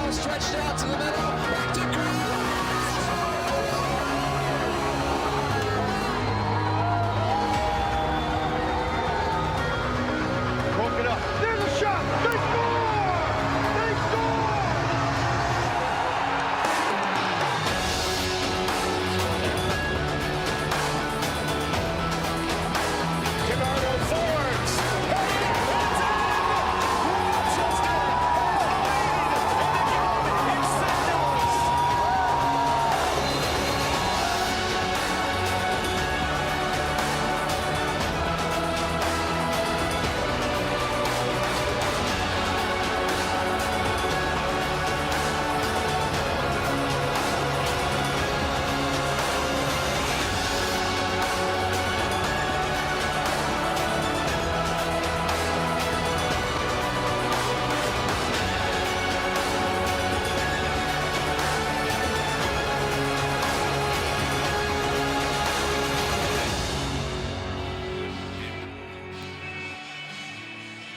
ball stretched out to the middle. Back to Green. Broke it up. There's a shot. They score! They score! Bernardo forwards. Hey, it's in! Rochester!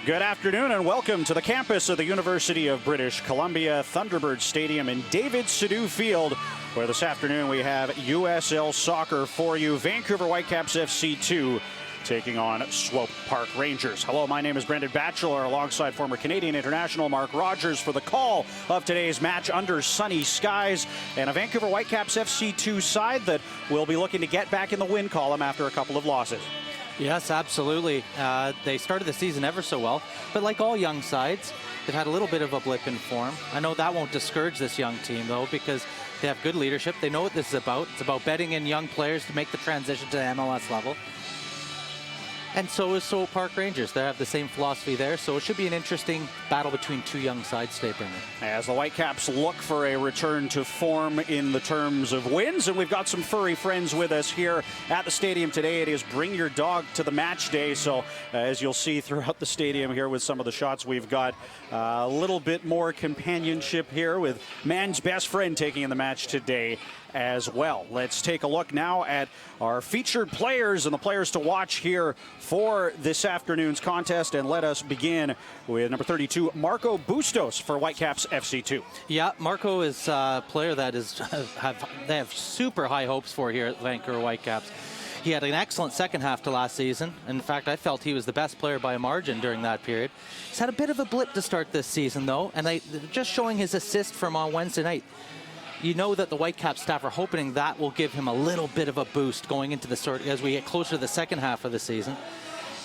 Good afternoon and welcome to the campus of the University of British Columbia, Thunderbird Stadium in David Sidhu Field, where this afternoon we have USL Soccer for you. Vancouver Whitecaps FC2 taking on Swope Park Rangers. Hello, my name is Brendan Batchelor alongside former Canadian international Mark Rogers for the call of today's match under sunny skies, and a Vancouver Whitecaps FC2 side that will be looking to get back in the win column after a couple of losses. Yes, absolutely. They started the season ever so well, but like all young sides, they've had a little bit of a blip in form. I know that won't discourage this young team, though, because they have good leadership. They know what this is about. It's about betting in young players to make the transition to the MLS level. And so is Swope Park Rangers. They have the same philosophy there, so it should be an interesting battle between two young sides today, Brendan. As the Whitecaps look for a return to form in the terms of wins, and we've got some furry friends with us here at the stadium today. It is Bring Your Dog to the Match Day, so as you'll see throughout the stadium here with some of the shots, we've got a little bit more companionship here with man's best friend taking in the match today as well. Let's take a look now at our featured players and the players to watch here for this afternoon's contest, and let us begin with number 32, Marco Bustos for Whitecaps FC2. Yeah, Marco is a player that is they have super high hopes for here at Vancouver Whitecaps. He had an excellent second half to last season. In fact, I felt he was the best player by a margin during that period. He's had a bit of a blip to start this season, though, and just showing his assist from on Wednesday night. You know that the Whitecaps staff are hoping that will give him a little bit of a boost going into as we get closer to the second half of the season.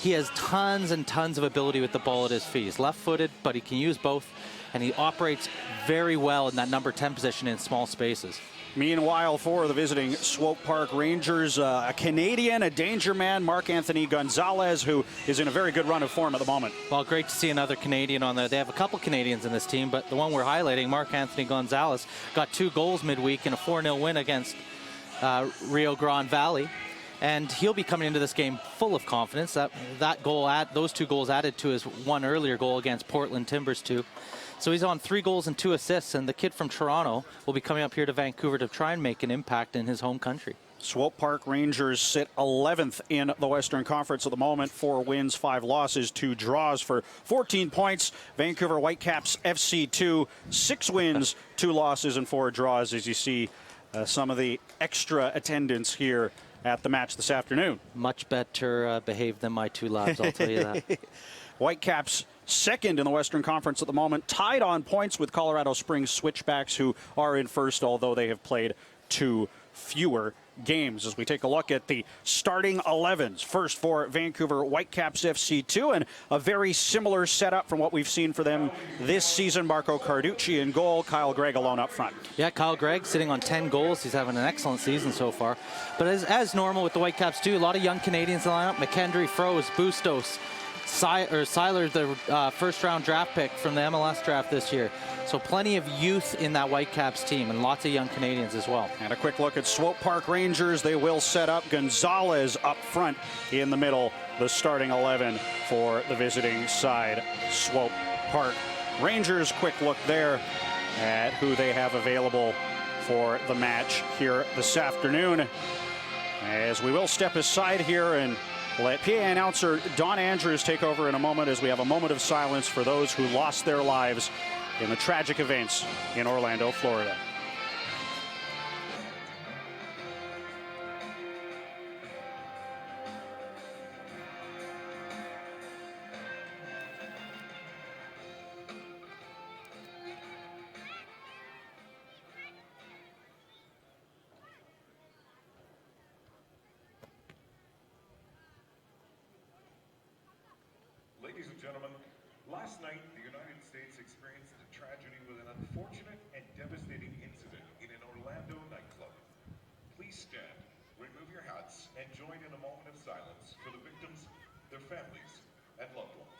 He has tons and tons of ability with the ball at his feet. He's left-footed, but he can use both, and he operates very well in that number 10 position in small spaces. Meanwhile, for the visiting Swope Park Rangers, a Canadian, a danger man, Marc-Anthony Gonzalez, who is in a very good run of form at the moment. Well, great to see another Canadian on there. They have a couple Canadians in this team, but the one we're highlighting, Marc-Anthony Gonzalez, got 2 goals midweek in a 4-0 win against Rio Grande Valley. And he'll be coming into this game full of confidence. Those 2 goals added to his one earlier goal against Portland Timbers 2. So he's on 3 goals and 2 assists, and the kid from Toronto will be coming up here to Vancouver to try and make an impact in his home country. Swope Park Rangers sit 11th in the Western Conference at the moment. 4 wins, 5 losses, 2 draws for 14 points. Vancouver Whitecaps FC2, 6 wins, 2 losses, and 4 draws, as you see some of the extra attendance here at the match this afternoon. Much better behaved than my 2 lads, I'll tell you that. Whitecaps second in the Western Conference at the moment, tied on points with Colorado Springs Switchbacks, who are in first, although they have played 2 fewer games. As we take a look at the starting 11s, first for Vancouver Whitecaps FC2, and a very similar setup from what we've seen for them this season. Marco Carducci in goal, Kyle Gregg alone up front. Yeah, Kyle Gregg sitting on 10 goals. He's having an excellent season so far. But as normal with the Whitecaps too, a lot of young Canadians in the lineup. McKendry, Froze, Bustos, Seiler, the first-round draft pick from the MLS draft this year. So plenty of youth in that Whitecaps team, and lots of young Canadians as well. And a quick look at Swope Park Rangers. They will set up Gonzalez up front in the middle, the starting 11 for the visiting side, Swope Park Rangers. Quick look there at who they have available for the match here this afternoon. As we will step aside here and let PA announcer Don Andrews take over in a moment, as we have a moment of silence for those who lost their lives in the tragic events in Orlando, Florida. Ladies and gentlemen, last night the United States experienced a tragedy with an unfortunate and devastating incident in an Orlando nightclub. Please stand, remove your hats, and join in a moment of silence for the victims, their families, and loved ones.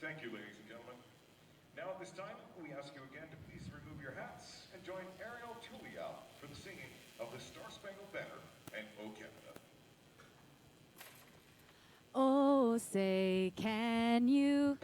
Thank you, ladies and gentlemen. Now at this time, we ask you again to please remove your hats and join Ariel Tulia for the singing of the Star-Spangled Banner and O Canada. Oh, say, can you?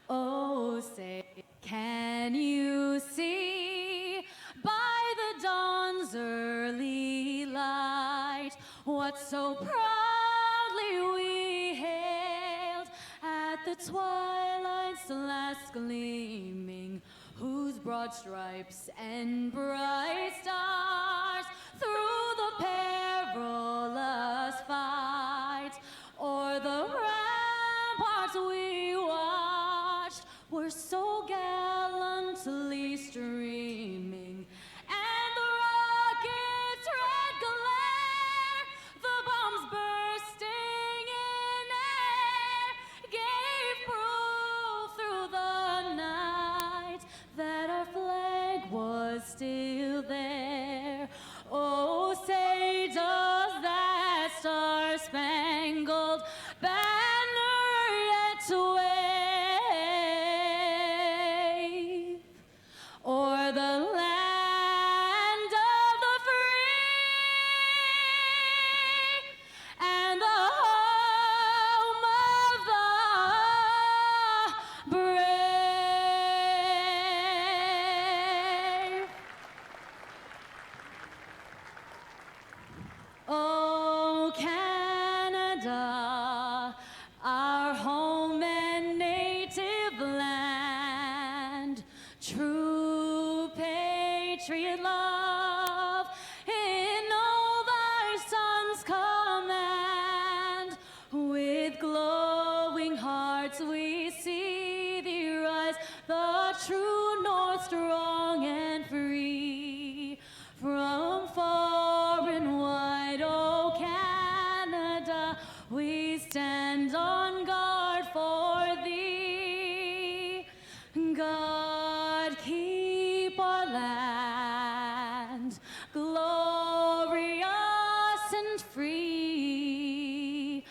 Oh, say, can you see by the dawn's early light what so proudly we hailed at the twilight's last gleaming, whose broad stripes and bright stars through the perilous fight o'er the ramparts we watched were so gallantly streaming, and the rocket's red glare, the bombs bursting in air, gave proof through the night that our flag was still there. Oh, say does that star-spangled banner yet wave o'er the land of the free and the home of the brave? Oh, Canada, our home and native land, true patriot love in all thy sons' command. With glowing hearts we see thee rise, the true north, strong and free, from far and wide, oh Canada, we stand on guard for thee. God keep our land glorious and free.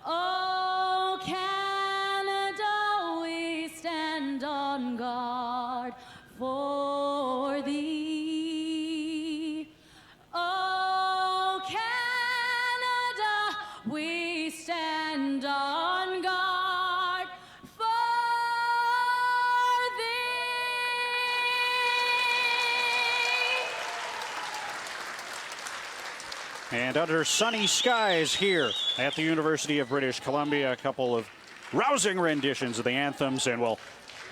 Oh Canada, we stand on guard for thee. Oh Canada, we stand on guard for thee. And under sunny skies here at the University of British Columbia, a couple of rousing renditions of the anthems, and we'll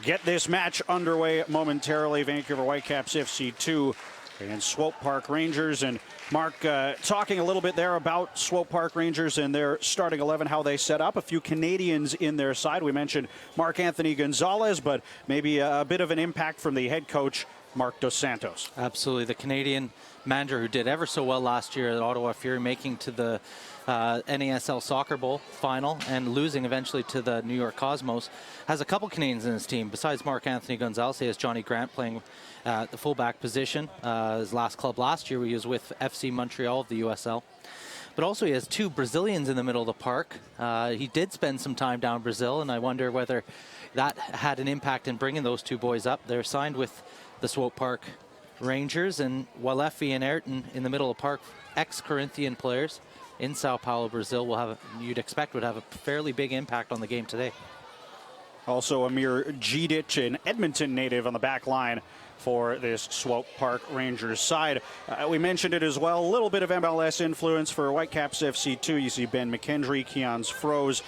get this match underway momentarily. Vancouver Whitecaps FC 2 and Swope Park Rangers. And Mark, talking a little bit there about Swope Park Rangers and their starting 11, how they set up. A few Canadians in their side. We mentioned Marc-Anthony Gonzalez, but maybe a bit of an impact from the head coach, Mark Dos Santos. Absolutely. The Canadian manager who did ever so well last year at Ottawa Fury, making to the NASL Soccer Bowl final and losing eventually to the New York Cosmos, has a couple Canadians in his team. Besides Marc-Anthony Gonzalez, he has Johnny Grant playing the fullback position. His last club last year, he was with FC Montreal of the USL. But also he has two Brazilians in the middle of the park. He did spend some time down Brazil, and I wonder whether that had an impact in bringing those two boys up. They're signed with the Swope Park Rangers, and Walefi and Ayrton in the middle of the park, ex-Corinthian players in Sao Paulo, Brazil, will have, you'd expect, would have a fairly big impact on the game today. Also Amir Džidić, an Edmonton native, on the back line for this Swope Park Rangers side. We mentioned it as well, a little bit of MLS influence for Whitecaps FC2. You see Ben McKendry, Keons Froese,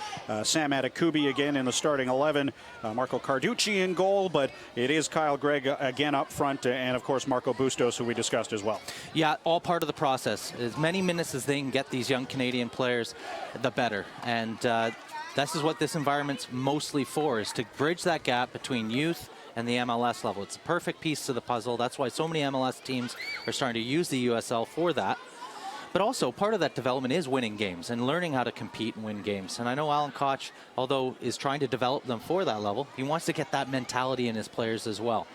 Sam Adekubi again in the starting 11, Marco Carducci in goal, but it is Kyle Gregg again up front, and of course Marco Bustos, who we discussed as well. Yeah, all part of the process. As many minutes as they can get these young Canadian players, the better. And this is what this environment's mostly for, is to bridge that gap between youth and the MLS level. It's a perfect piece to the puzzle. That's why so many MLS teams are starting to use the USL for that. But also, part of that development is winning games and learning how to compete and win games. And I know Alan Koch, although is trying to develop them for that level, he wants to get that mentality in his players as well.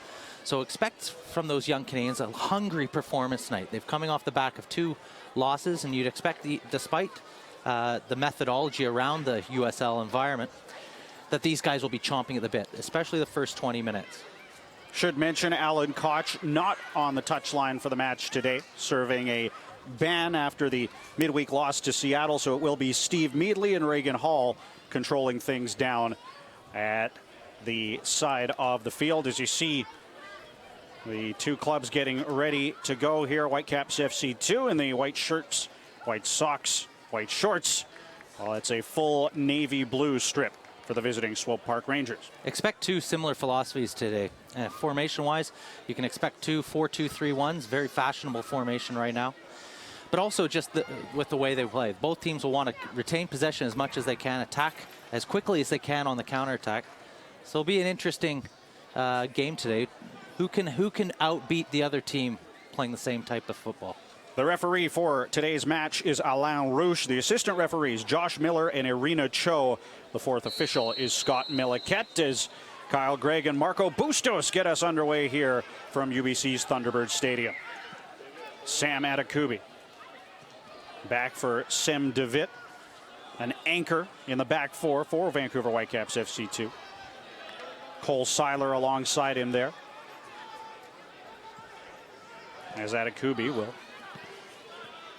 So expect from those young Canadians a hungry performance tonight. They're coming off the back of 2 losses, and you'd expect, despite the methodology around the USL environment, that these guys will be chomping at the bit, especially the first 20 minutes. Should mention Alan Koch not on the touchline for the match today, serving a ban after the midweek loss to Seattle, so it will be Steve Meadley and Reagan Hall controlling things down at the side of the field. As you see, the 2 clubs getting ready to go here. Whitecaps FC2 in the white shirts, white socks, white shorts. Well, it's a full navy blue strip for the visiting Swope Park Rangers. Expect 2 similar philosophies today. Formation-wise, you can expect 2 4-2-3-1s, very fashionable formation right now. But also just with the way they play. Both teams will want to retain possession as much as they can, attack as quickly as they can on the counterattack. So it'll be an interesting game today. Who can outbeat the other team playing the same type of football? The referee for today's match is Alain Rouche. The assistant referees, Josh Miller and Irina Cho. The 4th official is Scott Milliket, as Kyle Gregg and Marco Bustos get us underway here from UBC's Thunderbird Stadium. Sam Adekubi back for Sem DeVit, an anchor in the back 4 for Vancouver Whitecaps FC2. Cole Seiler alongside him there, as Adekubi will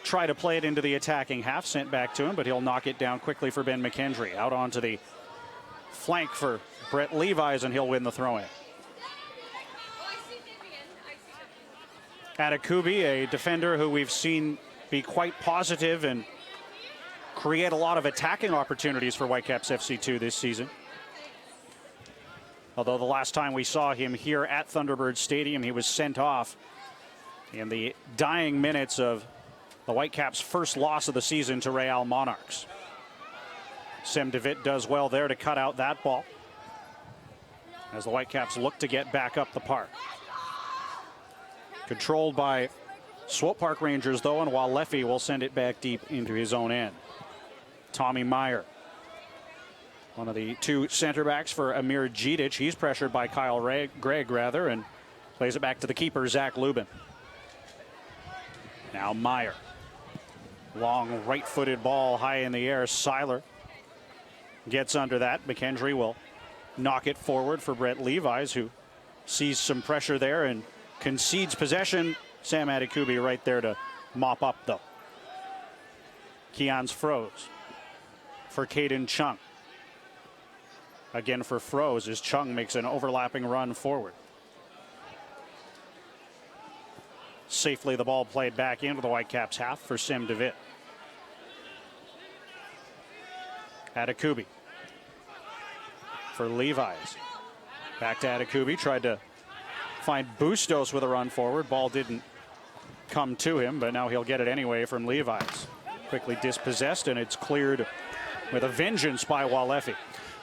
try to play it into the attacking half, sent back to him, but he'll knock it down quickly for Ben McKendry. Out onto the flank for Brett Levis, and he'll win the throw-in. Adekubi, a defender who we've seen be quite positive and create a lot of attacking opportunities for Whitecaps FC2 this season. Although the last time we saw him here at Thunderbird Stadium, he was sent off in the dying minutes of the Whitecaps' first loss of the season to Real Monarchs. Sem DeVit does well there to cut out that ball as the Whitecaps look to get back up the park. Controlled by Swope Park Rangers, though, and while Leffy will send it back deep into his own end. Tommy Meyer, one of the 2 center backs for Amir Džidić. He's pressured by Kyle Gregg, and plays it back to the keeper, Zach Lubin. Now Meyer. Long right-footed ball high in the air. Seiler gets under that. McKendry will knock it forward for Brett Levis, who sees some pressure there and concedes possession. Sam Adekubi right there to mop up, though. Keons Froese for Caden Chung. Again for Froese as Chung makes an overlapping run forward. Safely the ball played back into the Whitecaps half for Sem DeVit. Adekubi for Levis. Back to Adekubi. Tried to find Bustos with a run forward. Ball didn't come to him, but now he'll get it anyway from Levis. Quickly dispossessed, and it's cleared with a vengeance by Walefi.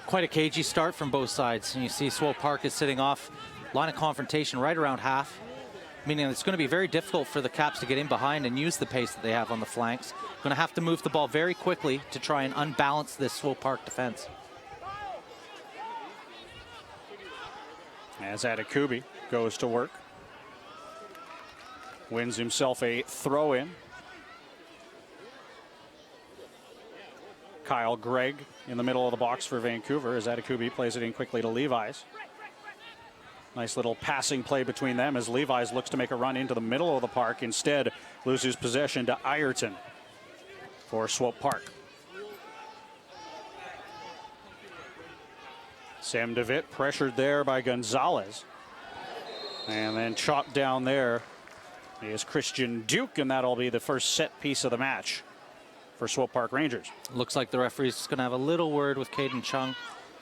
Quite a cagey start from both sides. And you see Swope Park is sitting off. Line of confrontation right around half, meaning it's going to be very difficult for the Caps to get in behind and use the pace that they have on the flanks. Going to have to move the ball very quickly to try and unbalance this Swope Park defense. As Adekubi goes to work. Wins himself a throw-in. Kyle Gregg in the middle of the box for Vancouver as Adekubi plays it in quickly to Levis. Nice little passing play between them as Levis looks to make a run into the middle of the park. Instead, loses possession to Ayrton for Swope Park. Sam DeVitt pressured there by Gonzalez. And then chopped down there is Christian Duke, and that'll be the first set piece of the match for Swope Park Rangers. Looks like the referee's going to have a little word with Caden Chung,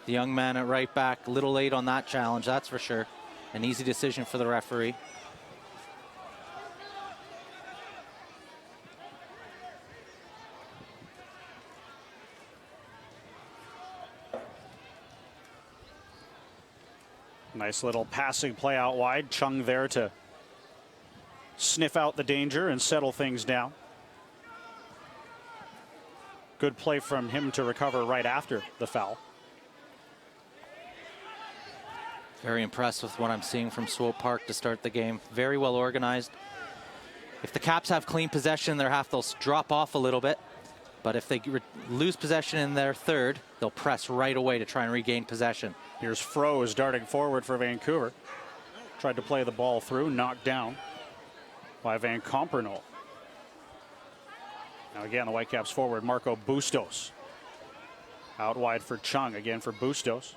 the young man at right back. A little late on that challenge, that's for sure. An easy decision for the referee. Nice little passing play out wide. Chung there to sniff out the danger and settle things down. Good play from him to recover right after the foul. Very impressed with what I'm seeing from Swope Park to start the game. Very well organized. If the Caps have clean possession in their half, they'll drop off a little bit. But if they lose possession in their third, they'll press right away to try and regain possession. Here's Froze darting forward for Vancouver. Tried to play the ball through, knocked down by Van Compernol. Now again, the Whitecaps forward, Marco Bustos. Out wide for Chung, again for Bustos.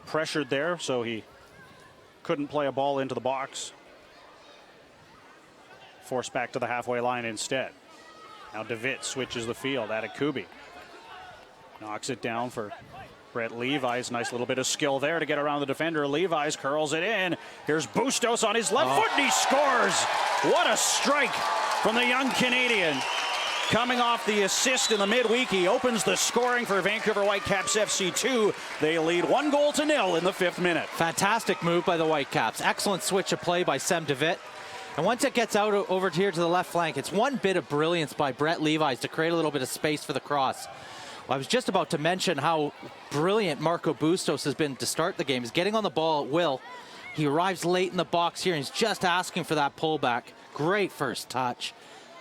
Pressured there, so he couldn't play a ball into the box. Forced back to the halfway line instead. Now DeVitt switches the field. Atakubi knocks it down for Brett Levi's. Nice little bit of skill there to get around the defender. Levi's curls it in. Here's Bustos on his left foot, and he scores. What a strike from the young Canadian. Coming off the assist in the midweek, he opens the scoring for Vancouver Whitecaps FC2. They lead 1-0 in the 5th minute. Fantastic move by the Whitecaps. Excellent switch of play by Sam DeVitt. And once it gets out over here to the left flank, it's one bit of brilliance by Brett Levi's to create a little bit of space for the cross. Well, I was just about to mention how brilliant Marco Bustos has been to start the game. He's getting on the ball at will. He arrives late in the box here, and he's just asking for that pullback. Great first touch.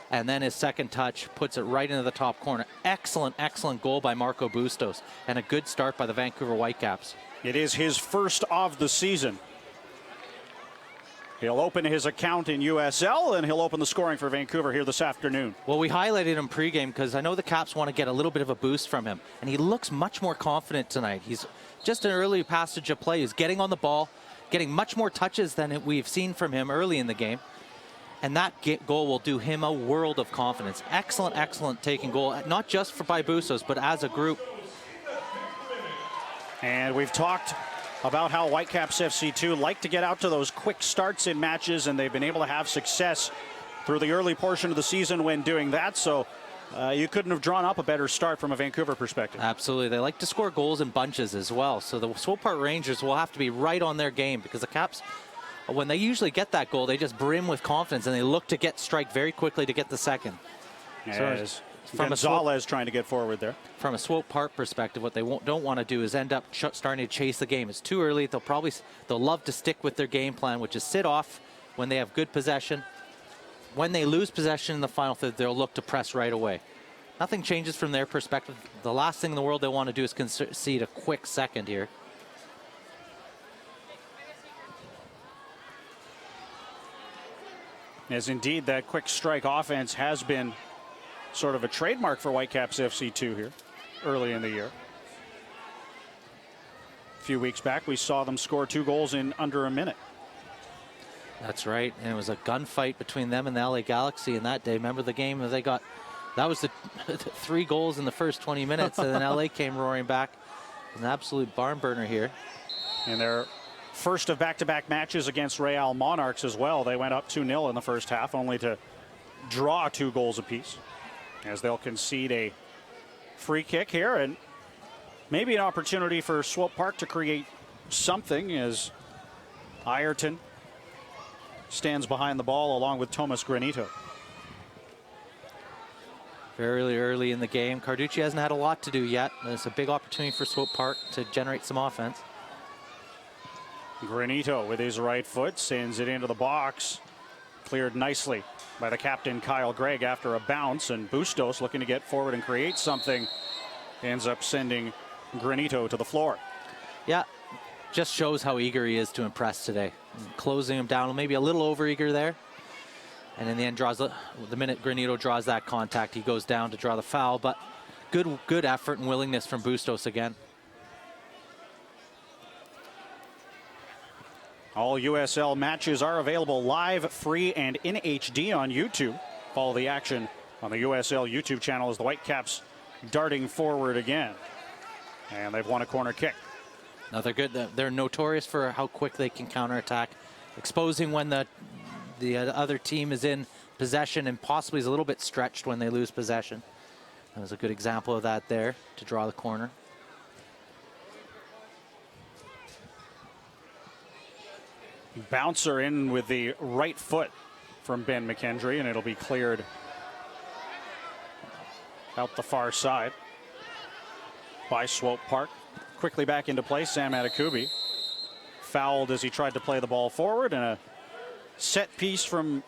And then his second touch puts it right into the top corner. Excellent, excellent goal by Marco Bustos. And a good start by the Vancouver Whitecaps. It is his first of the season. He'll open his account in USL, and he'll open the scoring for Vancouver here this afternoon. Well, we highlighted him pregame because I know the Caps want to get a little bit of a boost from him. And he looks much more confident tonight. He's just an early passage of play. He's getting on the ball, getting much more touches than we've seen from him early in the game. And that goal will do him a world of confidence. Excellent, excellent taking goal, not just by Bustos, but as a group. And we've talked about how Whitecaps FC2 like to get out to those quick starts in matches, and they've been able to have success through the early portion of the season when doing that. So you couldn't have drawn up a better start from a Vancouver perspective. Absolutely. They like to score goals in bunches as well. So the Swope Park Rangers will have to be right on their game, because the Caps, when they usually get that goal, they just brim with confidence and they look to strike very quickly to get the second. As Gonzalez trying to get forward there. From a Swope Park perspective, what they don't want to do is end up starting to chase the game. It's too early. They'll love to stick with their game plan, which is sit off when they have good possession. When they lose possession in the final third, they'll look to press right away. Nothing changes from their perspective. The last thing in the world they want to do is concede a quick second here. As indeed that quick strike offense has been sort of a trademark for Whitecaps FC2 here early in the year. A few weeks back, we saw them score 2 goals in under a minute. That's right. And it was a gunfight between them and the LA Galaxy in that day. Remember the game they got? That was the 3 goals in the first 20 minutes, and then LA came roaring back. An absolute barn burner here. And their first of back-to-back matches against Real Monarchs as well. They went up 2-0 in the first half, only to draw 2 goals apiece, as they'll concede a free kick here, and maybe an opportunity for Swope Park to create something as Ayrton stands behind the ball along with Thomas Granito. Very early in the game. Carducci hasn't had a lot to do yet. It's a big opportunity for Swope Park to generate some offense. Granito with his right foot sends it into the box. Cleared nicely by the captain Kyle Gregg after a bounce, and Bustos looking to get forward and create something ends up sending Granito to the floor. Yeah, just shows how eager he is to impress today. Closing him down, maybe a little over-eager there. And in the end, the minute Granito draws that contact, he goes down to draw the foul, but good effort and willingness from Bustos again. All USL matches are available live, free, and in HD on YouTube. Follow the action on the USL YouTube channel as the Whitecaps darting forward again. And they've won a corner kick. No, they're good. They're notorious for how quick they can counterattack, exposing when the other team is in possession and possibly is a little bit stretched when they lose possession. That was a good example of that there to draw the corner. Bouncer in with the right foot from Ben McKendry, and it'll be cleared out the far side by Swope Park. Quickly back into play, Sam Adekubi fouled as he tried to play the ball forward, and a set piece from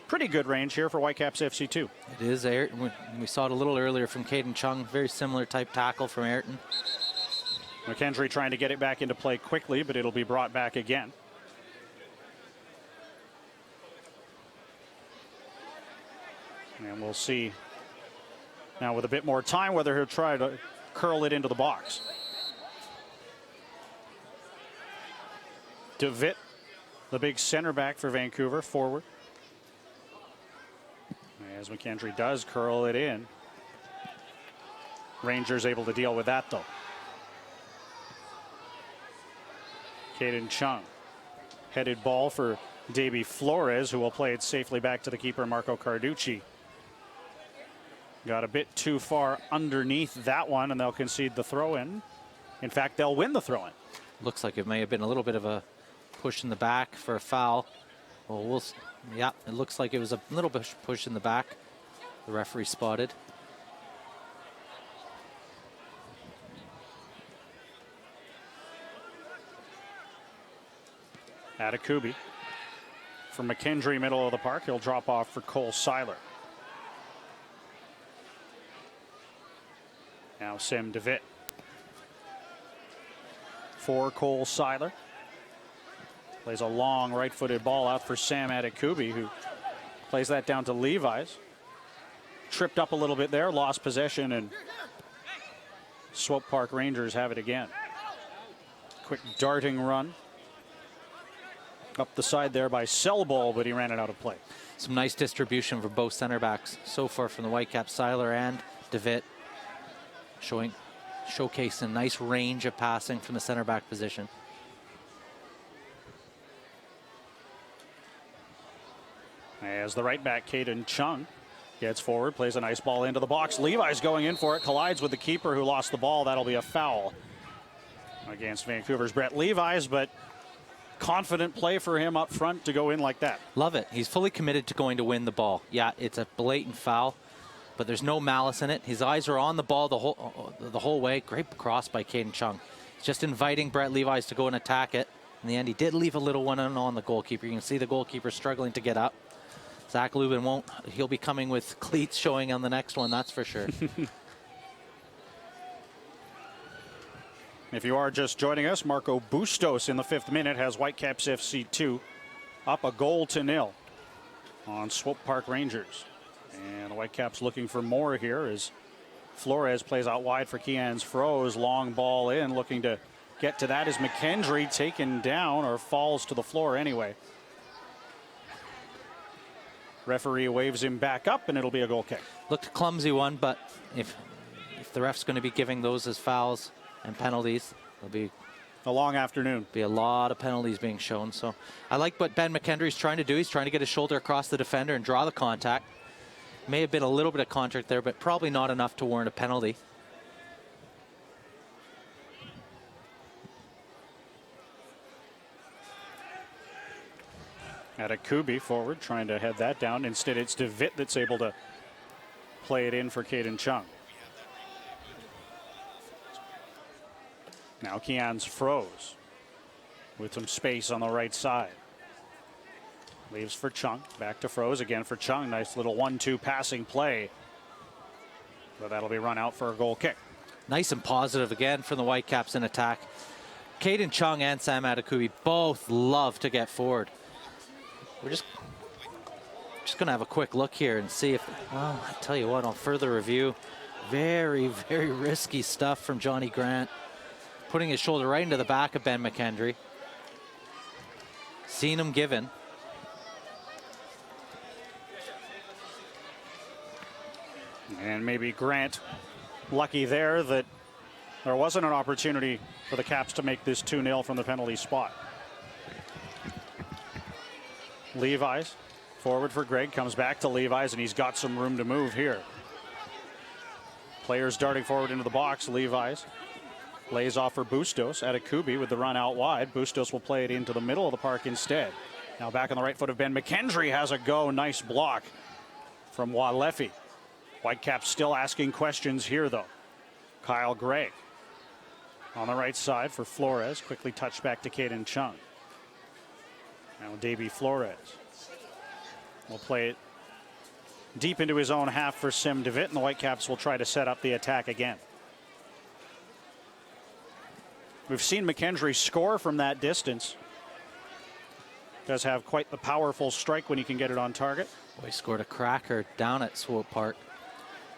pretty good range here for Whitecaps FC2. It is Ayrton. We saw it a little earlier from Caden Chung. Very similar type tackle from Ayrton. McKendry trying to get it back into play quickly, but it'll be brought back again. And we'll see now with a bit more time whether he'll try to curl it into the box. DeVitt, the big center back for Vancouver, forward. As McKendry does curl it in. Rangers able to deal with that, though. Caden Chung. Headed ball for Davy Flores, who will play it safely back to the keeper, Marco Carducci. Got a bit too far underneath that one, and they'll concede the throw-in. In fact, they'll win the throw-in. Looks like it may have been a little bit of a push in the back for a foul. Well, yeah, it looks like it was a little bit push in the back. The referee spotted. Adekubi from McKendry, middle of the park. He'll drop off for Cole Seiler. Now Sam DeVitt for Cole Seiler. Plays a long right-footed ball out for Sam Adekubi, who plays that down to Levi's. Tripped up a little bit there, lost possession, and Swope Park Rangers have it again. Quick darting run up the side there by Selbol, but he ran it out of play. Some nice distribution for both center backs so far from the Whitecaps, Seiler and DeVitt, showcasing nice range of passing from the center back position. As the right back, Caden Chung, gets forward, plays a nice ball into the box. Levi's going in for it, collides with the keeper who lost the ball. That'll be a foul against Vancouver's Brett Levi's, but confident play for him up front to go in like that. Love it. He's fully committed to going to win the ball. Yeah, it's a blatant foul, but there's no malice in it. His eyes are on the ball the whole way. Great cross by Caden Chung. Just inviting Brett Levi's to go and attack it. In the end, he did leave a little one on the goalkeeper. You can see the goalkeeper struggling to get up. Zach Lubin won't. He'll be coming with cleats showing on the next one, that's for sure. If you are just joining us, Marco Bustos in the 5th minute has Whitecaps FC2 up 1-0 on Swope Park Rangers. And the Whitecaps looking for more here as Flores plays out wide for Keans Froze. Long ball in, looking to get to that. Is McKendry taken down or falls to the floor anyway? Referee waves him back up, and it'll be a goal kick. Looked a clumsy one, but if the ref's going to be giving those as fouls and penalties, there'll be a long afternoon. Be a lot of penalties being shown. So I like what Ben McKendry's trying to do. He's trying to get his shoulder across the defender and draw the contact. May have been a little bit of contact there, but probably not enough to warrant a penalty. Adekubi forward, trying to head that down. Instead, it's DeVitt that's able to play it in for Caden Chung. Now Keans Froze with some space on the right side. Leaves for Chung, back to Froze again for Chung. Nice little 1-2 passing play. But that'll be run out for a goal kick. Nice and positive again from the Whitecaps in attack. Caden Chung and Sam Adekubi both love to get forward. We're just going to have a quick look here and see if, well, I tell you what, on further review, very, very risky stuff from Johnny Grant. Putting his shoulder right into the back of Ben McKendry. seen him given. And maybe Grant lucky there that there wasn't an opportunity for the Caps to make this 2-0 from the penalty spot. Levi's forward for Greg, comes back to Levi's, and he's got some room to move here. Players darting forward into the box. Levi's lays off for Bustos. Atakubi with the run out wide. Bustos will play it into the middle of the park instead. Now back on the right foot of Ben McKendry has a go. Nice block from Walefi. Whitecaps still asking questions here, though. Kyle Gray on the right side for Flores. Quickly touched back to Caden Chung. Now Davy Flores will play it deep into his own half for Sim DeVitt, and the Whitecaps will try to set up the attack again. We've seen McKendry score from that distance. Does have quite the powerful strike when he can get it on target. Well, he scored a cracker down at Swope Park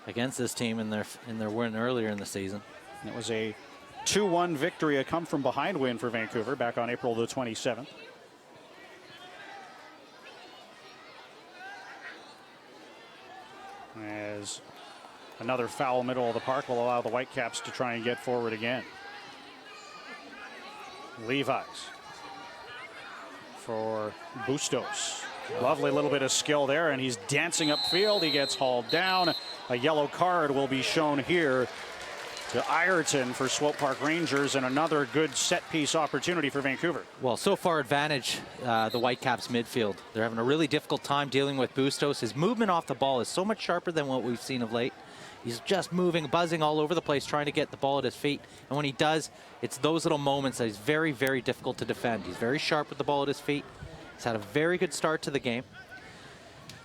against this team in their win earlier in the season. It was a 2-1 victory, a come from behind win for Vancouver back on April the 27th. As another foul middle of the park will allow the Whitecaps to try and get forward again. Levi's for Bustos. Lovely little bit of skill there, and he's dancing upfield. He gets hauled down. A yellow card will be shown here to Ireton for Swope Park Rangers, and another good set-piece opportunity for Vancouver. Well, so far advantage the Whitecaps midfield. They're having a really difficult time dealing with Bustos. His movement off the ball is so much sharper than what we've seen of late. He's just moving, buzzing all over the place, trying to get the ball at his feet. And when he does, it's those little moments that he's very, very difficult to defend. He's very sharp with the ball at his feet. He's had a very good start to the game.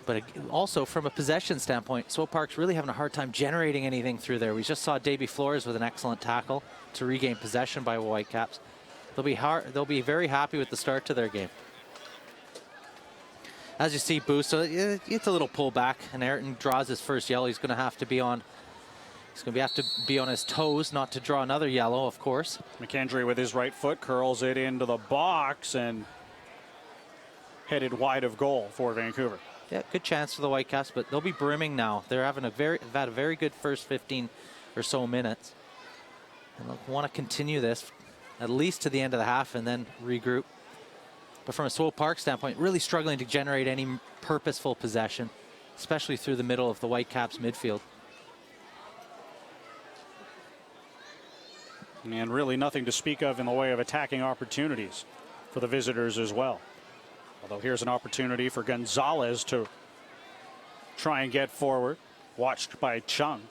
But also from a possession standpoint, Swope Park's really having a hard time generating anything through there. We just saw Davy Flores with an excellent tackle to regain possession by Whitecaps. They'll be very happy with the start to their game. As you see, Bustos, it's a little pullback, and Ayrton draws his first yellow. He's going to have to be on his toes not to draw another yellow, of course. McKendry with his right foot curls it into the box and headed wide of goal for Vancouver. Yeah, good chance for the Whitecaps, but they'll be brimming now. They're having they've had a very good first 15 or so minutes. And they'll want to continue this at least to the end of the half and then regroup. But from a Swope Park standpoint, really struggling to generate any purposeful possession, especially through the middle of the Whitecaps midfield. And really nothing to speak of in the way of attacking opportunities for the visitors as well. Although here's an opportunity for Gonzalez to try and get forward. Watched by Chung.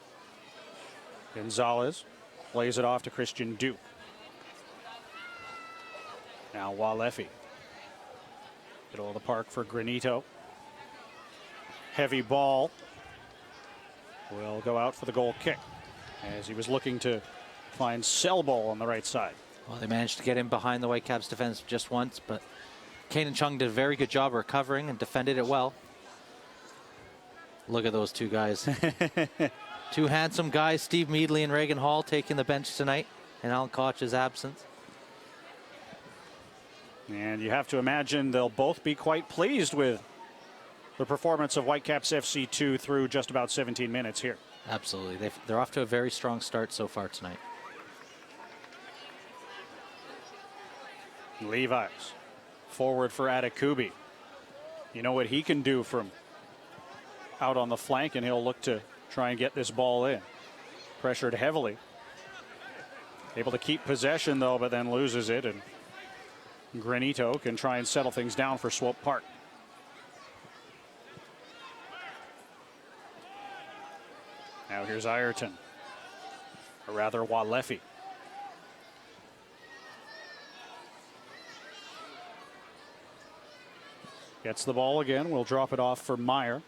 Gonzalez plays it off to Christian Duke. Now Walefi. Middle of the park for Granito. Heavy ball will go out for the goal kick as he was looking to find Selbo on the right side. Well, they managed to get him behind the Whitecaps defense just once, but Caden Chung did a very good job recovering and defended it well. Look at those two guys. Two handsome guys, Steve Meadley and Reagan Hall, taking the bench tonight in Alan Koch's absence. And you have to imagine they'll both be quite pleased with the performance of Whitecaps FC 2 through just about 17 minutes here. Absolutely. They're off to a very strong start so far tonight. Levi's forward for Atakubi. You know what he can do from out on the flank, and he'll look to try and get this ball in. Pressured heavily. Able to keep possession, though, but then loses it, and Granito can try and settle things down for Swope Park. Now here's Ireton, or rather Walefi. Gets the ball again. We'll drop it off for Meyer.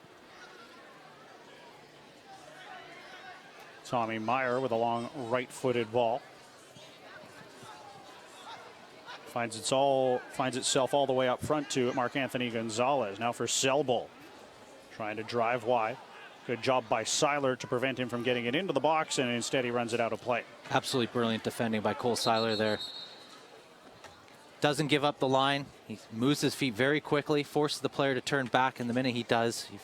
Tommy Meyer with a long right-footed ball. Finds itself all the way up front to Marc-Anthony Gonzalez. Now for Selbo. Trying to drive wide. Good job by Seiler to prevent him from getting it into the box, and instead he runs it out of play. Absolutely brilliant defending by Cole Seiler there. doesn't give up the line. He moves his feet very quickly, forces the player to turn back, and the minute he does, he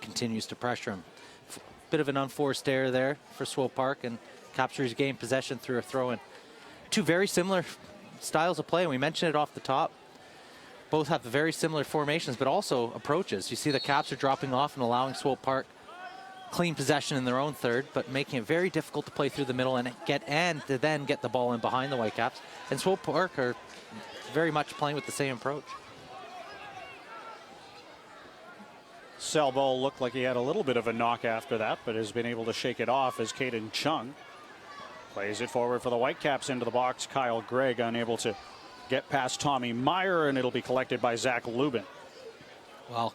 continues to pressure him. Bit of an unforced error there for Swope Park, and captures game possession through a throw-in. Two very similar styles of play, and we mentioned it off the top. Both have very similar formations, but also approaches. You see the Caps are dropping off and allowing Swope Park clean possession in their own third, but making it very difficult to play through the middle and to then get the ball in behind the Whitecaps. And Swope Park are very much playing with the same approach. Selbo looked like he had a little bit of a knock after that, but has been able to shake it off as Caden Chung plays it forward for the Whitecaps into the box. Kyle Gregg unable to get past Tommy Meyer, and it'll be collected by Zach Lubin. Well,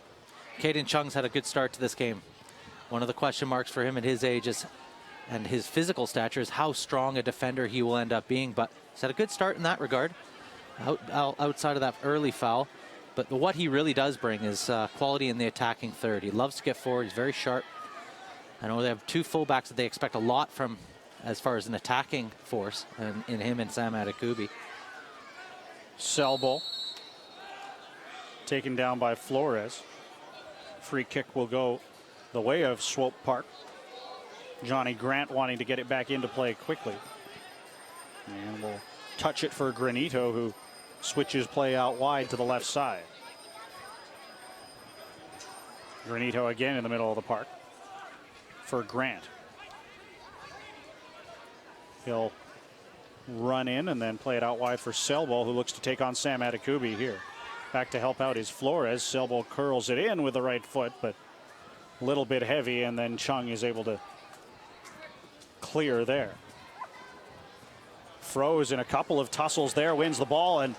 Caden Chung's had a good start to this game. One of the question marks for him at his age and his physical stature is how strong a defender he will end up being, but he's had a good start in that regard, outside of that early foul. But what he really does bring is quality in the attacking third. He loves to get forward. He's very sharp. I know they have two fullbacks that they expect a lot from as far as an attacking force, and in him and Sam Adekubi. Selbo taken down by Flores. Free kick will go the way of Swope Park. Johnny Grant wanting to get it back into play quickly. And we'll touch it for Granito, who switches play out wide to the left side. Granito again in the middle of the park for Grant. He'll run in and then play it out wide for Selbo, who looks to take on Sam Adekubi here. Back to help out is Flores. Selbo curls it in with the right foot, but a little bit heavy, and then Chung is able to clear there. Froze in a couple of tussles there, wins the ball, and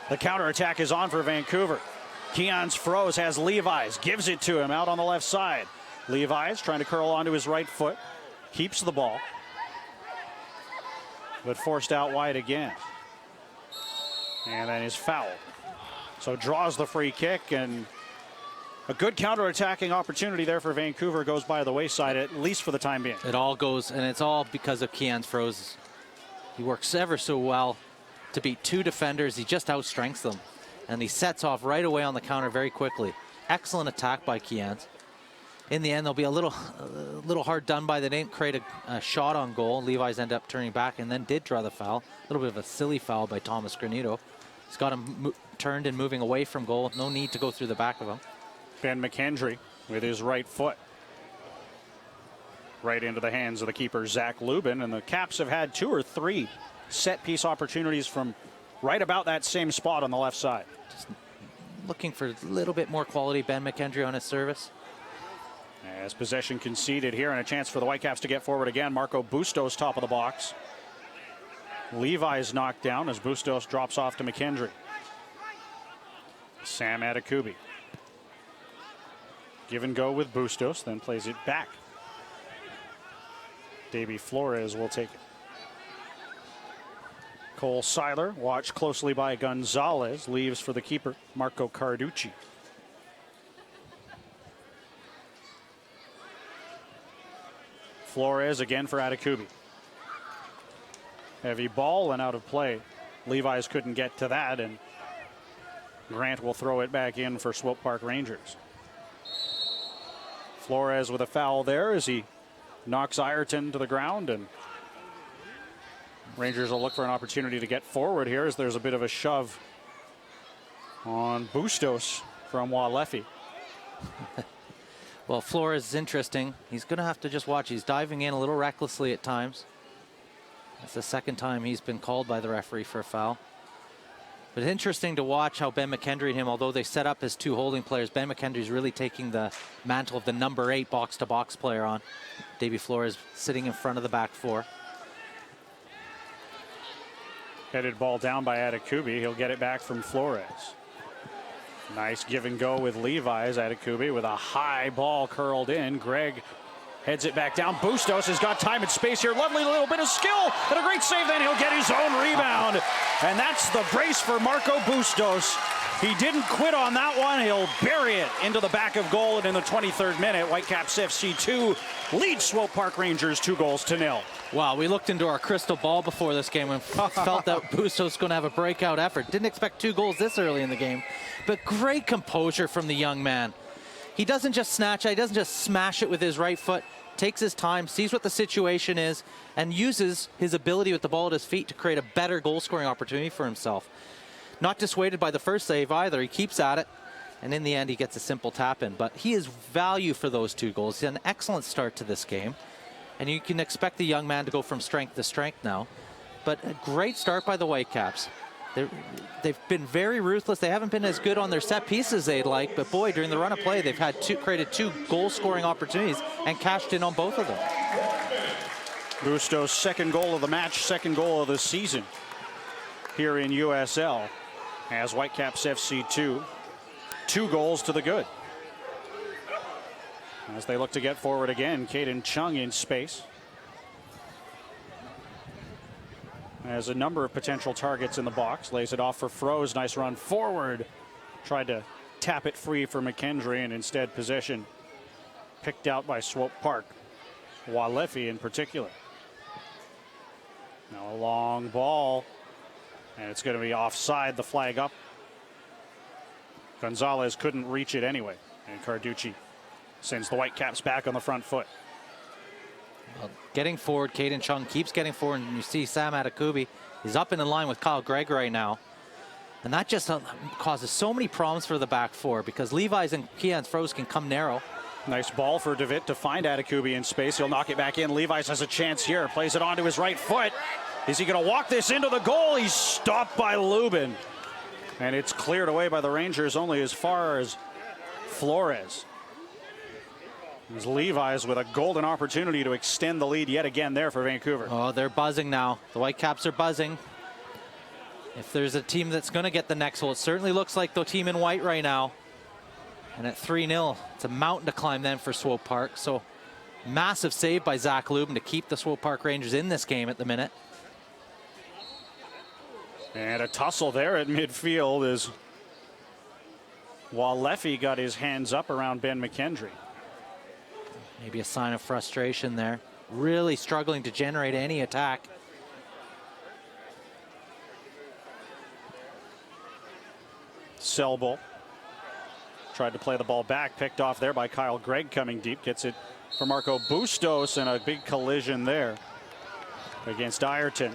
the counterattack is on for Vancouver. Keons Froze has Levi's, gives it to him out on the left side. Levi's trying to curl onto his right foot, keeps the ball, but forced out wide again. And then is fouled. So draws the free kick, and a good counterattacking opportunity there for Vancouver goes by the wayside, at least for the time being. It all goes, and it's all because of Keons Froze. He works ever so well to beat two defenders. He just outstrengths them, and he sets off right away on the counter very quickly. Excellent attack by Keons. In the end, they'll be a little hard done by. They didn't create a shot on goal. Levi's ended up turning back and then did draw the foul. A little bit of a silly foul by Thomas Granito. He's got him turned and moving away from goal. No need to go through the back of him. Ben McKendry with his right foot right into the hands of the keeper, Zach Lubin. And the Caps have had 2 or 3 set-piece opportunities from right about that same spot on the left side. Just looking for a little bit more quality, Ben McKendry on his service. As possession conceded here, and a chance for the Whitecaps to get forward again. Marco Bustos top of the box. Levi's knocked down as Bustos drops off to McKendry. Sam Adekubi. Give and go with Bustos, then plays it back. Davy Flores will take it. Cole Seiler, watched closely by Gonzalez, leaves for the keeper, Marco Carducci. Flores again for Adekubi. Heavy ball and out of play. Levi's couldn't get to that, and Grant will throw it back in for Swope Park Rangers. Flores with a foul there as he knocks Ireton to the ground, and Rangers will look for an opportunity to get forward here as there's a bit of a shove on Bustos from Walefi. Well, Flores is interesting. He's going to have to just watch. He's diving in a little recklessly at times. That's the second time he's been called by the referee for a foul. But it's interesting to watch how Ben McKendry and him, although they set up as 2 holding players, Ben McKendry's really taking the mantle of the number 8 box-to-box player on. Davy Flores sitting in front of the back 4. Headed ball down by Adekubi. He'll get it back from Flores. Nice give and go with Levi's. Adekubi with a high ball curled in. Gregg heads it back down. Bustos has got time and space here. Lovely little bit of skill and a great save. Then he'll get his own rebound. And that's the brace for Marco Bustos. He didn't quit on that one. He'll bury it into the back of goal, and in the 23rd minute, Whitecaps FC 2 leads Swope Park Rangers 2-0. Wow, we looked into our crystal ball before this game and felt that Bustos was going to have a breakout effort. Didn't expect 2 goals this early in the game, but great composure from the young man. He doesn't just snatch it, he doesn't just smash it with his right foot. Takes his time, sees what the situation is, and uses his ability with the ball at his feet to create a better goal-scoring opportunity for himself. Not dissuaded by the first save either. He keeps at it, and in the end, he gets a simple tap-in. But he is value for those 2 goals. He's had an excellent start to this game, and you can expect the young man to go from strength to strength now. But a great start by the Whitecaps. They've been very ruthless. They haven't been as good on their set pieces they'd like, but boy, during the run of play, they've had created 2 goal-scoring opportunities and cashed in on both of them. Bustos' second goal of the match, second goal of the season here in USL. As Whitecaps FC 2 goals to the good. As they look to get forward again, Caden Chung in space. Has a number of potential targets in the box. Lays it off for Froze. Nice run forward. Tried to tap it free for McKendry, and instead possession picked out by Swope Park. Walefi in particular. Now a long ball. And it's going to be offside, the flag up. Gonzalez couldn't reach it anyway. And Carducci sends the Whitecaps back on the front foot. Well, getting forward, Caden Chung keeps getting forward, and you see Sam Atakubi. He's up and in line with Kyle Gregg right now. And that just causes so many problems for the back 4 because Levi's and Keon's Froze can come narrow. Nice ball for DeWitt to find Atakubi in space. He'll knock it back in. Levi's has a chance here. Plays it onto his right foot. Is he going to walk this into the goal? He's stopped by Lubin. And it's cleared away by the Rangers only as far as Flores. It's Levi's with a golden opportunity to extend the lead yet again there for Vancouver. Oh, they're buzzing now. The Whitecaps are buzzing. If there's a team that's going to get the next goal, it certainly looks like the team in white right now. And at 3-0, it's a mountain to climb then for Swope Park. So massive save by Zach Lubin to keep the Swope Park Rangers in this game at the minute. And a tussle there at midfield as Walefi got his hands up around Ben McKendry. Maybe a sign of frustration there. Really struggling to generate any attack. Selbo tried to play the ball back, picked off there by Kyle Gregg coming deep. Gets it for Marco Bustos, and a big collision there against Ayrton.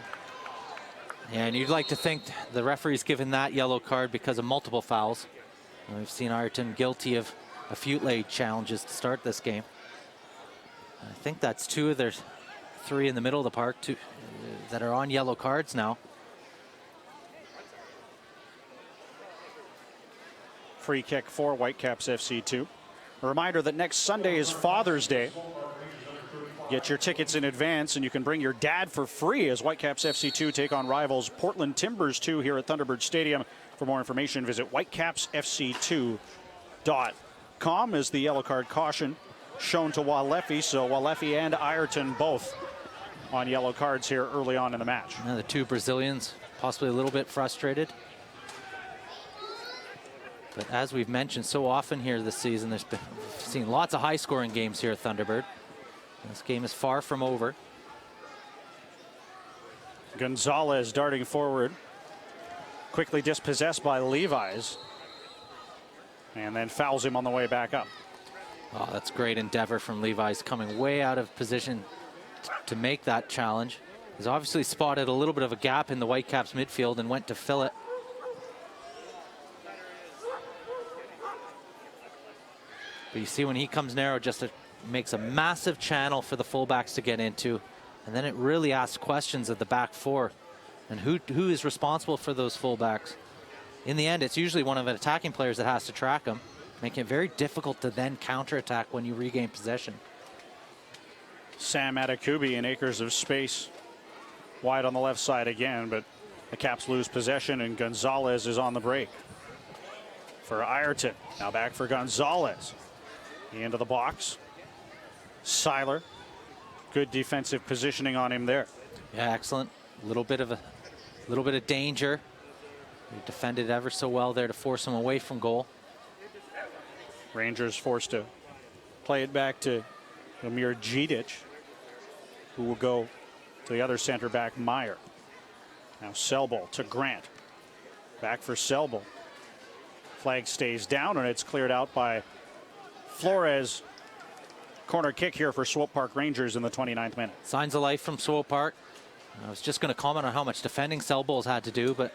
Yeah, and you'd like to think the referee's given that yellow card because of multiple fouls. And we've seen Ayrton guilty of a few late challenges to start this game. I think that's 2 of their 3 in the middle of the park that are on yellow cards now. Free kick for Whitecaps FC 2. A reminder that next Sunday is Father's Day. Get your tickets in advance, and you can bring your dad for free as Whitecaps FC 2 take on rivals Portland Timbers 2 here at Thunderbird Stadium. For more information, visit whitecapsfc2.com. As the yellow card caution shown to Walefi, so Walefi and Ayrton both on yellow cards here early on in the match. Now the 2 Brazilians possibly a little bit frustrated. But as we've mentioned so often here this season, we've seen lots of high-scoring games here at Thunderbird. This game is far from over. Gonzalez darting forward. Quickly dispossessed by Levi's. And then fouls him on the way back up. Oh, that's great endeavor from Levi's, coming way out of position to make that challenge. He's obviously spotted a little bit of a gap in the Whitecaps midfield and went to fill it. But you see when he comes narrow, just makes a massive channel for the fullbacks to get into. And then it really asks questions of the back 4. And who is responsible for those fullbacks? In the end, it's usually one of the attacking players that has to track them, making it very difficult to then counterattack when you regain possession. Sam Atakubi in acres of space. Wide on the left side again, but the Caps lose possession, and Gonzalez is on the break. For Ayrton, now back for Gonzalez. Into the box. Seiler, good defensive positioning on him there. Yeah, excellent. A little bit of danger. He defended ever so well there to force him away from goal. Rangers forced to play it back to Amir Džidić, who will go to the other center back, Meyer. Now Selbel to Grant. Back for Selbel. Flag stays down, and it's cleared out by Flores. Corner kick here for Swope Park Rangers in the 29th minute. Signs of life from Swope Park. I was just going to comment on how much defending Selbel's had to do, but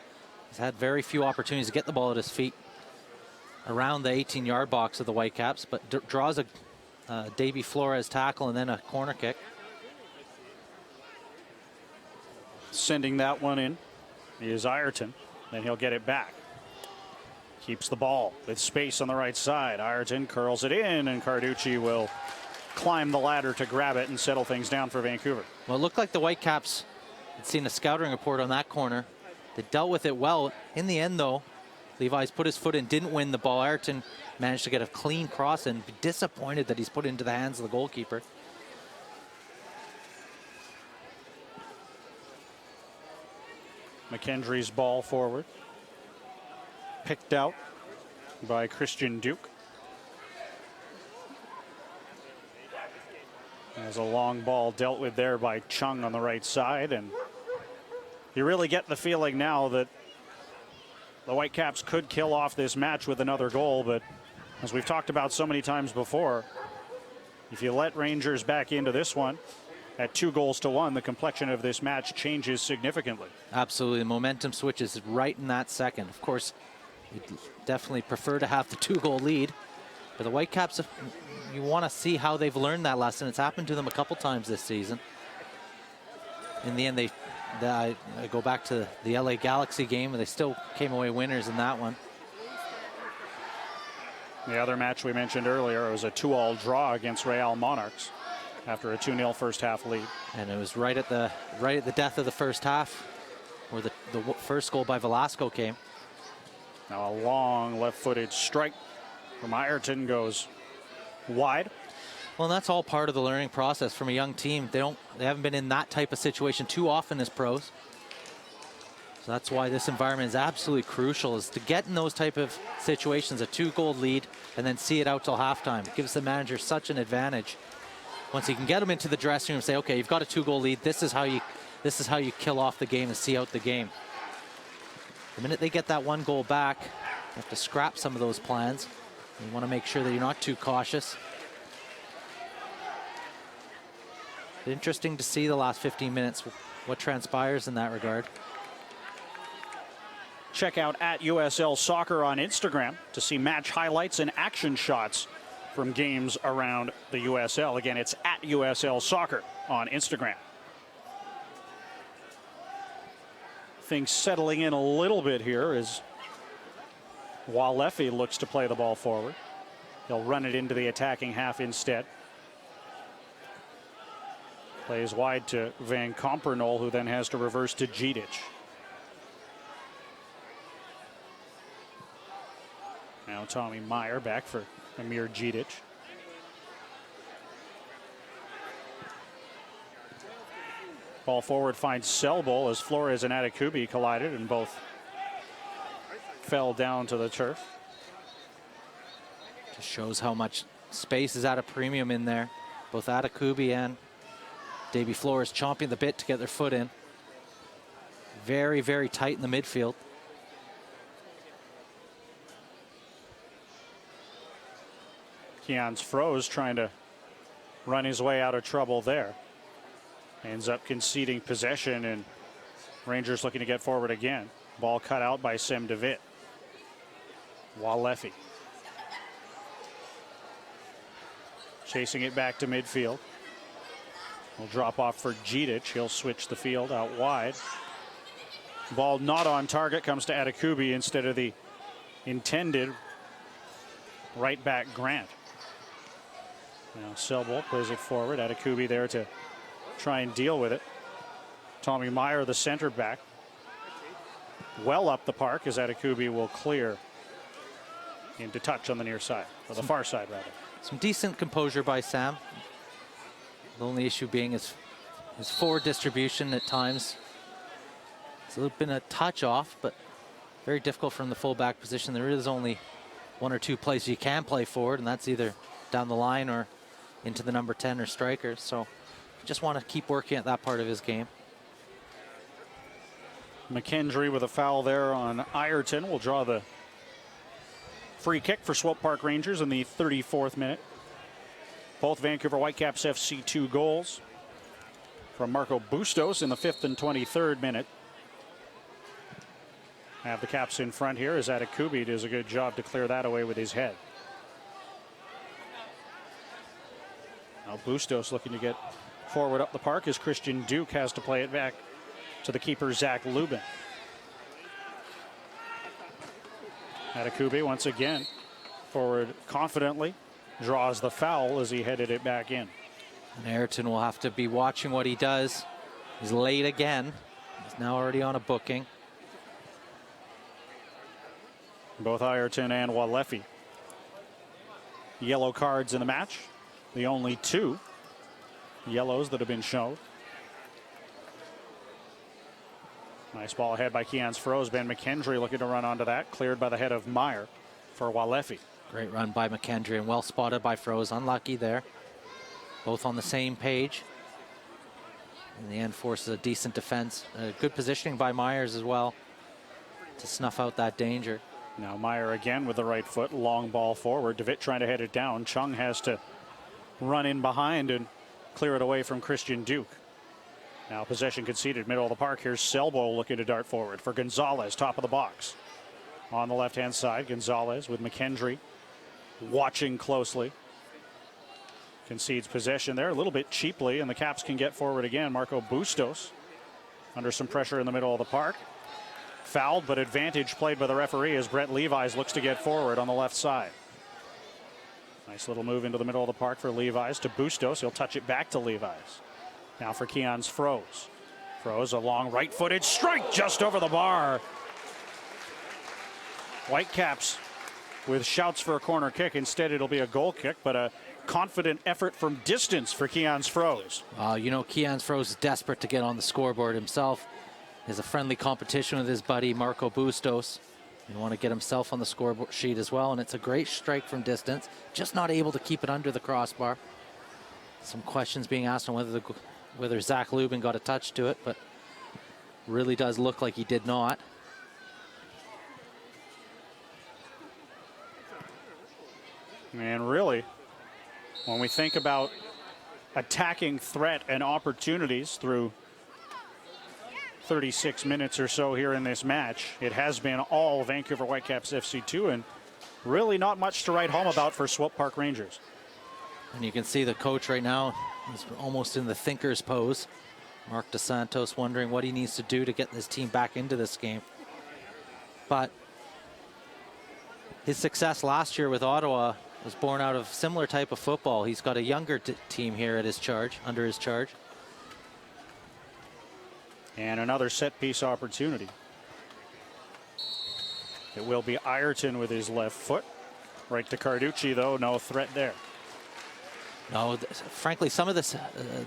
he's had very few opportunities to get the ball at his feet around the 18-yard box of the Whitecaps, but draws a Davy Flores tackle and then a corner kick. Sending that one in is Ayrton. Then he'll get it back. Keeps the ball with space on the right side. Ayrton curls it in, and Carducci will climb the ladder to grab it and settle things down for Vancouver. Well, it looked like the Whitecaps had seen a scouting report on that corner. They dealt with it well. In the end, though, Levi's put his foot in, didn't win the ball. Ayrton managed to get a clean cross and be disappointed that he's put into the hands of the goalkeeper. McKendry's ball forward. Picked out by Christian Duke. There's a long ball dealt with there by Chung on the right side, and you really get the feeling now that the Whitecaps could kill off this match with another goal, but as we've talked about so many times before, if you let Rangers back into this one at 2-1, the complexion of this match changes significantly. Absolutely. The momentum switches right in that second. Of course, you'd definitely prefer to have the 2-goal lead, but the Whitecaps, you want to see how they've learned that lesson. It's happened to them a couple times this season. In the end, I go back to the LA Galaxy game, and they still came away winners in that one. The other match we mentioned earlier, it was a 2-2 draw against Real Monarchs after a 2-0 first half lead. And it was right at the death of the first half where the first goal by Velasco came. Now a long left-footed strike from Ayrton goes wide. Well, and that's all part of the learning process from a young team. They haven't been in that type of situation too often as pros. So that's why this environment is absolutely crucial, is to get in those type of situations, a 2-goal lead, and then see it out till halftime. It gives the manager such an advantage. Once he can get them into the dressing room and say, okay, you've got a 2-goal lead. This is how you kill off the game and see out the game. The minute they get that 1 goal back, you have to scrap some of those plans. You want to make sure that you're not too cautious. Interesting to see the last 15 minutes, what transpires in that regard. Check out @USL Soccer on Instagram to see match highlights and action shots from games around the USL. Again, it's @USL Soccer on Instagram. Things settling in a little bit here as Walefi looks to play the ball forward. He'll run it into the attacking half instead. Plays wide to Van Compernol, who then has to reverse to Džidić. Now Tommy Meyer back for Amir Džidić. Ball forward finds Selbel as Flores and Adekubi collided and both fell down to the turf. Just shows how much space is at a premium in there. Both Adekubi and Davy Flores chomping the bit to get their foot in. Very, very tight in the midfield. Keons Froese trying to run his way out of trouble there. Ends up conceding possession, and Rangers looking to get forward again. Ball cut out by Sem DeVit. Walefi chasing it back to midfield. Will drop off for Džidić. He'll switch the field out wide. Ball not on target, comes to Adekubi instead of the intended right back Grant. Now Selbel plays it forward. Adekubi there to try and deal with it. Tommy Meyer, the center back, well up the park as Adekubi will clear into touch on the near side, or the far side rather. Some decent composure by Sam. The only issue being his forward distribution at times. It's been a touch off, but very difficult from the fullback position. There is only one or two places you can play forward, and that's either down the line or into the number 10 or strikers. So just want to keep working at that part of his game. McKendry with a foul there on Ireton will draw the free kick for Swope Park Rangers in the 34th minute. Both Vancouver Whitecaps FC 2 goals from Marco Bustos in the 5th and 23rd minute. Have the Caps in front here as Atakubi does a good job to clear that away with his head. Now Bustos looking to get forward up the park as Christian Duke has to play it back to the keeper Zach Lubin. Atakubi once again forward confidently, draws the foul as he headed it back in. And Ayrton will have to be watching what he does. He's late again. He's now already on a booking. Both Ireton and Walefi. Yellow cards in the match. The only 2 yellows that have been shown. Nice ball ahead by Keon's Froze. Ben McKendry looking to run onto that. Cleared by the head of Meyer for Walefi. Great run by McKendry and well spotted by Froze. Unlucky there. Both on the same page. In the end, forces a decent defense. Good positioning by Myers as well to snuff out that danger. Now Meyer again with the right foot. Long ball forward. DeWitt trying to head it down. Chung has to run in behind and clear it away from Christian Duke. Now possession conceded, middle of the park. Here's Selbo looking to dart forward for Gonzalez, top of the box. On the left-hand side, Gonzalez with McKendry watching closely. Concedes possession there a little bit cheaply, and the Caps can get forward again. Marco Bustos under some pressure in the middle of the park. Fouled, but advantage played by the referee as Brett Levi's looks to get forward on the left side. Nice little move into the middle of the park for Levi's to Bustos. He'll touch it back to Levi's. Now for Keon's Froze. Froze a long right-footed strike just over the bar. Whitecaps with shouts for a corner kick. Instead, it'll be a goal kick, but a confident effort from distance for Keon's Froze. You know, Keon's Froze is desperate to get on the scoreboard himself. Has a friendly competition with his buddy Marco Bustos. You want to get himself on the scoreboard sheet as well, and it's a great strike from distance. Just not able to keep it under the crossbar. Some questions being asked on whether Zach Lubin got a touch to it, but really does look like he did not. And really, when we think about attacking threat and opportunities through 36 minutes or so here in this match, it has been all Vancouver Whitecaps FC2, and really not much to write home about for Swope Park Rangers. And you can see the coach right now is almost in the thinker's pose. Mark DeSantos wondering what he needs to do to get this team back into this game. But his success last year with Ottawa was born out of similar type of football. He's got a younger team here at his charge, under his charge. And another set piece opportunity. It will be Ireton with his left foot. Right to Carducci, though, no threat there. No, frankly, some of the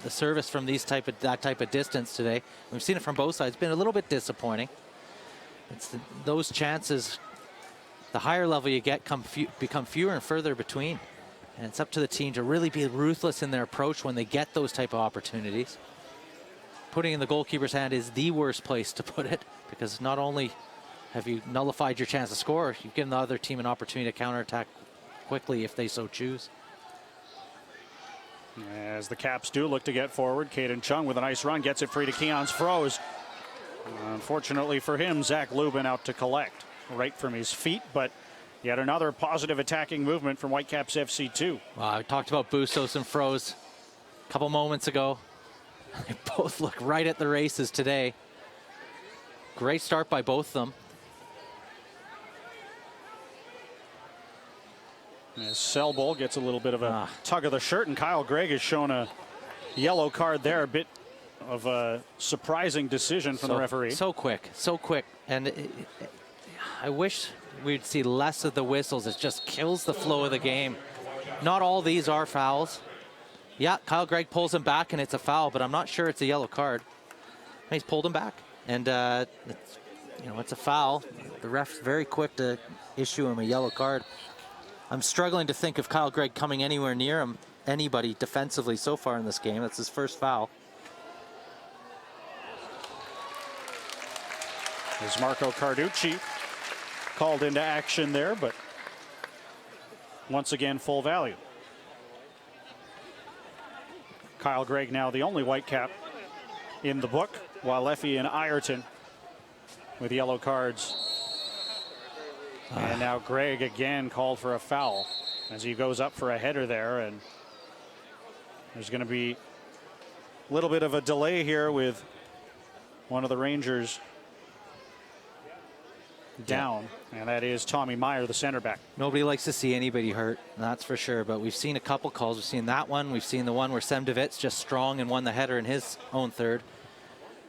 service from that type of distance today, we've seen it from both sides, been a little bit disappointing. It's those chances, the higher level you get, become fewer and further between. And it's up to the team to really be ruthless in their approach when they get those type of opportunities. Putting in the goalkeeper's hand is the worst place to put it, because not only have you nullified your chance to score, you've given the other team an opportunity to counterattack quickly if they so choose. As the Caps do look to get forward, Caden Chung with a nice run gets it free to Keon's Froze. Unfortunately for him, Zach Lubin out to collect right from his feet, but yet another positive attacking movement from Whitecaps FC2. I talked about Bustos and Froze a couple moments ago. They both look right at the races today. Great start by both of them. As Selbol gets a little bit of a tug of the shirt, and Kyle Gregg has shown a yellow card there. A bit of a surprising decision from the referee. So quick. And I wish we'd see less of the whistles. It just kills the flow of the game. Not all these are fouls. Yeah, Kyle Gregg pulls him back and it's a foul, but I'm not sure it's a yellow card. He's pulled him back, and it's a foul. the ref's very quick to issue him a yellow card. I'm struggling to think of Kyle Gregg coming anywhere near him, anybody defensively so far in this game. That's his first foul. Is Marco Carducci called into action there, but once again, full value. Kyle Gregg now the only Whitecap in the book, while Effie and Ireton with yellow cards. And now Gregg again called for a foul as he goes up for a header there, and there's going to be a little bit of a delay here with one of the Rangers down, and that is Tommy Meyer, the center back. Nobody likes to see anybody hurt, that's for sure, but we've seen a couple calls. We've seen that one. We've seen the one where Sam DeVitt's just strong and won the header in his own third.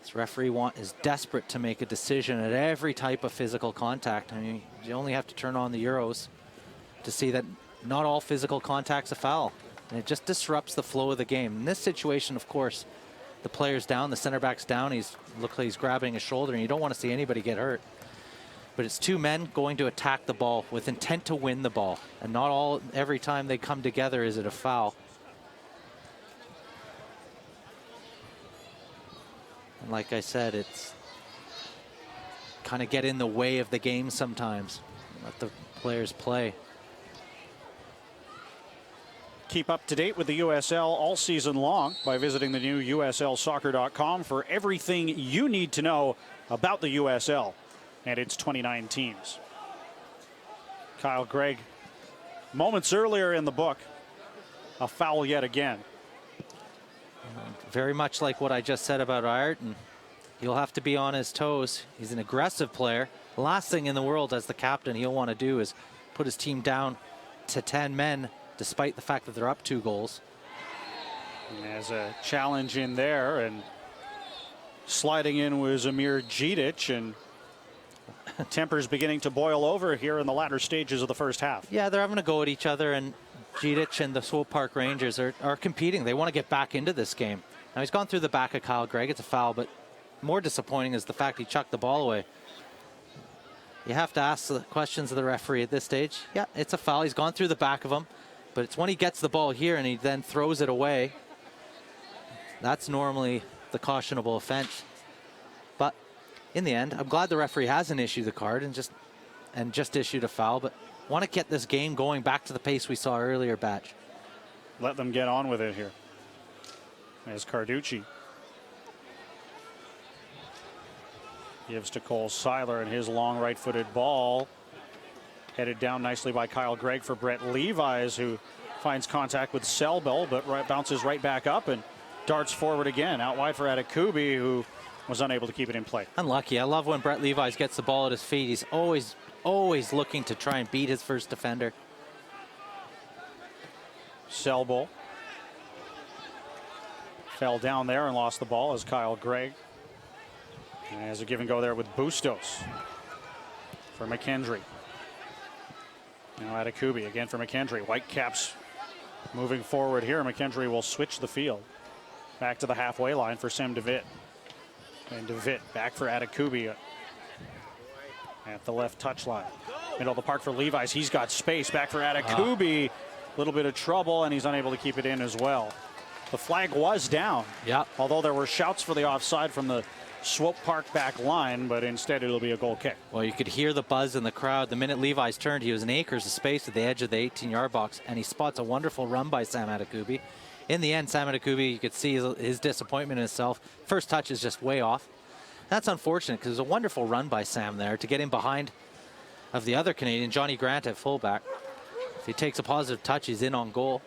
This referee is desperate to make a decision at every type of physical contact. I mean, you only have to turn on the Euros to see that not all physical contact's a foul, and it just disrupts the flow of the game. In this situation, of course, the player's down, the center back's down. Looks like he's grabbing his shoulder, and you don't want to see anybody get hurt. But it's two men going to attack the ball with intent to win the ball. And not every time they come together is it a foul. And like I said, it's kind of get in the way of the game sometimes. Let the players play. Keep up to date with the USL all season long by visiting the new USLsoccer.com for everything you need to know about the USL and its 29 teams. Kyle Gregg, moments earlier in the book, a foul yet again. Very much like what I just said about Ayrton. He'll have to be on his toes. He's an aggressive player. The last thing in the world as the captain he'll want to do is put his team down to 10 men, despite the fact that they're up 2 goals. And there's a challenge in there, and sliding in was Amir Džidić, and tempers beginning to boil over here in the latter stages of the first half. Yeah, they're having a go at each other, and Džidić and the Swope Park Rangers are competing. They want to get back into this game. Now, he's gone through the back of Kyle Gregg. It's a foul, but more disappointing is the fact he chucked the ball away. You have to ask the questions of the referee at this stage. Yeah, it's a foul. He's gone through the back of him, but it's when he gets the ball here and he then throws it away. That's normally the cautionable offense. But in the end, I'm glad the referee hasn't issued the card and just issued a foul, but want to get this game going back to the pace we saw earlier, Batch. Let them get on with it here. As Carducci gives to Cole Seiler, and his long right-footed ball headed down nicely by Kyle Gregg for Brett Levis, who finds contact with Selbel, but bounces right back up and darts forward again. Out wide for Adekubi, who was unable to keep it in play. Unlucky. I love when Brett Levis gets the ball at his feet. He's always looking to try and beat his first defender. Selbel fell down there and lost the ball as Kyle Gregg. And as a give and go there with Bustos for McKendry. Now Adekubi again for McKendry. Whitecaps moving forward here. McKendry will switch the field. Back to the halfway line for Sam DeVitt. And DeVitt back for Adekubi at the left touchline. Middle of the park for Levis. He's got space. Back for Adekubi. A little bit of trouble, and he's unable to keep it in as well. The flag was down. Yeah. Although there were shouts for the offside from the Swope Park back line, but instead it'll be a goal kick. Well, you could hear the buzz in the crowd. The minute Levi's turned, he was in acres of space at the edge of the 18-yard box, and he spots a wonderful run by Sam Adekubi. In the end, Sam Adekubi, you could see his disappointment in himself. First touch is just way off. That's unfortunate because it was a wonderful run by Sam there to get in behind of the other Canadian, Johnny Grant at fullback. If he takes a positive touch, he's in on goal.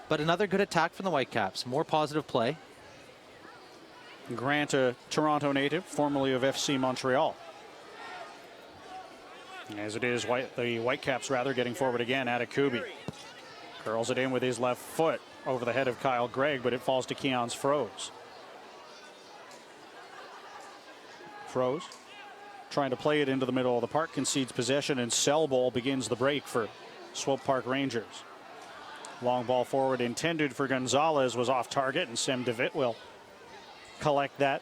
But another good attack from the Whitecaps. More positive play. Grant, a Toronto native, formerly of FC Montreal. As it is, the Whitecaps getting forward again. Adekubi curls it in with his left foot over the head of Kyle Gregg, but it falls to Keons Froese. Froese trying to play it into the middle of the park, concedes possession, and Selbel begins the break for Swope Park Rangers. Long ball forward intended for Gonzalez was off target, and Sam DeVitt will collect that.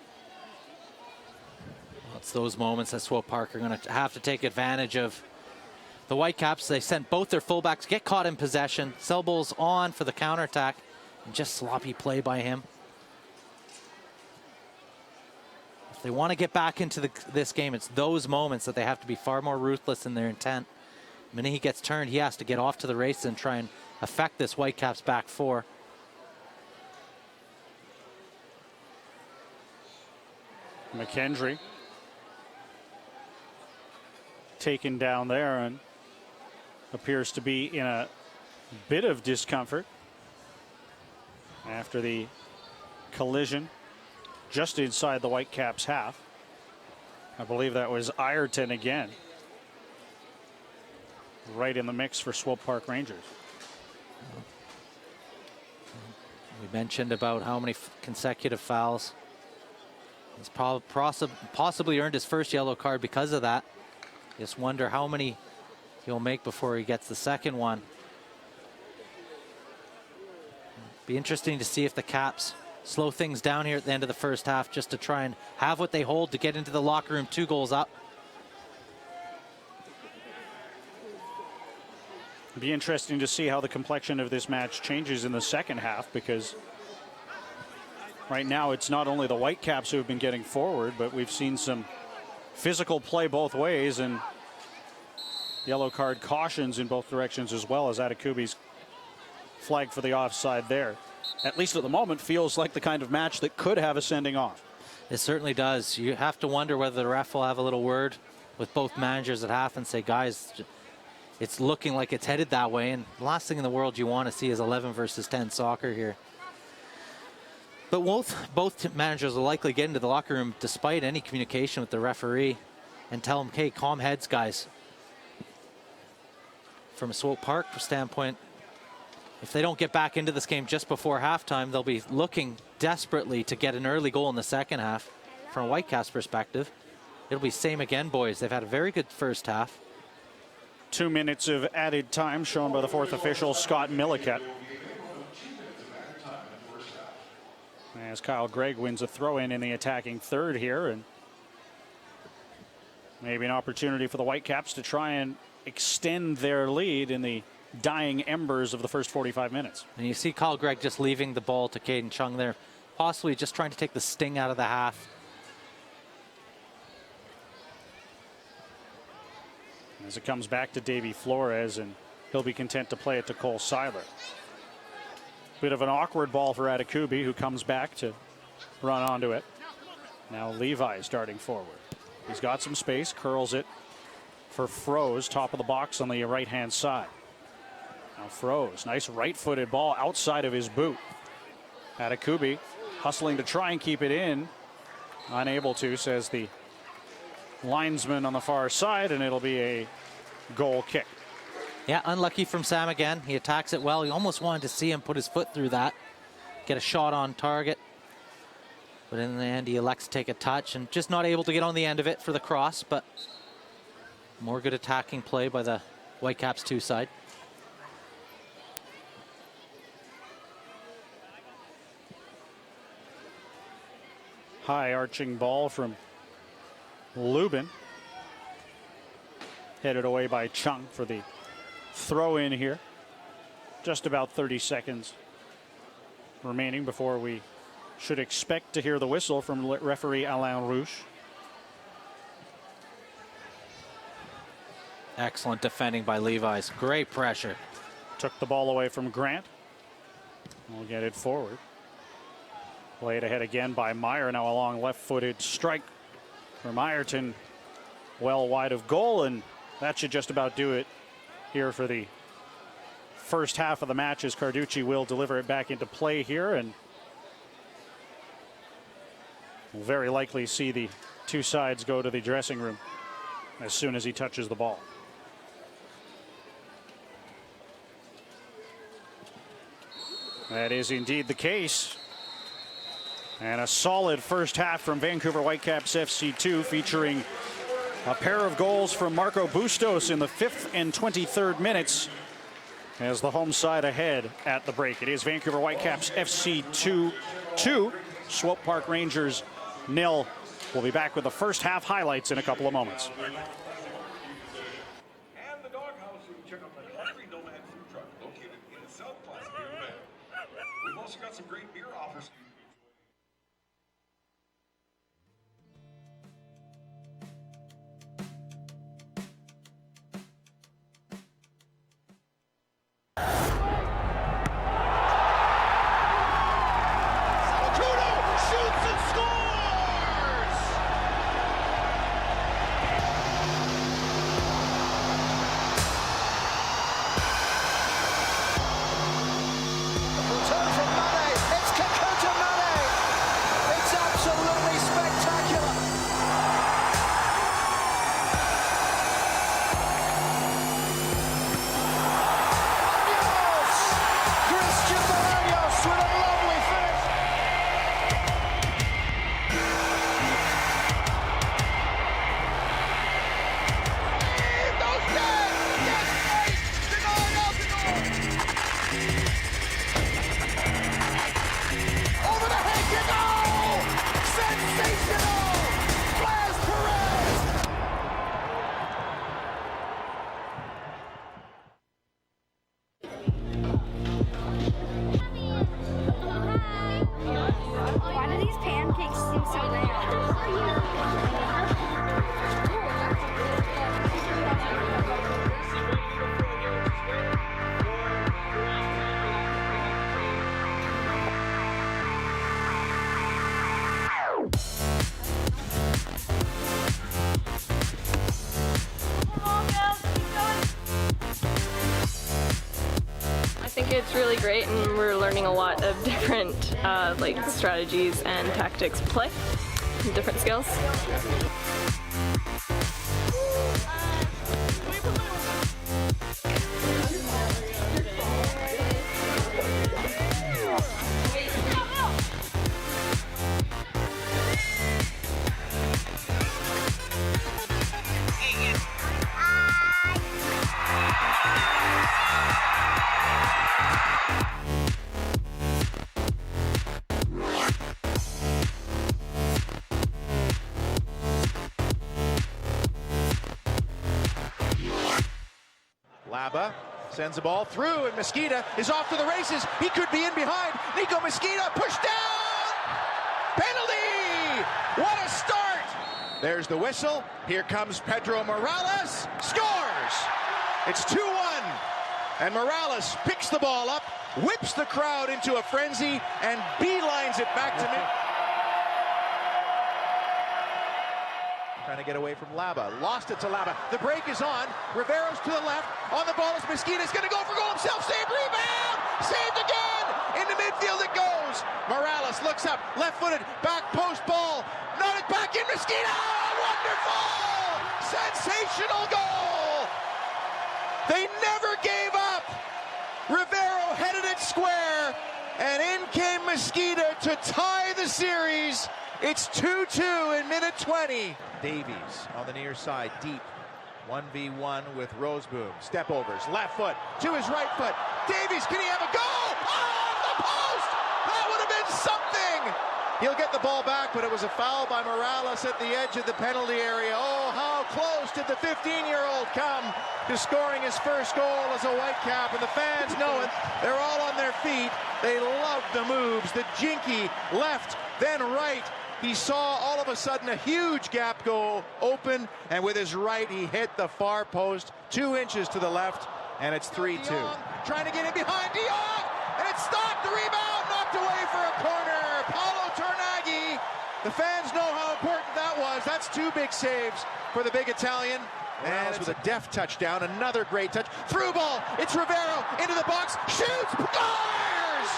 It's those moments that Swope Park are going to have to take advantage of. The Whitecaps, they sent both their fullbacks, get caught in possession. Selble's on for the counterattack, and just sloppy play by him. If they want to get back into this game, it's those moments that they have to be far more ruthless in their intent. The minute he gets turned, he has to get off to the races and try and affect this Whitecaps back four. McKendry taken down there and appears to be in a bit of discomfort after the collision just inside the Whitecaps half. I believe that was Ayrton again. Right in the mix for Swope Park Rangers. We mentioned about how many consecutive fouls. He's possibly earned his first yellow card because of that. Just wonder how many he'll make before he gets the second one. Be interesting to see if the Caps slow things down here at the end of the first half just to try and have what they hold to get into the locker room 2 goals up. It'd be interesting to see how the complexion of this match changes in the second half, because right now it's not only the Whitecaps who have been getting forward, but we've seen some physical play both ways and yellow card cautions in both directions, as well as Atakubi's flag for the offside there. At least at the moment, feels like the kind of match that could have a sending off. It certainly does. You have to wonder whether the ref will have a little word with both managers at half and say, guys, it's looking like it's headed that way. And the last thing in the world you want to see is 11 versus 10 soccer here. But both managers will likely get into the locker room despite any communication with the referee and tell them, hey, calm heads, guys. From a Swope Park standpoint, if they don't get back into this game just before halftime, they'll be looking desperately to get an early goal in the second half. From a Whitecaps perspective, it'll be same again, boys. They've had a very good first half. 2 minutes of added time shown by the fourth official, Scott Milliket. As Kyle Gregg wins a throw-in in the attacking third here, and maybe an opportunity for the Whitecaps to try and extend their lead in the dying embers of the first 45 minutes. And you see Kyle Gregg just leaving the ball to Caden Chung there, possibly just trying to take the sting out of the half. As it comes back to Davy Flores, and he'll be content to play it to Cole Seiler. Bit of an awkward ball for Atakubi, who comes back to run onto it. Now Levi starting forward. He's got some space, curls it for Froze, top of the box on the right-hand side. Now Froze, nice right-footed ball outside of his boot. Atakubi hustling to try and keep it in. Unable to, says the linesman on the far side, and it'll be a goal kick. Yeah, unlucky from Sam again. He attacks it well. He almost wanted to see him put his foot through that, get a shot on target. But in the end, he elects to take a touch and just not able to get on the end of it for the cross, but more good attacking play by the Whitecaps 2 side. High arching ball from Lubin. Headed away by Chung for the throw in here. Just about 30 seconds remaining before we should expect to hear the whistle from referee Alain Rouge. Excellent defending by Levi's. Great pressure. Took the ball away from Grant. We'll get it forward. Played ahead again by Meyer. Now a long left-footed strike from Ayrton. Well wide of goal, and that should just about do it here for the first half of the match, as Carducci will deliver it back into play here, and we'll very likely see the two sides go to the dressing room as soon as he touches the ball. That is indeed the case. And a solid first half from Vancouver Whitecaps FC2, featuring a pair of goals from Marco Bustos in the 5th and 23rd minutes as the home side ahead at the break. It is Vancouver Whitecaps FC 2-2, Swope Park Rangers 0. We'll be back with the first half highlights in a couple of moments. And the doghouse, you can check out the Hungry Nomad food truck located in the South Plaza near the band. We've also got some great beer offers. Shoots and scores! Return from Mane. It's Kakuta Mane. It's absolutely spectacular. Munoz! Christian Munoz with a lovely finish. Over the head kick, oh! Sensational! Blas Perez! Why do these pancakes seem so I think it's really great, and we're learning a lot of different like strategies and tactics of play, and different skills. Laba sends the ball through, and Mosqueda is off to the races. He could be in behind. Nico Mosqueda pushed down. Penalty! What a start! There's the whistle. Here comes Pedro Morales. Scores! It's 2-1. And Morales picks the ball up, whips the crowd into a frenzy, and beelines it back to me. Trying to get away from Laba. Lost it to Laba. The break is on. Rivero's to the left. On the ball is Mosqueda. He's going to go for goal himself. Save, rebound! Saved again! Into midfield it goes. Morales looks up. Left-footed. Back post ball. Nodded back in. Mosqueda! Oh, wonderful! Sensational goal! They never gave up. Rivero headed it square. And in came Mosqueda to tie the series. It's 2-2 in minute 20. Davies on the near side, deep. 1v1 with Roseboom. Step overs, left foot to his right foot. Davies, can he have a goal? Oh, the post! That would have been something! He'll get the ball back, but it was a foul by Morales at the edge of the penalty area. Oh, how close did the 15-year-old come to scoring his first goal as a Whitecap, and the fans know it. They're all on their feet. They love the moves. The jinky left, then right. He saw all of a sudden a huge gap go open, and with his right he hit the far post 2 inches to the left, and it's 3-2. Trying to get in behind De Jong, and it's stopped. The rebound knocked away for a corner. Paulo Tornaghi. The fans know how important that was. That's 2 big saves for the big Italian. And with a deft touchdown, another great touch. Through ball. It's Rivero into the box. Shoots. Scores!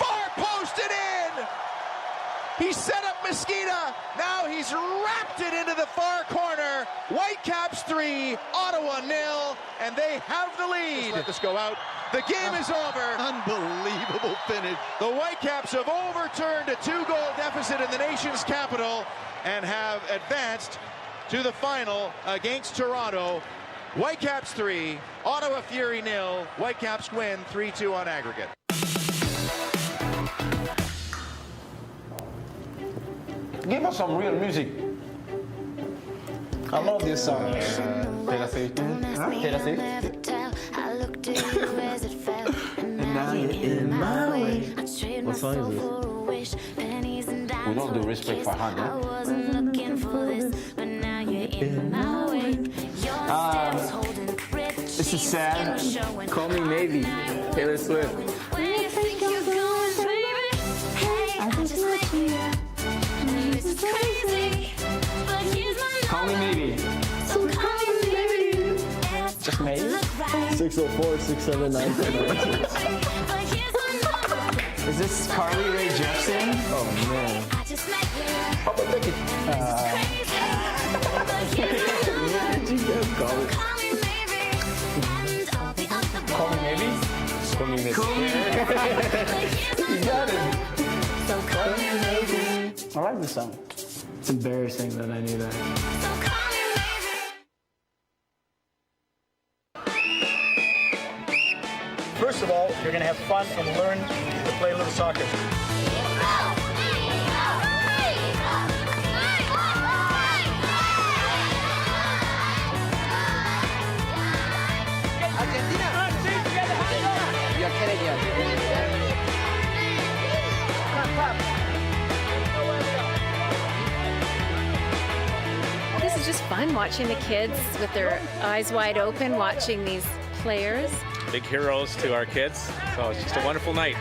Far posted in. He set up Mosqueda. Now he's wrapped it into the far corner. Whitecaps 3, Ottawa 0, and they have the lead. Let this go out. The game is over. Unbelievable finish. The Whitecaps have overturned a 2-goal deficit in the nation's capital and have advanced to the final against Toronto. Whitecaps 3, Ottawa Fury 0. Whitecaps win 3-2 on aggregate. Give us some real music. I love this song. Taylor Swift. Taylor Swift. And now you're in my way. What song is this? We don't do respect for Hannah. This is sad. Call Me Maybe. Taylor Swift. Call Me Maybe. Just maybe. 604, 679. Is this Carly Rae Jepsen? Oh man. Papa, take it. Call it. Call Me Maybe? Call me maybe. Call Me You got it. Call Me Maybe. I like this song. It's embarrassing that I knew that. First of all, you're going to have fun and learn to play a little soccer. Argentina. You're Canadian. This is just fun watching the kids with their eyes wide open, watching these players. Big heroes to our kids, so it's just a wonderful night.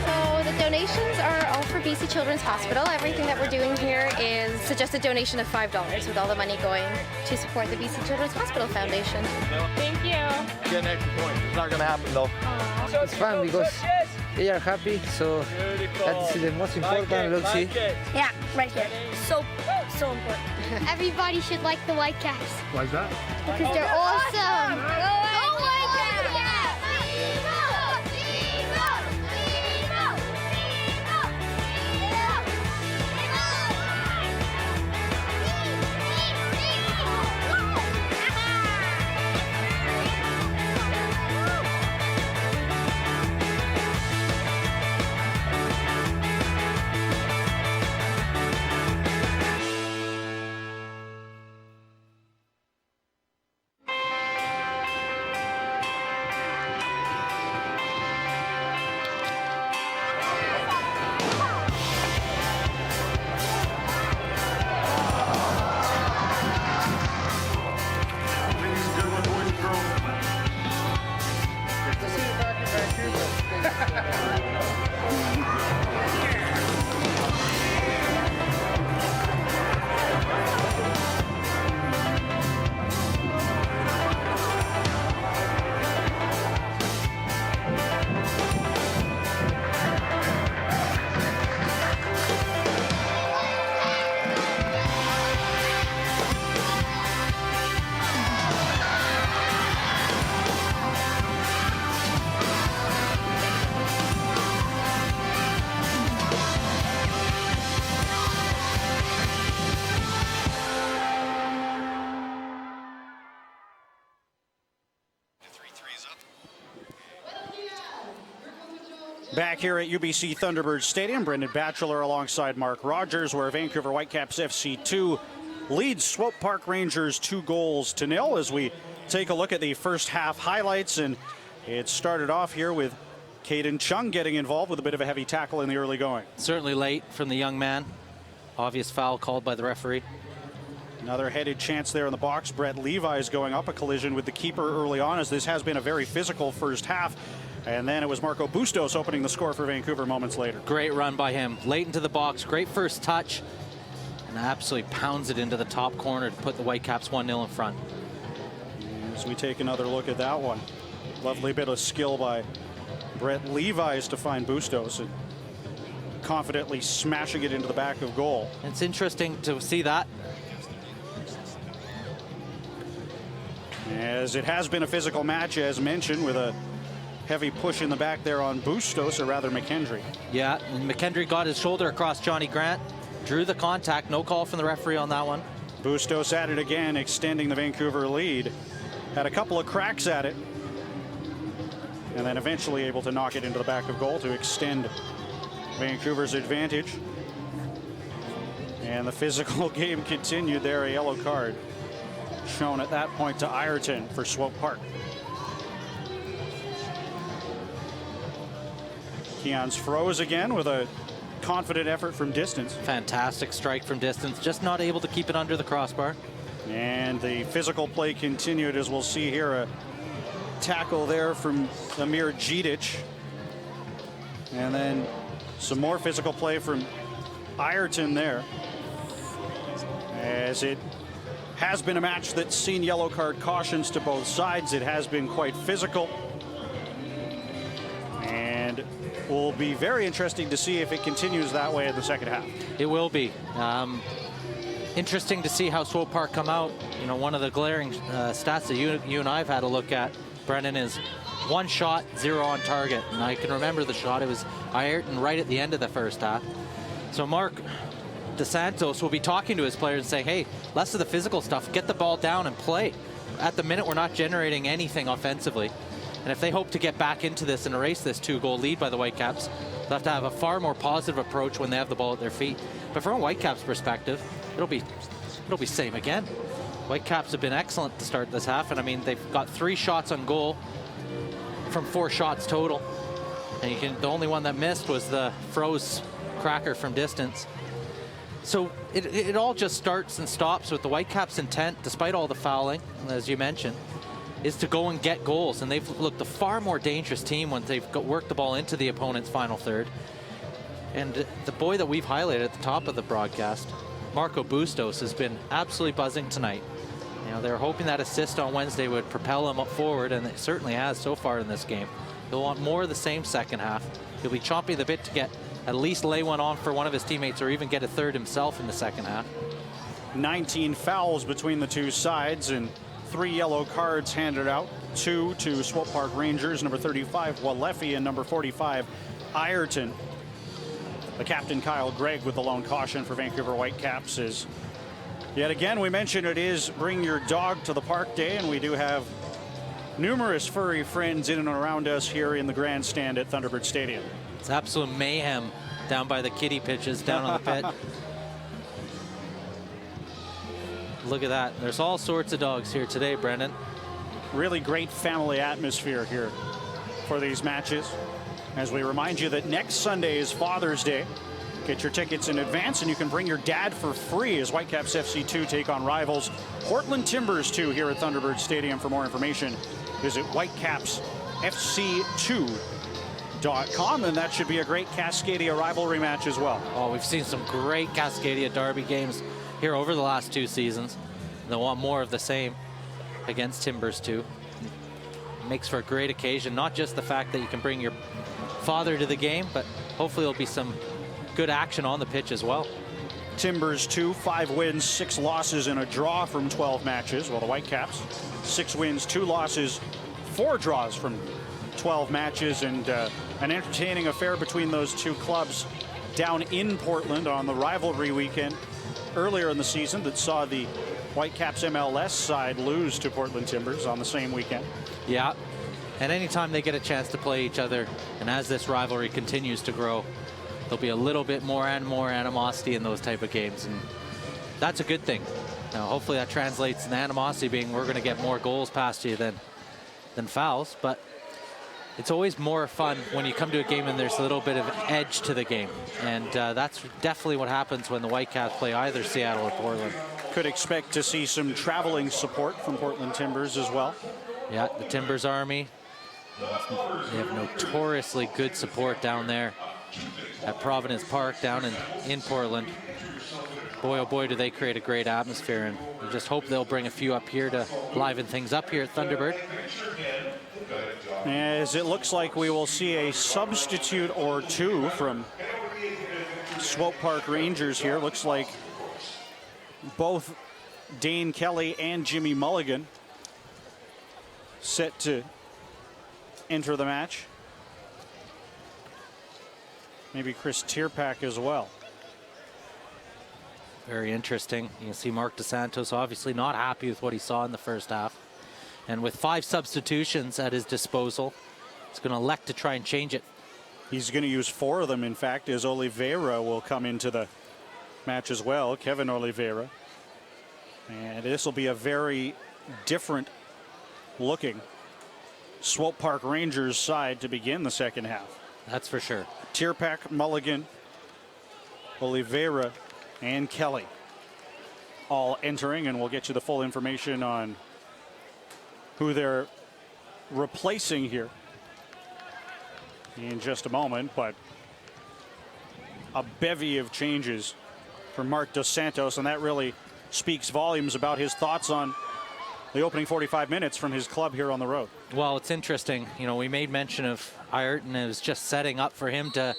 So the donations are all for BC Children's Hospital. Everything that we're doing here is suggested donation of $5 with all the money going to support the BC Children's Hospital Foundation. Thank you. Get an extra point. It's not gonna happen though. It's fun because they are happy, so that's the most important. Look, see. Yeah, right here. So important. Everybody should like the Whitecaps. Why is that? Because they're awesome. Back here at UBC Thunderbird Stadium, Brendan Batchelor alongside Mark Rogers, where Vancouver Whitecaps FC 2 leads Swope Park Rangers 2-0 as we take a look at the first half highlights. And it started off here with Caden Chung getting involved with a bit of a heavy tackle in the early going. Certainly late from the young man. Obvious foul called by the referee. Another headed chance there in the box. Brett Levi is going up a collision with the keeper early on, as this has been a very physical first half. And then it was Marco Bustos opening the score for Vancouver moments later. Great run by him. Late into the box. Great first touch. And absolutely pounds it into the top corner to put the Whitecaps 1-0 in front. As we take another look at that one. Lovely bit of skill by Brett Levi to find Bustos and confidently smashing it into the back of goal. It's interesting to see that. As it has been a physical match, as mentioned, with a heavy push in the back there on Bustos, or rather McKendry. Yeah, and McKendry got his shoulder across Johnny Grant. Drew the contact. No call from the referee on that one. Bustos at it again, extending the Vancouver lead. Had a couple of cracks at it. and then eventually able to knock it into the back of goal to extend Vancouver's advantage. And the physical game continued there. A yellow card shown at that point to Ayrton for Swope Park. Keon's froze again with a confident effort from distance. Fantastic strike from distance, just not able to keep it under the crossbar. And the physical play continued, as we'll see here. A tackle there from Amir Djidic. And then some more physical play from Ayrton there. As it has been a match that's seen yellow card cautions to both sides. It has been quite physical. And will be very interesting to see if it continues that way in the second half. It will be. Interesting to see how Swope Park come out. You know, one of the glaring stats that you and I have had a look at, Brendan, is 1 shot, 0 on target. And I can remember the shot. It was Ayrton right at the end of the first half. So Mark DeSantos will be talking to his players and saying, hey, less of the physical stuff. Get the ball down and play. At the minute, we're not generating anything offensively. And if they hope to get back into this and erase this 2-goal lead by the Whitecaps, they'll have to have a far more positive approach when they have the ball at their feet. But from a Whitecaps perspective, it'll be same again. Whitecaps have been excellent to start this half, and I mean, they've got 3 shots on goal from 4 shots total. And the only one that missed was the froze cracker from distance. So it all just starts and stops with the Whitecaps' intent, despite all the fouling, as you mentioned, is to go and get goals. And they've looked a far more dangerous team when they've worked the ball into the opponent's final third. And the boy that we've highlighted at the top of the broadcast, Marco Bustos, has been absolutely buzzing tonight. You know, they were hoping that assist on Wednesday would propel him up forward, and it certainly has so far in this game. He'll want more of the same second half. He'll be chomping the bit to get at least lay one on for one of his teammates or even get a third himself in the second half. 19 fouls between the two sides and 3 yellow cards handed out. 2 to Swope Park Rangers, number 35 Walefi and number 45 Ayrton. The captain Kyle Gregg with the lone caution for Vancouver Whitecaps. Is yet again, we mentioned it is Bring Your Dog to the Park Day, and we do have numerous furry friends in and around us here in the grandstand at Thunderbird Stadium. It's absolute mayhem down by the kiddie pitches down on the pit. Look at that. There's all sorts of dogs here today, Brendan. Really great family atmosphere here for these matches. As we remind you that next Sunday is Father's Day. Get your tickets in advance and you can bring your dad for free as Whitecaps FC2 take on rivals Portland Timbers 2 here at Thunderbird Stadium. For more information, visit whitecapsfc2.com, and that should be a great Cascadia rivalry match as well. Oh, we've seen some great Cascadia Derby games here over the last 2 seasons. They'll want more of the same against Timbers 2. Makes for a great occasion, not just the fact that you can bring your father to the game, but hopefully there'll be some good action on the pitch as well. Timbers 2, 5 wins, 6 losses, and a draw from 12 matches, while the Whitecaps 6 wins, 2 losses, 4 draws from 12 matches, and an entertaining affair between those 2 clubs down in Portland on the rivalry weekend earlier in the season that saw the Whitecaps MLS side lose to Portland Timbers on the same weekend. Yeah, and anytime they get a chance to play each other, and as this rivalry continues to grow, there'll be a little bit more and more animosity in those type of games, and that's a good thing. Now, hopefully that translates in animosity being we're going to get more goals past you than fouls, but it's always more fun when you come to a game and there's a little bit of edge to the game, and that's definitely what happens when the Whitecaps play either Seattle or Portland. Could expect to see some traveling support from Portland Timbers as well. Yeah, the Timbers Army. They have notoriously good support down there at Providence Park down in Portland. Boy, oh boy, do they create a great atmosphere, and we just hope they'll bring a few up here to liven things up here at Thunderbird. As it looks like we will see a substitute or 2 from Swope Park Rangers here. Looks like both Dane Kelly and Jimmy Mulligan set to enter the match. Maybe Chris Tierpak as well. Very interesting. You can see Mark DeSantos obviously not happy with what he saw in the first half. And with 5 substitutions at his disposal, is going to elect to try and change it. He's going to use 4 of them, in fact, as Oliveira will come into the match as well. Kevin Oliveira. And this will be a very different looking Swope Park Rangers side to begin the second half. That's for sure. Tierpak, Mulligan, Oliveira, and Kelly all entering, and we'll get you the full information on who they're replacing here in just a moment. But a bevy of changes for Mark Dos Santos, and that really speaks volumes about his thoughts on the opening 45 minutes from his club here on the road. Well, it's interesting. You know, we made mention of Ayrton. It was just setting up for him to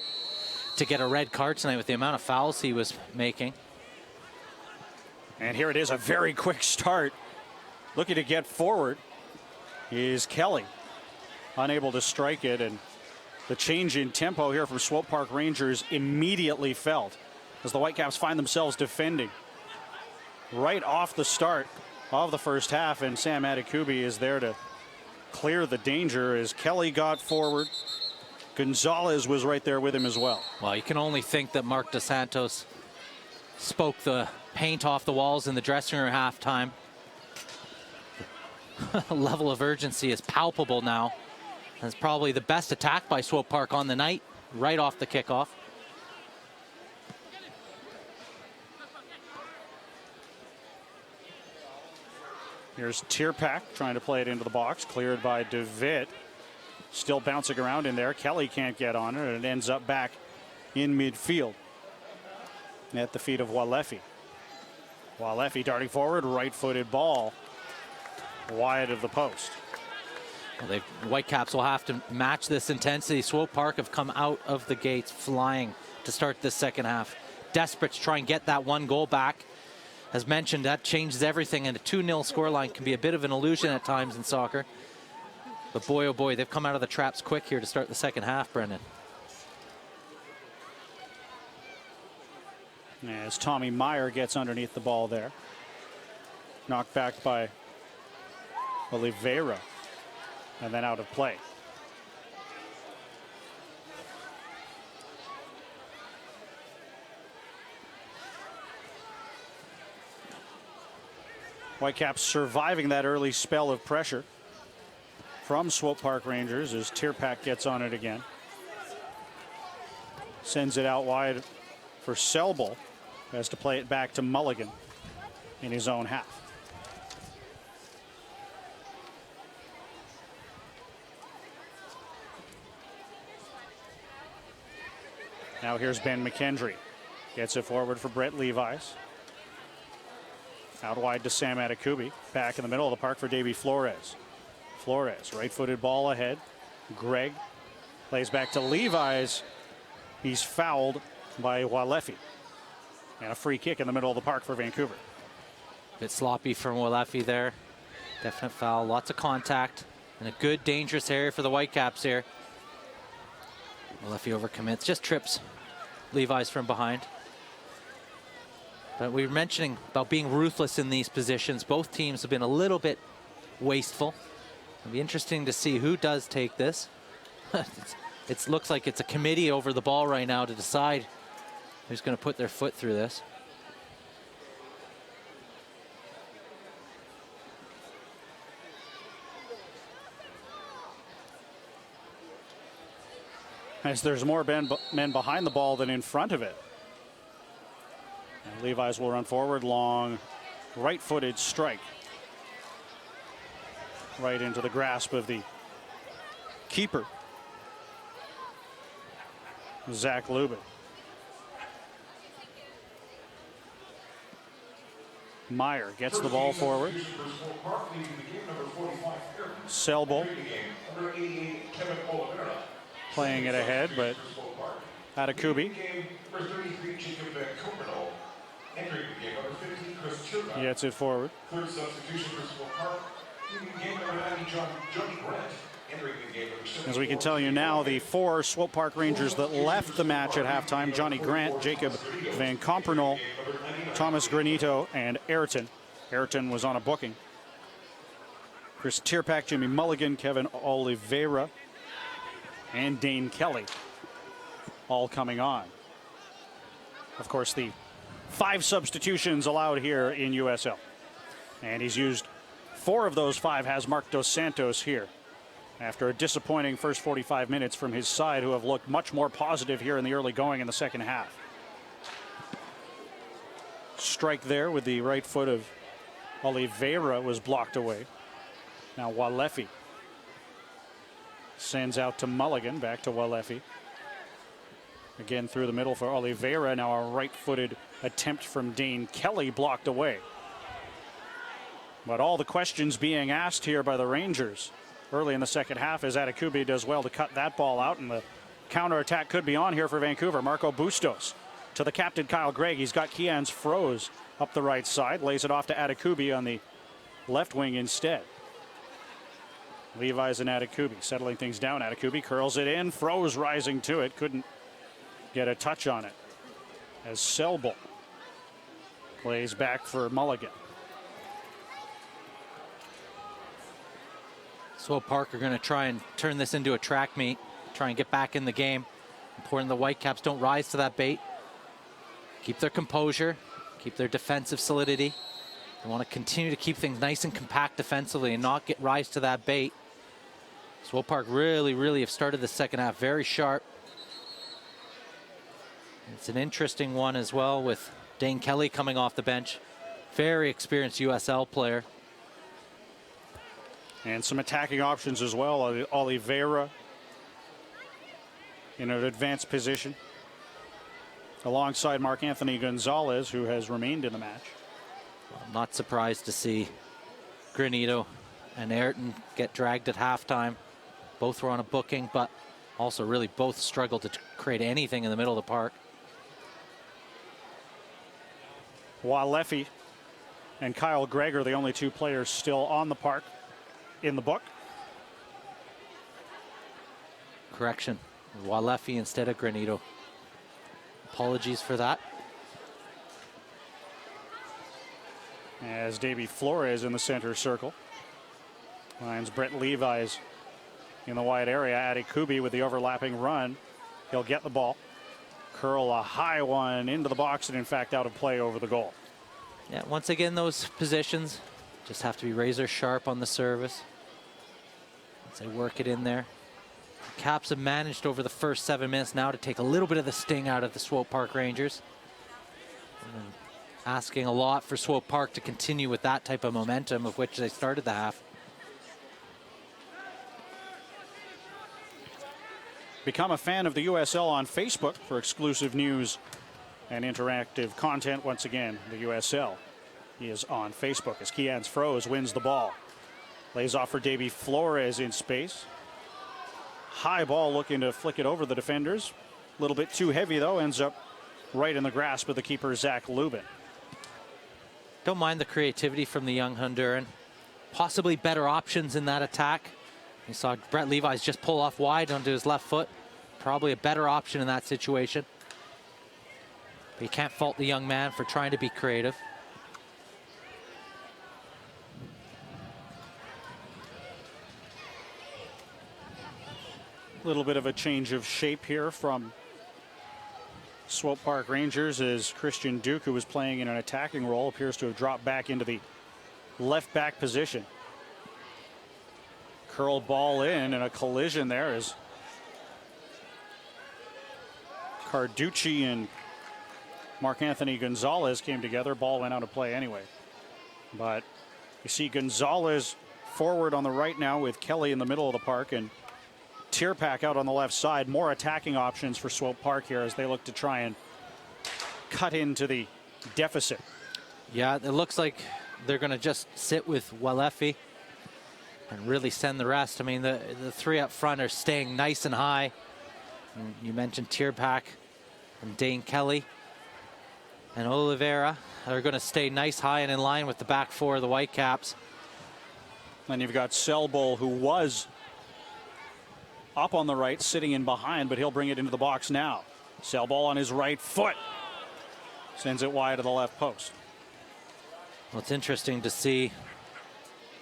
get a red card tonight with the amount of fouls he was making. And here it is, a very quick start. Looking to get forward is Kelly. Unable to strike it, and the change in tempo here from Swope Park Rangers immediately felt as the Whitecaps find themselves defending right off the start of the first half, and Sam Adekubi is there to clear the danger as Kelly got forward. Gonzalez was right there with him as well. Well, you can only think that Mark Dos Santos spoke the paint off the walls in the dressing room at halftime. Level of urgency is palpable now. It's probably the best attack by Swope Park on the night, right off the kickoff. Here's Tierpak trying to play it into the box, cleared by DeVitt. Still bouncing around in there. Kelly can't get on it, and it ends up back in midfield at the feet of Walefi. Walefi darting forward, right-footed ball wide of the post. Well, Whitecaps will have to match this intensity. Swope Park have come out of the gates flying to start this second half. Desperate to try and get that one goal back. As mentioned, that changes everything, and a 2-0 scoreline can be a bit of an illusion at times in soccer. But boy, oh boy, they've come out of the traps quick here to start the second half, Brendan. As Tommy Meyer gets underneath the ball there. Knocked back by Oliveira, and then out of play. Whitecaps surviving that early spell of pressure from Swope Park Rangers as Tierpak gets on it again. Sends it out wide for Selbel, who has to play it back to Mulligan in his own half. Now here's Ben McKendry. Gets it forward for Brett Levi's. Out wide to Sam Adekubi. Back in the middle of the park for Davy Flores. Flores, right-footed ball ahead. Gregg plays back to Levi's. He's fouled by Walefi. And a free kick in the middle of the park for Vancouver. Bit sloppy from Walefi there. Definite foul, lots of contact. And a good, dangerous area for the Whitecaps here. Walefi overcommits, just trips Levi's from behind. But we were mentioning about being ruthless in these positions. Both teams have been a little bit wasteful. It'll be interesting to see who does take this. It looks like it's a committee over the ball right now to decide who's going to put their foot through this. As there's more men behind the ball than in front of it. And Levi's will run forward, long right-footed strike. Right into the grasp of the keeper, Zach Lubin. Meyer gets the ball forward. Selbel playing it ahead, but Adekubi gets it forward. As we can tell you now, the 4 Swope Park Rangers that left the match at halftime: Johnny Grant, Jacob Van Compernol, Thomas Granito, and Ayrton. Ayrton was on a booking. Chris Tierpak, Jimmy Mulligan, Kevin Oliveira, and Dane Kelly all coming on. Of course, the 5 substitutions allowed here in USL. And he's used 4 of those 5, has Mark Dos Santos here, after a disappointing first 45 minutes from his side, who have looked much more positive here in the early going in the second half. Strike there with the right foot of Oliveira was blocked away. Now Walefi sends out to Mulligan, back to Walefi. Again through the middle for Oliveira. Now a right-footed attempt from Dane Kelly blocked away. But all the questions being asked here by the Rangers early in the second half as Adekubi does well to cut that ball out, and the counterattack could be on here for Vancouver. Marco Bustos to the captain Kyle Gregg. He's got Kian's Froze up the right side, lays it off to Adekubi on the left wing instead. Levi's and Adekubi settling things down. Adekubi curls it in. Froze rising to it. Couldn't get a touch on it as Selbel plays back for Mulligan. Swope Park are going to try and turn this into a track meet, try and get back in the game. Important the Whitecaps don't rise to that bait. Keep their composure, keep their defensive solidity. They want to continue to keep things nice and compact defensively and not rise to that bait. Swope Park really have started the second half very sharp. It's an interesting one as well with Dane Kelly coming off the bench. Very experienced USL player. And some attacking options as well. Oliveira in an advanced position alongside Marc-Anthony Gonzalez, who has remained in the match. I'm not surprised to see Granito and Ayrton get dragged at halftime. Both were on a booking, but also really both struggled to create anything in the middle of the park. Walefi and Kyle Gregg are the only 2 players still on the park in the book. Correction, Walefi instead of Granito. Apologies for that. As Davy Flores in the center circle. Finds Brett Levi's in the wide area. Adekubi with the overlapping run. He'll get the ball. Curl a high one into the box and in fact out of play over the goal. Yeah, once again, those positions just have to be razor sharp on the service. As they work it in there. The Caps have managed over the first 7 minutes now to take a little bit of the sting out of the Swope Park Rangers. And asking a lot for Swope Park to continue with that type of momentum of which they started the half. Become a fan of the USL on Facebook for exclusive news and interactive content. Once again, the USL is on Facebook as Kian's Froze wins the ball. Lays off for Davy Flores in space. High ball looking to flick it over the defenders. A little bit too heavy though, ends up right in the grasp of the keeper Zach Lubin. Don't mind the creativity from the young Honduran. Possibly better options in that attack. You saw Brett Levi's just pull off wide onto his left foot. Probably a better option in that situation. But you can't fault the young man for trying to be creative. A little bit of a change of shape here from Swope Park Rangers as Christian Duke, who was playing in an attacking role, appears to have dropped back into the left back position. Curl ball in and a collision there as Carducci and Marc-Anthony Gonzalez came together. Ball went out of play anyway. But you see Gonzalez forward on the right now with Kelly in the middle of the park and Tierpak out on the left side. More attacking options for Swope Park here as they look to try and cut into the deficit. Yeah, it looks like they're going to just sit with Walefi and really send the rest. I mean, the 3 up front are staying nice and high. And you mentioned Tierpak and Dane Kelly and Oliveira are going to stay nice high and in line with the back 4 of the Whitecaps. Then you've got Selbel, who was up on the right, sitting in behind, but he'll bring it into the box now. Selbel on his right foot. Sends it wide to the left post. Well, it's interesting to see.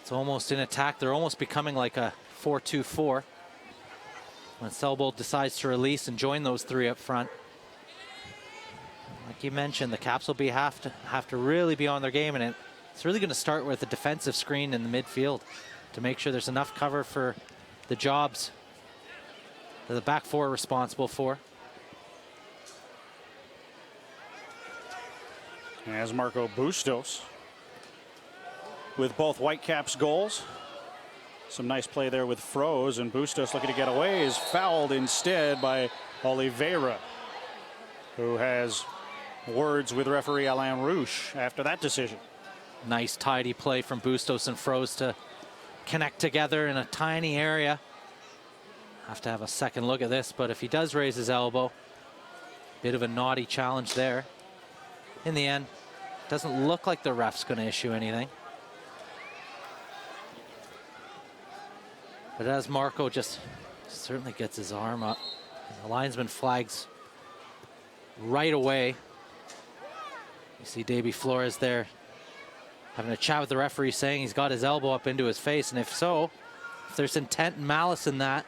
It's almost in attack. They're almost becoming like a 4-2-4. when Selbold decides to release and join those three up front. Like you mentioned, the Caps will have to really be on their game, and it's really going to start with a defensive screen in the midfield to make sure there's enough cover for the jobs that the back four are responsible for. As Marco Bustos with both Whitecaps goals. Some nice play there with Froze, and Bustos looking to get away is fouled instead by Oliveira, who has words with referee Alain Rouche after that decision. Nice tidy play from Bustos and Froze to connect together in a tiny area. Have to have a second look at this, but if he does raise his elbow, bit of a naughty challenge there. In the end, doesn't look like the ref's going to issue anything. But as Marco just certainly gets his arm up, the linesman flags right away. You see Davy Flores there having a chat with the referee, saying he's got his elbow up into his face, and if so, if there's intent and malice in that,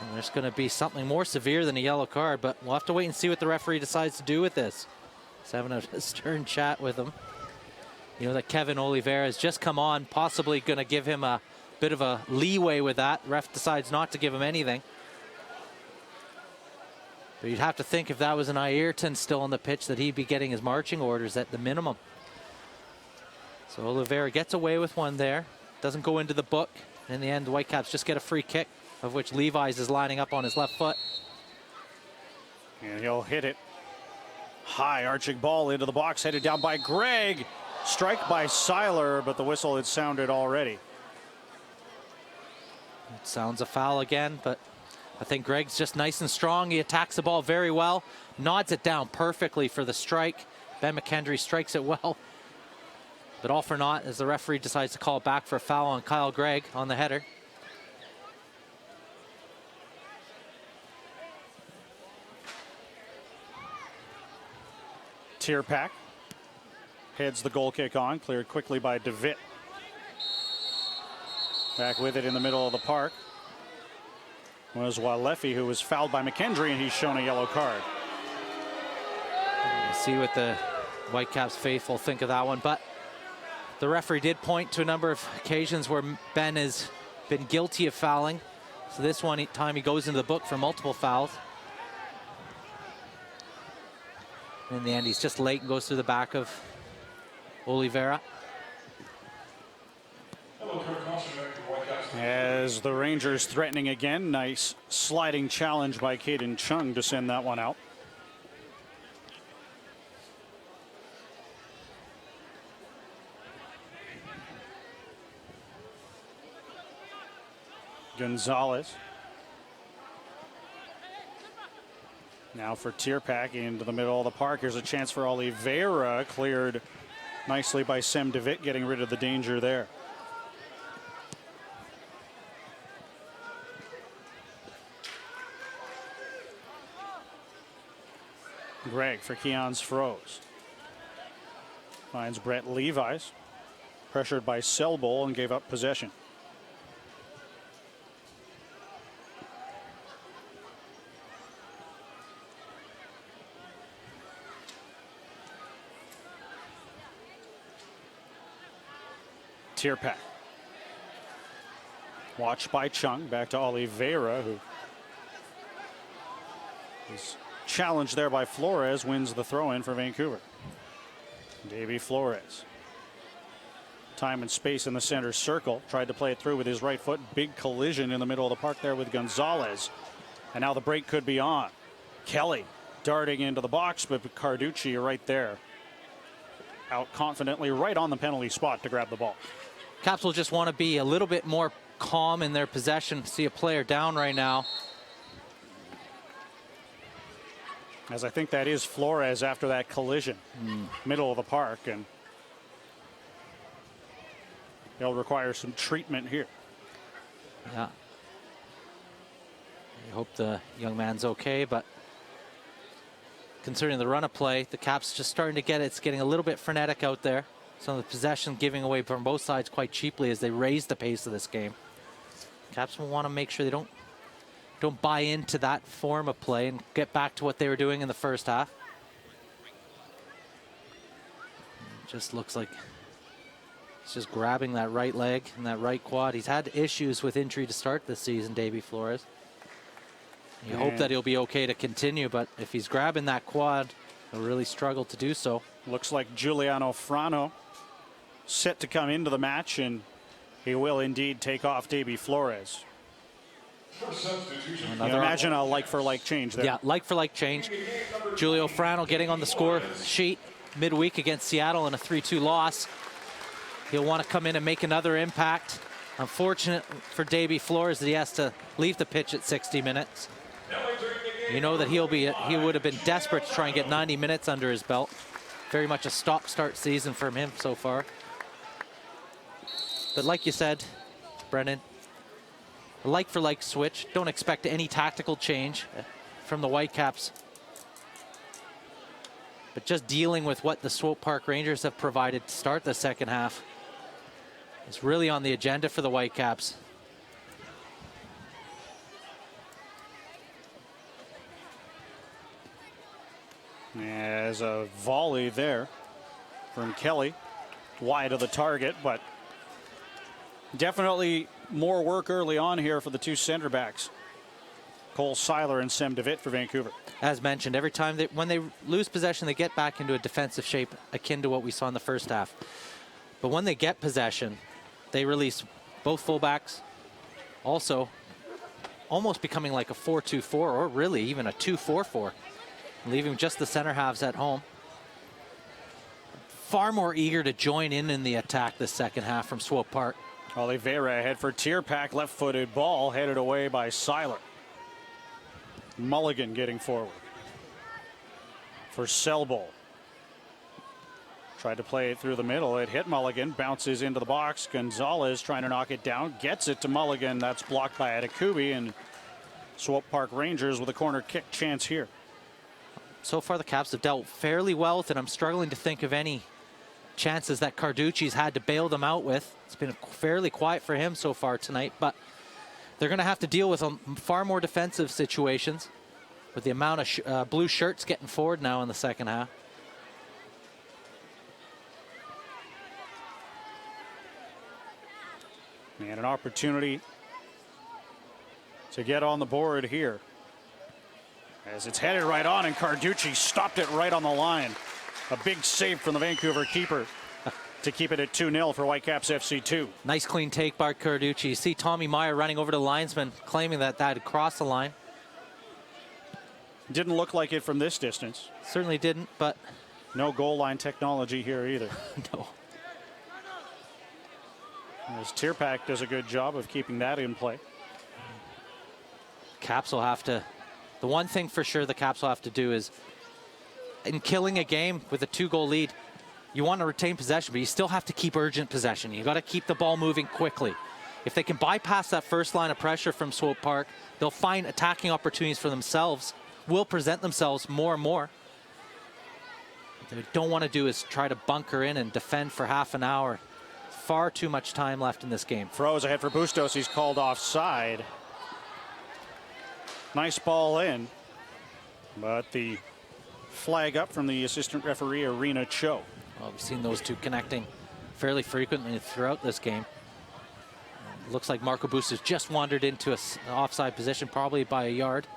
then there's going to be something more severe than a yellow card. But we'll have to wait and see what the referee decides to do with this. He's having a stern chat with him. You know that Kevin Oliveira has just come on, possibly going to give him a bit of a leeway with that. Ref decides not to give him anything. But you'd have to think if that was an Ayrton still on the pitch that he'd be getting his marching orders at the minimum. So Oliveira gets away with one there. Doesn't go into the book. In the end, the Whitecaps just get a free kick, of which Levi's is lining up on his left foot. And he'll hit it. High arching ball into the box, headed down by Gregg. Strike by Seiler, but the whistle had sounded already. It sounds a foul again, but I think Gregg's just nice and strong. He attacks the ball very well, nods it down perfectly for the strike. Ben McKendry strikes it well, but all for naught as the referee decides to call it back for a foul on Kyle Gregg on the header. Tierpak heads the goal kick on, cleared quickly by DeWitt. Back with it in the middle of the park was Walefi, who was fouled by McKendry, and he's shown a yellow card. We'll see what the Whitecaps faithful think of that one, but the referee did point to a number of occasions where Ben has been guilty of fouling. So this one time he goes into the book for multiple fouls. In the end, he's just late and goes through the back of Oliveira. As the Rangers threatening again, nice sliding challenge by Caden Chung to send that one out. Gonzalez. Now for Tierpak into the middle of the park. Here's a chance for Oliveira, cleared nicely by Sem DeWitt, getting rid of the danger there. Gregg for Keon's Froze. Finds Brett Levi's. Pressured by Selbold and gave up possession. Tierpak. Watched by Chung. Back to Oliveira, who is challenged there by Flores, wins the throw-in for Vancouver. Davy Flores. Time and space in the center circle. Tried to play it through with his right foot. Big collision in the middle of the park there with Gonzalez. And now the break could be on. Kelly darting into the box, but Carducci right there. Out confidently right on the penalty spot to grab the ball. Caps will just want to be a little bit more calm in their possession. See a player down right now. As I think that is Flores after that collision. Middle of the park, and they'll require some treatment here. Yeah. I hope the young man's okay, but considering the run of play, the Caps just starting to get it. It's getting a little bit frenetic out there. Some of the possession giving away from both sides quite cheaply as they raise the pace of this game. Caps will want to make sure they don't don't buy into that form of play and get back to what they were doing in the first half. It just looks like he's just grabbing that right leg and that right quad. He's had issues with injury to start this season, Davy Flores. You hope that he'll be okay to continue, but if he's grabbing that quad, he'll really struggle to do so. Looks like Giuliano Frano set to come into the match, and he will indeed take off Davy Flores. Imagine a like-for-like change there. Yeah, like-for-like change. Giulio Frano getting on the score sheet midweek against Seattle in a 3-2 loss. He'll want to come in and make another impact. Unfortunate for Davy Flores that he has to leave the pitch at 60 minutes. You know that he would have been desperate to try and get 90 minutes under his belt. Very much a stop-start season from him so far. But like you said, Brennan, a like-for-like switch. Don't expect any tactical change from the Whitecaps. But just dealing with what the Swope Park Rangers have provided to start the second half is really on the agenda for the Whitecaps. As a volley there from Kelly, wide of the target, but definitely more work early on here for the two center backs, Cole Seiler and Sem DeWitt for Vancouver. As mentioned, every time when they lose possession, they get back into a defensive shape akin to what we saw in the first half. But when they get possession, they release both fullbacks, also almost becoming like a 4-2-4 or really even a 2-4-4. Leaving just the center halves at home. Far more eager to join in the attack this second half from Swope Park. Oliveira ahead for Tierpak, left-footed ball headed away by Seiler. Mulligan getting forward for Selbol. Tried to play it through the middle. It hit Mulligan, bounces into the box. Gonzalez trying to knock it down, gets it to Mulligan. That's blocked by Adekubi, and Swope Park Rangers with a corner kick chance here. So far, the Caps have dealt fairly well with it. I'm struggling to think of any chances that Carducci's had to bail them out with. It's been fairly quiet for him so far tonight, but they're going to have to deal with far more defensive situations with the amount of blue shirts getting forward now in the second half. And an opportunity to get on the board here. As it's headed right on, and Carducci stopped it right on the line. A big save from the Vancouver keeper to keep it at 2-0 for Whitecaps FC2. Nice clean take by Carducci. You see Tommy Meyer running over to the linesman, claiming that had crossed the line. Didn't look like it from this distance. Certainly didn't, but... No goal line technology here either. No. As Tierpak does a good job of keeping that in play. Caps will have to... The one thing for sure the Caps will have to do is, in killing a game with a 2-goal lead, you want to retain possession, but you still have to keep urgent possession. You got to keep the ball moving quickly. If they can bypass that first line of pressure from Swope Park, they'll find attacking opportunities for themselves, will present themselves more and more. What they don't want to do is try to bunker in and defend for half an hour. Far too much time left in this game. Throws ahead for Bustos. He's called offside. Nice ball in, but the flag up from the assistant referee, Arena Cho. Well, we've seen those two connecting fairly frequently throughout this game. Looks like Marco Bustos just wandered into an offside position, probably by a yard.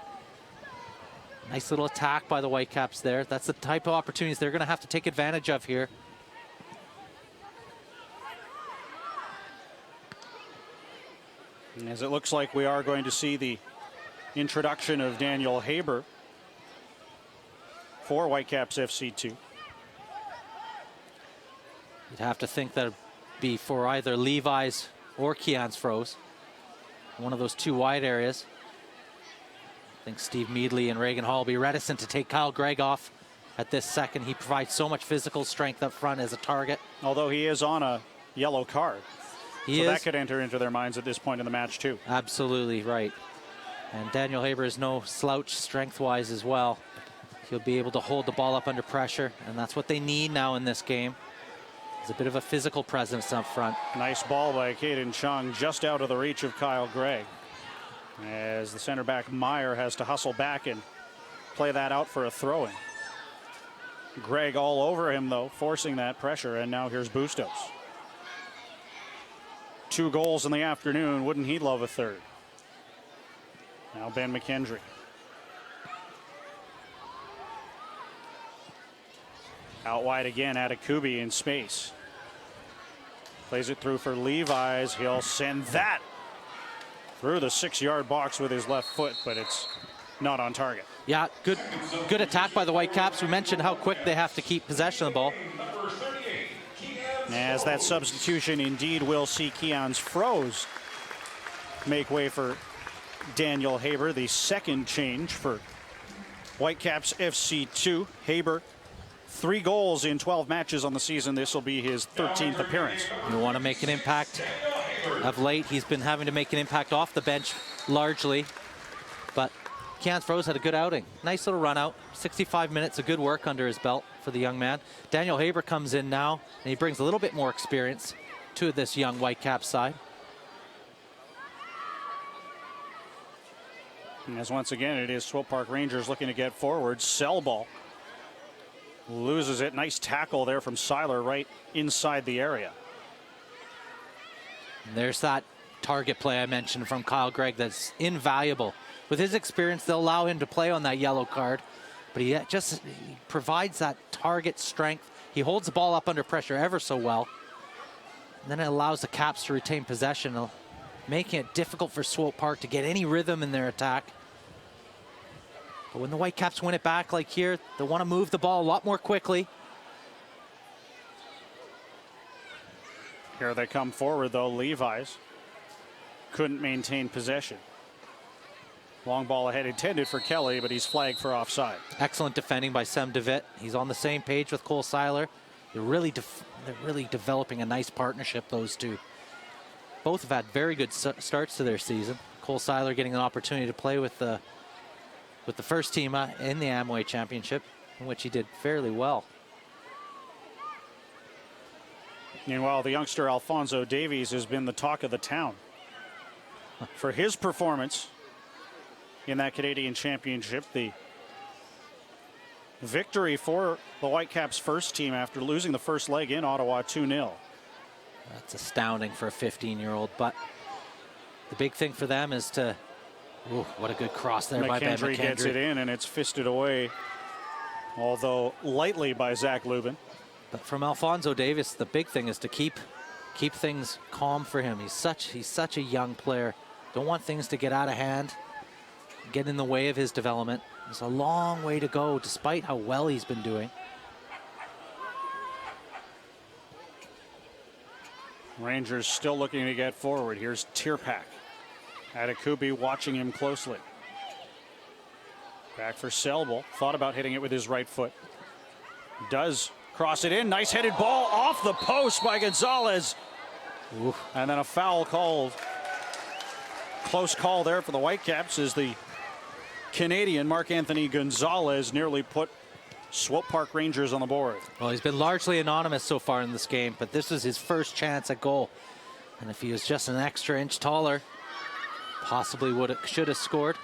Nice little attack by the Whitecaps there. That's the type of opportunities they're going to have to take advantage of here. As it looks like we are going to see the introduction of Daniel Haber for Whitecaps FC2. You'd have to think that it'd be for either Levi's or Keon's Froze. One of those two wide areas. I think Steve Meadley and Reagan Hall will be reticent to take Kyle Gregg off at this second. He provides so much physical strength up front as a target. Although he is on a yellow card. He so is. That could enter into their minds at this point in the match too. Absolutely right. And Daniel Haber is no slouch strength-wise as well. He'll be able to hold the ball up under pressure, and that's what they need now in this game. There's a bit of a physical presence up front. Nice ball by Caden Chung, just out of the reach of Kyle Gregg. as the center back Meyer has to hustle back and play that out for a throw-in. Greg all over him, though, forcing that pressure, and now here's Bustos. 2 goals in the afternoon. Wouldn't he love a third? Now Ben McKendry. Out wide again, Atakubi in space. Plays it through for Levi's. He'll send that through the 6-yard box with his left foot, but it's not on target. Yeah, good attack by the Whitecaps. We mentioned how quick they have to keep possession of the ball. As that substitution indeed will see Keons Froze make way for Daniel Haber, the second change for Whitecaps FC2. Haber, 3 goals in 12 matches on the season. This will be his 13th appearance. You want to make an impact. Of late, he's been having to make an impact off the bench largely, but Keons Froze had a good outing. Nice little run out. 65 minutes of good work under his belt for the young man. Daniel Haber comes in now, and he brings a little bit more experience to this young Whitecaps side. And as once again, it is Swope Park Rangers looking to get forward. Sell ball. Loses it. Nice tackle there from Seiler right inside the area. And there's that target play I mentioned from Kyle Gregg that's invaluable. With his experience, they'll allow him to play on that yellow card, but he provides that target strength. He holds the ball up under pressure ever so well. And then it allows the Caps to retain possession, making it difficult for Swope Park to get any rhythm in their attack. But when the Whitecaps win it back like here, they want to move the ball a lot more quickly. Here they come forward, though. Levi's couldn't maintain possession. Long ball ahead intended for Kelly, but he's flagged for offside. Excellent defending by Sem DeVitt. He's on the same page with Cole Seiler. They're really developing a nice partnership, those two. Both have had very good starts to their season. Cole Seiler getting an opportunity to play with the first team in the Amway Championship, in which he did fairly well. Meanwhile, the youngster Alphonso Davies has been the talk of the town for his performance in that Canadian Championship. The victory for the Whitecaps first team after losing the first leg in Ottawa 2-0. That's astounding for a 15-year-old, but the big thing for them is to, ooh, what a good cross there by Ben McKendry. Gets it in, and it's fisted away, although lightly, by Zach Lubin. But from Alphonso Davies, the big thing is to keep things calm for him. He's such a young player. Don't want things to get out of hand, get in the way of his development. There's a long way to go, despite how well he's been doing. Rangers still looking to get forward. Here's Tierpak. Atakubi watching him closely. Back for Selbel. Thought about hitting it with his right foot. Does cross it in. Nice headed ball off the post by Gonzalez. Oof. And then a foul called. Close call there for the Whitecaps as the Canadian Marc-Anthony Gonzalez nearly put Swope Park Rangers on the board. Well, he's been largely anonymous so far in this game, but this is his first chance at goal. And if he was just an extra inch taller, possibly should have scored.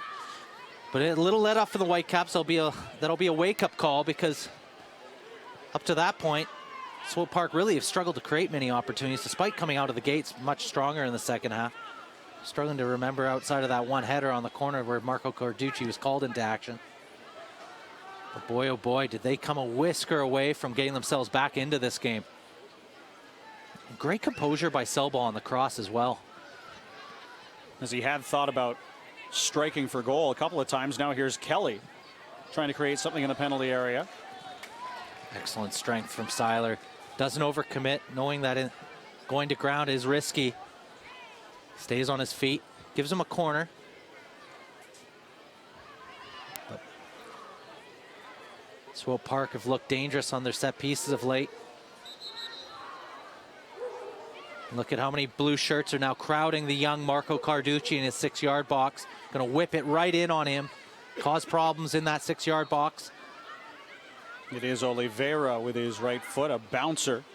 But a little let off for the Whitecaps. That'll be a wake-up call, because up to that point, Swope Park really have struggled to create many opportunities, despite coming out of the gates much stronger in the second half. Struggling to remember outside of that one header on the corner where Marco Carducci was called into action. But boy, oh boy, did they come a whisker away from getting themselves back into this game. Great composure by Selbel on the cross as well. As he had thought about striking for goal a couple of times. Now here's Kelly trying to create something in the penalty area. Excellent strength from Seiler. Doesn't overcommit, knowing that going to ground is risky. Stays on his feet, gives him a corner. But Swope Park have looked dangerous on their set pieces of late. Look at how many blue shirts are now crowding the young Marco Carducci in his 6-yard box. Gonna whip it right in on him, cause problems in that 6-yard box. It is Oliveira with his right foot, a bouncer.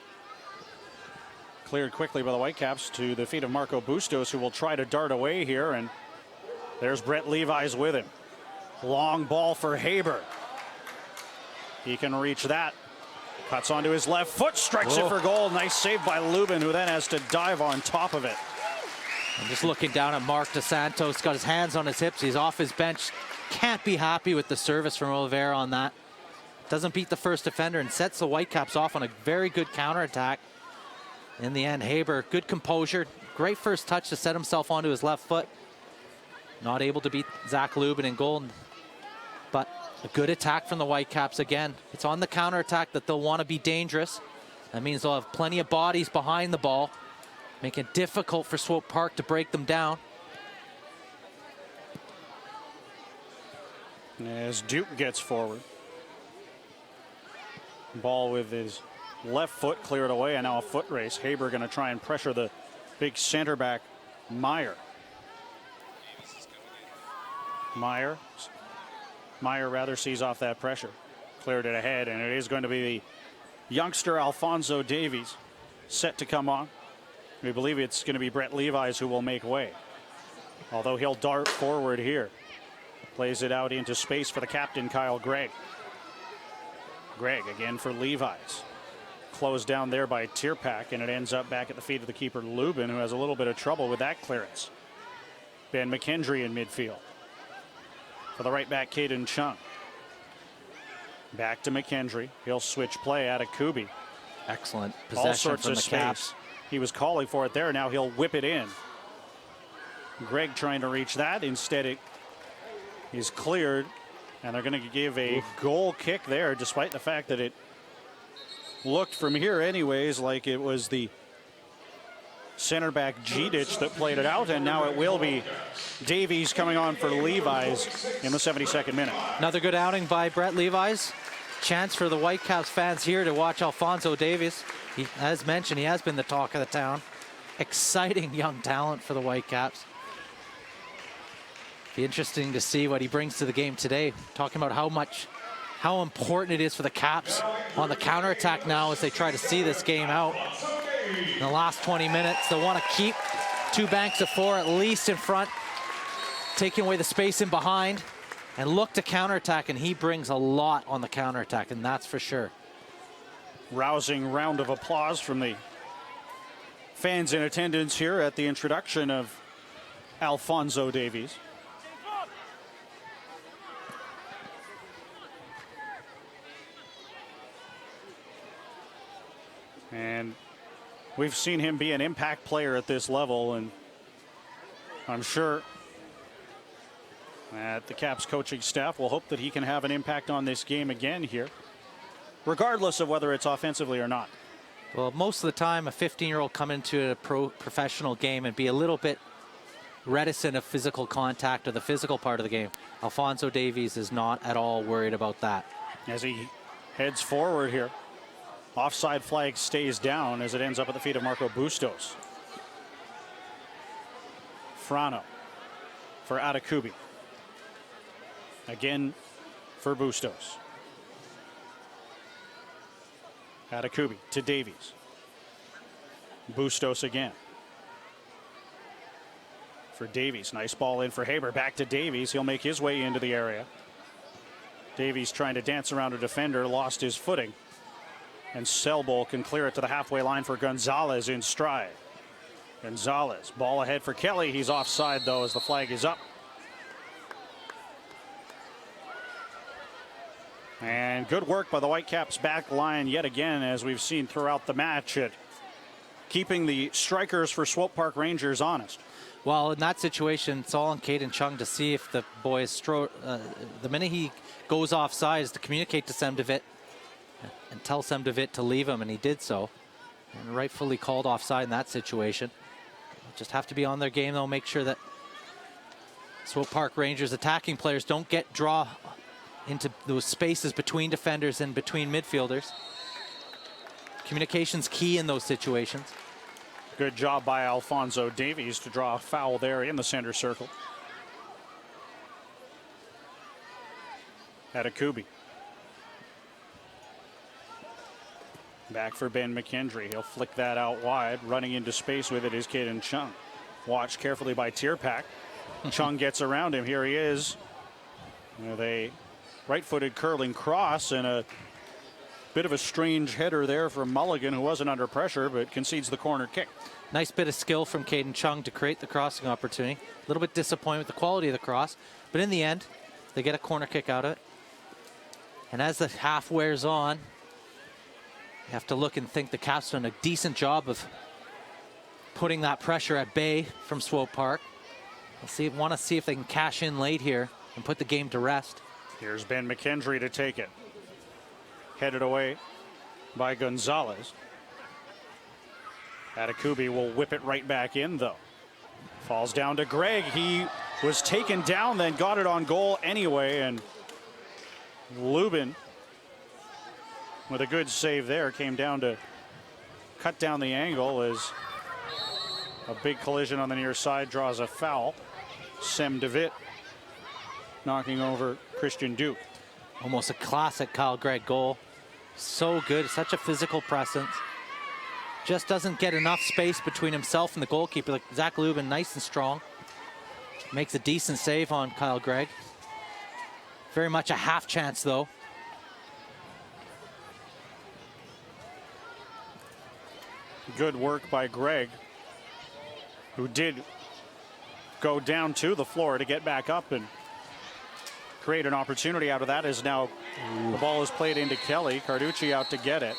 Cleared quickly by the Whitecaps to the feet of Marco Bustos, who will try to dart away here, and There's Brett Levi's with him. Long ball for Haber. He can reach that. Cuts onto his left foot, strikes it for goal. Nice save by Lubin, who then has to dive on top of it. I'm just looking down at Mark DeSantos, got his hands on his hips. He's off his bench. Can't be happy with the service from Oliveira on that. Doesn't beat the first defender and sets the Whitecaps off on a very good counterattack. In the end, Haber, good composure. Great first touch to set himself onto his left foot. Not able to beat Zach Lubin in goal. But a good attack from the Whitecaps again. It's on the counterattack that they'll want to be dangerous. That means they'll have plenty of bodies behind the ball, making it difficult for Swope Park to break them down. As Duke gets forward. Ball with his left foot cleared away, and now a foot race. Haber going to try and pressure the big center back, Meyer. Meyer rather sees off that pressure. Cleared it ahead, and it is going to be the youngster Alphonso Davies set to come on. We believe it's going to be Brett Levi's who will make way. Although he'll dart forward here. Plays it out into space for the captain, Kyle Gregg. Gregg again for Levi's. Closed down there by Tierpak, and it ends up back at the feet of the keeper, Lubin, who has a little bit of trouble with that clearance. Ben McKendry in midfield. For the right back, Caden Chung. Back to McKendry. He'll switch play out of Kubi. Excellent possession all sorts from of the space. Caps. He was calling for it there. Now he'll whip it in. Gregg trying to reach that. Instead, it is cleared, and they're going to give a goal kick there, despite the fact that it looked from here anyways like it was the center back Gdic that played it out, and now it will be Davies coming on for Levi's in the 72nd minute. Another good outing by Brett Levi's. Chance for the Whitecaps fans here to watch Alphonso Davies. He, as mentioned, he has been the talk of the town. Exciting young talent for the Whitecaps. Be interesting to see what he brings to the game today. Talking about how important it is for the Caps on the counterattack now as they try to see this game out. In the last 20 minutes, they want to keep two banks of four at least in front, taking away the space in behind, and look to counterattack, and he brings a lot on the counterattack, and that's for sure. Rousing round of applause from the fans in attendance here at the introduction of Alphonso Davies. And we've seen him be an impact player at this level, and I'm sure that the Caps coaching staff will hope that he can have an impact on this game again here, regardless of whether it's offensively or not. Well, most of the time, a 15-year-old come into a professional game and be a little bit reticent of physical contact or the physical part of the game. Alphonso Davies is not at all worried about that. As he heads forward here. Offside flag stays down as it ends up at the feet of Marco Bustos. Frano for Atakubi. Again for Bustos. Atakubi to Davies. Bustos again. For Davies. Nice ball in for Haber. Back to Davies. He'll make his way into the area. Davies trying to dance around a defender. Lost his footing. And Selbold can clear it to the halfway line for Gonzalez in stride. Gonzalez, ball ahead for Kelly. He's offside, though, as the flag is up. And good work by the Whitecaps back line yet again, as we've seen throughout the match, at keeping the strikers for Swope Park Rangers honest. Well, in that situation, it's all on Caden Chung to see if the boys, the minute he goes offside, is to communicate to Semdevitt and tell Semdevitt to leave him, and he did so. And rightfully called offside in that situation. Just have to be on their game, though. Make sure that Swope Park Rangers attacking players don't draw into those spaces between defenders and between midfielders. Communication's key in those situations. Good job by Alphonso Davies to draw a foul there in the center circle. Atakubi. Back for Ben McKendry. He'll flick that out wide. Running into space with it is Caden Chung. Watched carefully by Tierpak. Chung gets around him. Here he is with a right-footed curling cross and a bit of a strange header there from Mulligan, who wasn't under pressure but concedes the corner kick. Nice bit of skill from Caden Chung to create the crossing opportunity. A little bit disappointed with the quality of the cross, but in the end, they get a corner kick out of it. And as the half wears on, you have to look and think the Caps done a decent job of putting that pressure at bay from Swope Park. Want to see if they can cash in late here and put the game to rest. Here's Ben McKendry to take it. Headed away by Gonzalez. Atakubi will whip it right back in, though. Falls down to Greg. He was taken down, then got it on goal anyway, and Lubin, with a good save there, came down to cut down the angle as a big collision on the near side draws a foul. Sem DeVitt knocking over Christian Duke. Almost a classic Kyle Gregg goal. So good, such a physical presence. Just doesn't get enough space between himself and the goalkeeper. Like Zach Lubin, nice and strong. Makes a decent save on Kyle Gregg. Very much a half chance, though. Good work by Gregg, who did go down to the floor to get back up and create an opportunity out of that. As now the ball is played into Kelly. Carducci out to get it.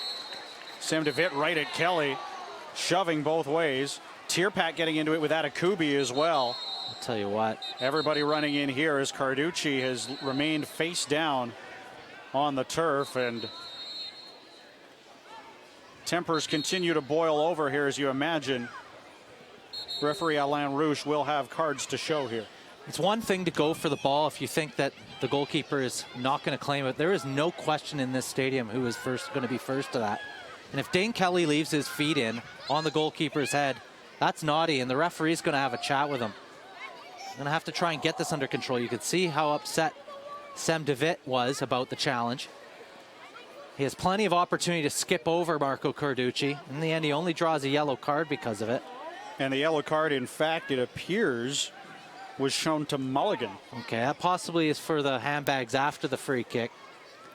Sam DeVitt right at Kelly, shoving both ways. Tierpak getting into it with Atakubi as well. I'll tell you what. Everybody running in here as Carducci has remained face down on the turf, and tempers continue to boil over here, as you imagine. Referee Alain Rouche will have cards to show here. It's one thing to go for the ball if you think that the goalkeeper is not going to claim it. There is no question in this stadium who is going to be first to that. And if Dane Kelly leaves his feet in on the goalkeeper's head, that's naughty, and the referee's going to have a chat with him. Going to have to try and get this under control. You could see how upset Sam DeVitt was about the challenge. He has plenty of opportunity to skip over Marco Carducci. In the end, he only draws a yellow card because of it. And the yellow card, in fact, it appears, was shown to Mulligan. Okay, that possibly is for the handbags after the free kick.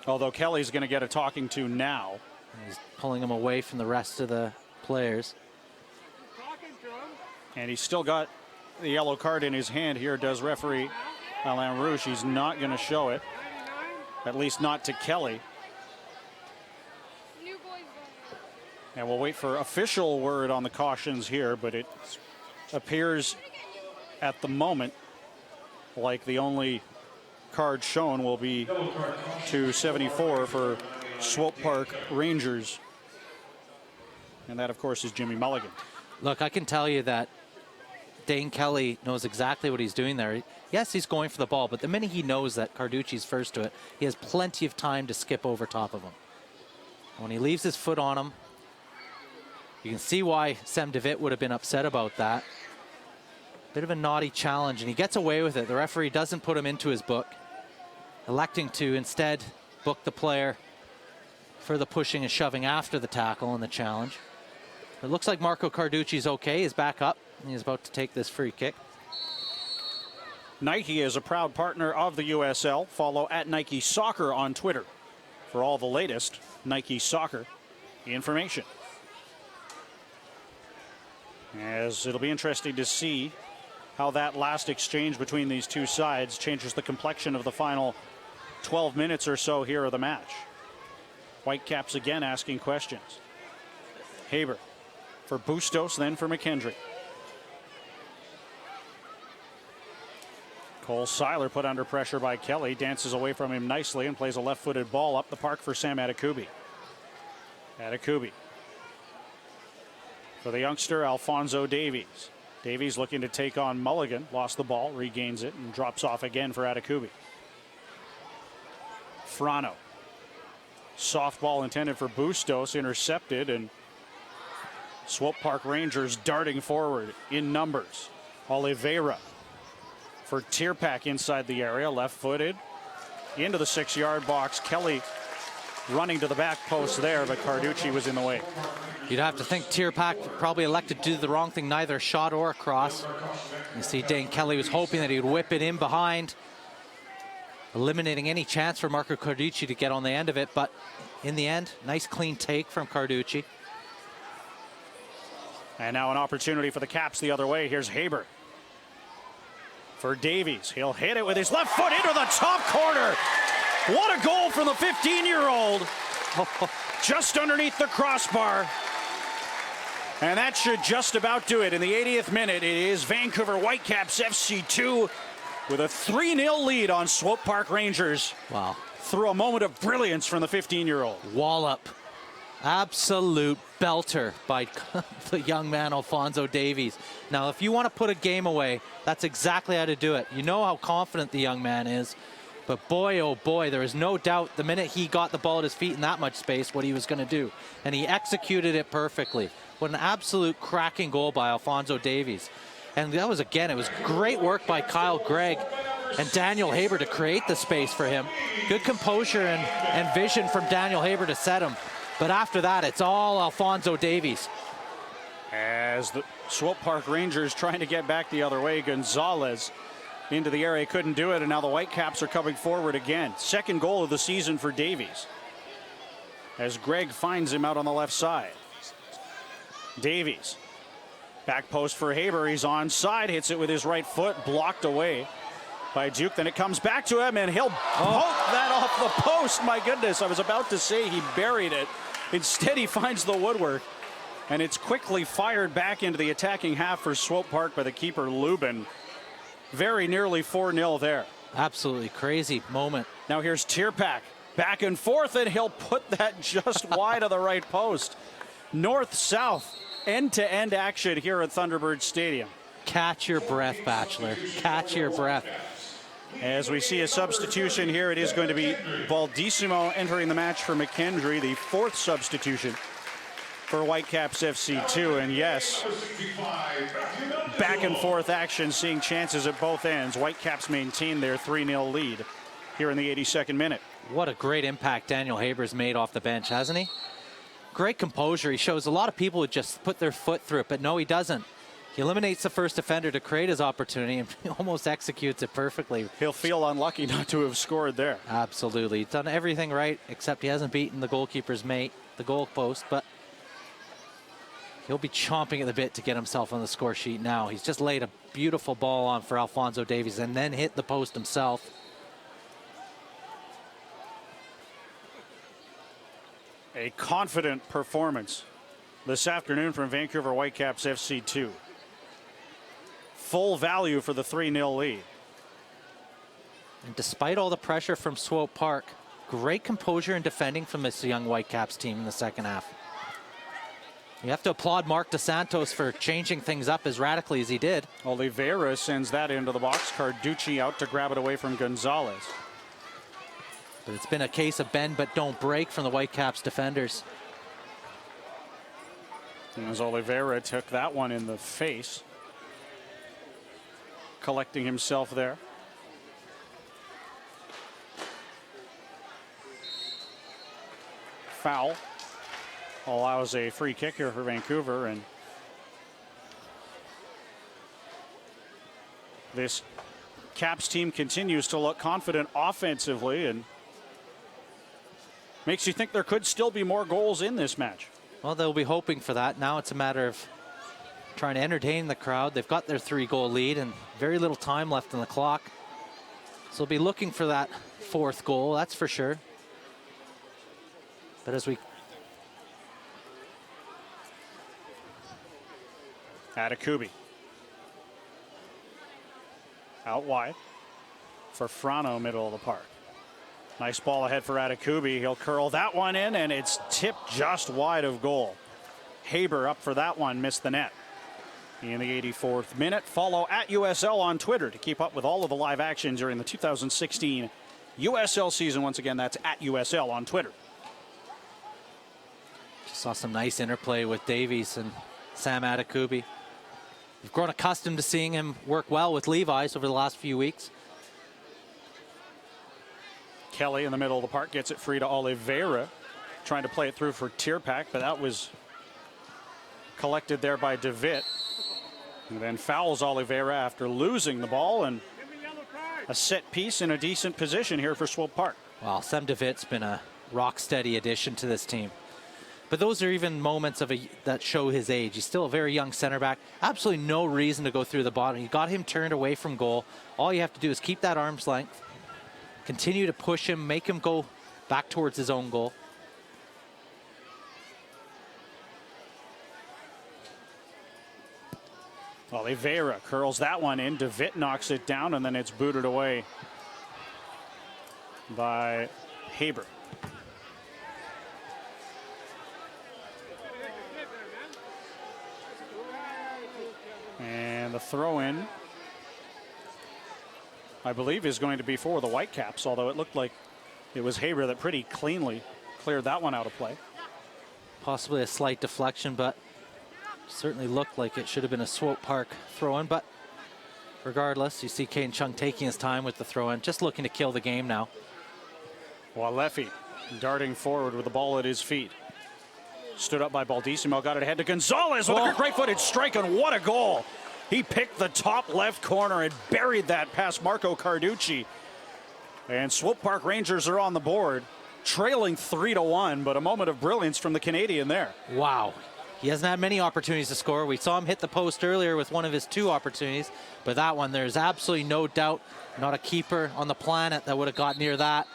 Although Kelly's going to get a talking to now. He's pulling him away from the rest of the players. And he's still got the yellow card in his hand here, does referee Alain Rouche. He's not going to show it, at least not to Kelly. And we'll wait for official word on the cautions here, but it appears at the moment like the only card shown will be to 74 for Swope Park Rangers. And that, of course, is Jimmy Mulligan. Look, I can tell you that Dane Kelly knows exactly what he's doing there. Yes, he's going for the ball, but the minute he knows that Carducci's first to it, he has plenty of time to skip over top of him. When he leaves his foot on him, you can see why Sam DeVitt would have been upset about that. Bit of a naughty challenge, and he gets away with it. The referee doesn't put him into his book, electing to instead book the player for the pushing and shoving after the tackle and the challenge. It looks like Marco Carducci's okay. He's back up, and he's about to take this free kick. Nike is a proud partner of the USL. Follow at Nike Soccer on Twitter for all the latest Nike Soccer information. As it'll be interesting to see how that last exchange between these two sides changes the complexion of the final 12 minutes or so here of the match. Whitecaps again asking questions. Haber for Bustos, then for McKendry. Cole Seiler put under pressure by Kelly, dances away from him nicely and plays a left-footed ball up the park for Sam Atakubi. Atakubi for the youngster Alfonso Davies. Davies looking to take on Mulligan, lost the ball, regains it, and drops off again for Atakubi. Frano. Soft ball intended for Bustos, intercepted, and Swope Park Rangers darting forward in numbers. Oliveira for Tierpak inside the area, left-footed into the 6-yard box. Kelly running to the back post there, but Carducci was in the way. You'd have to think Tierpak probably elected to do the wrong thing, neither a shot or a cross. You see Dane Kelly was hoping that he would whip it in behind, eliminating any chance for Marco Carducci to get on the end of it, but in the end, nice clean take from Carducci. And now an opportunity for the Caps the other way. Here's Haber. For Davies, he'll hit it with his left foot into the top corner. What a goal from the 15-year-old. Just underneath the crossbar. And that should just about do it. In the 80th minute, it is Vancouver Whitecaps FC 2 with a 3-0 lead on Swope Park Rangers. Wow. Through a moment of brilliance from the 15-year-old. Wallop. Absolute belter by the young man Alphonso Davies. Now, if you want to put a game away, that's exactly how to do it. You know how confident the young man is. But boy, oh boy, there is no doubt the minute he got the ball at his feet in that much space, what he was going to do. And he executed it perfectly. What an absolute cracking goal by Alphonso Davies. And that was, again, it was great work by Kyle Gregg and Daniel Haber to create the space for him. Good composure and vision from Daniel Haber to set him. But after that, it's all Alphonso Davies. As the Swope Park Rangers trying to get back the other way, Gonzalez into the area, couldn't do it, and now the Whitecaps are coming forward again. Second goal of the season for Davies, as Gregg finds him out on the left side. Davies, back post for Haber, he's onside, hits it with his right foot, blocked away by Duke. Then it comes back to him, and he'll poke that off the post. My goodness, I was about to say he buried it. Instead, he finds the woodwork, and it's quickly fired back into the attacking half for Swope Park by the keeper, Lubin. Very nearly 4-0 there. Absolutely crazy moment. Now here's Tierpak, back and forth, and he'll put that just wide of the right post. North-south, end-to-end action here at Thunderbird Stadium. Catch your breath, Bachelor. Catch your breath. As we see a substitution here, it is going to be Baldissimo entering the match for McKendry, the fourth substitution for Whitecaps FC 2. And yes, back and forth action, seeing chances at both ends. Whitecaps maintain their 3-0 lead here in the 82nd minute. What a great impact Daniel Haber's made off the bench, hasn't he? Great composure. He shows a lot of people would just put their foot through it, but no, he doesn't. He eliminates the first defender to create his opportunity and he almost executes it perfectly. He'll feel unlucky not to have scored there. Absolutely. He's done everything right, except he hasn't beaten the goalkeeper's mate, the goal post, but he'll be chomping at the bit to get himself on the score sheet now. He's just laid a beautiful ball on for Alphonso Davies and then hit the post himself. A confident performance this afternoon from Vancouver Whitecaps FC 2. Full value for the 3-0 lead. And despite all the pressure from Swope Park, great composure and defending from this young Whitecaps team in the second half. You have to applaud Mark DeSantos for changing things up as radically as he did. Oliveira sends that into the box. Carducci out to grab it away from Gonzalez. But it's been a case of bend but don't break from the Whitecaps defenders. As Oliveira took that one in the face, collecting himself there. Foul allows a free kick here for Vancouver, and this Caps team continues to look confident offensively and makes you think there could still be more goals in this match. Well, they'll be hoping for that. Now it's a matter of trying to entertain the crowd. They've got their 3-goal lead and very little time left on the clock. So they'll be looking for that fourth goal, that's for sure. But as we... Atakubi. Out wide for Frano, middle of the park. Nice ball ahead for Atakubi. He'll curl that one in, and it's tipped just wide of goal. Haber up for that one, missed the net. In the 84th minute, follow at USL on Twitter to keep up with all of the live action during the 2016 USL season. Once again, that's at USL on Twitter. Just saw some nice interplay with Davies and Sam Atakubi. We've grown accustomed to seeing him work well with Levi's over the last few weeks. Kelly in the middle of the park gets it free to Oliveira, trying to play it through for Tierpak, but that was collected there by DeVitt. And then fouls Oliveira after losing the ball, and a set piece in a decent position here for Swope Park. Well, Sam DeVitt's been a rock-steady addition to this team. But those are even moments that show his age. He's still a very young center back. Absolutely no reason to go through the bottom. You got him turned away from goal. All you have to do is keep that arm's length, continue to push him, make him go back towards his own goal. Oliveira curls that one in. DeVitt knocks it down, and then it's booted away by Haber. And the throw-in, I believe, is going to be for the Whitecaps, although it looked like it was Haber that pretty cleanly cleared that one out of play. Possibly a slight deflection, but certainly looked like it should have been a Swope Park throw-in. But regardless, you see Caden Chung taking his time with the throw-in, just looking to kill the game now. Walefi darting forward with the ball at his feet. Stood up by Baldissimo, got it ahead to Gonzalez with a great footed strike, and what a goal. He picked the top left corner and buried that past Marco Carducci. And Swope Park Rangers are on the board, trailing 3-1, but a moment of brilliance from the Canadian there. Wow. He hasn't had many opportunities to score. We saw him hit the post earlier with one of his 2 opportunities, but that one, there's absolutely no doubt, not a keeper on the planet that would have got near that.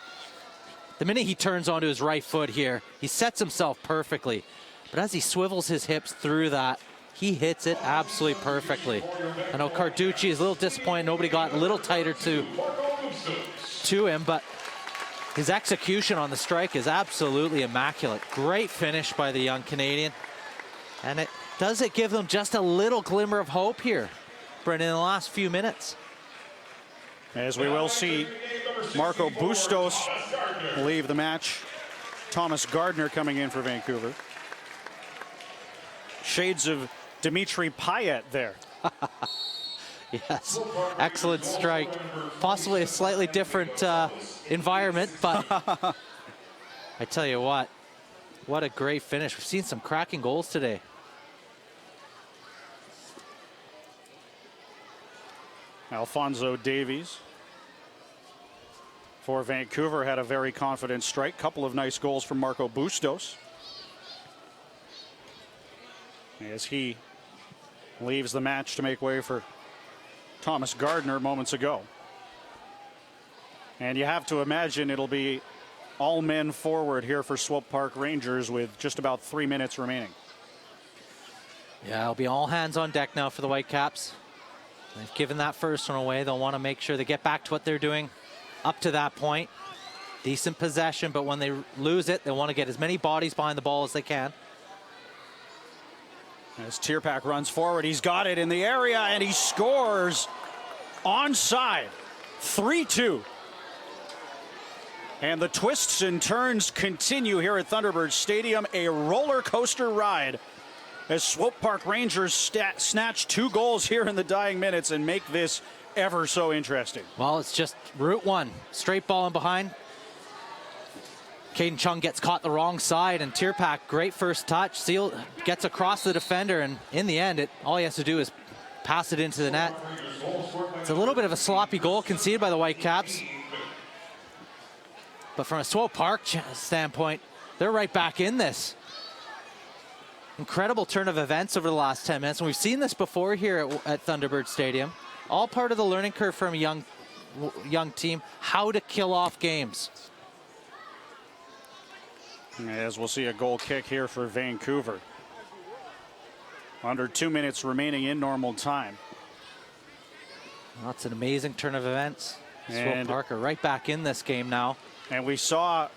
The minute he turns onto his right foot here, he sets himself perfectly. But as he swivels his hips through that, he hits it absolutely perfectly. I know Carducci is a little disappointed. Nobody got a little tighter to him, but his execution on the strike is absolutely immaculate. Great finish by the young Canadian. And does it give them just a little glimmer of hope here, Brendan, in the last few minutes? As we will see Marco Bustos leave the match. Thomas Gardner coming in for Vancouver. Shades of Dimitri Payet there. Yes, excellent strike. Possibly a slightly different environment, but I tell you what a great finish. We've seen some cracking goals today. Alfonso Davies for Vancouver had a very confident strike. Couple of nice goals from Marco Bustos as he leaves the match to make way for Thomas Gardner moments ago. And you have to imagine it'll be all men forward here for Swope Park Rangers with just about 3 minutes remaining. Yeah, it'll be all hands on deck now for the Whitecaps. They've given that first one away. They'll want to make sure they get back to what they're doing up to that point. Decent possession, but when they lose it, they want to get as many bodies behind the ball as they can. As Tierpak runs forward, he's got it in the area, and he scores onside. 3-2. And the twists and turns continue here at Thunderbird Stadium. A roller coaster ride as Swope Park Rangers snatch 2 goals here in the dying minutes and make this ever so interesting. Well, it's just route one. Straight ball in behind. Caden Chung gets caught the wrong side, and Tierpak, great first touch. Seal gets across the defender, and in the end, all he has to do is pass it into the net. It's a little bit of a sloppy goal conceded by the Whitecaps. But from a Swope Park standpoint, they're right back in this. Incredible turn of events over the last 10 minutes, and we've seen this before here at Thunderbird Stadium. All part of the learning curve from a young team, how to kill off games. As we'll see a goal kick here for Vancouver. Under 2 minutes remaining in normal time. That's an amazing turn of events. Swope Park are right back in this game now. And we saw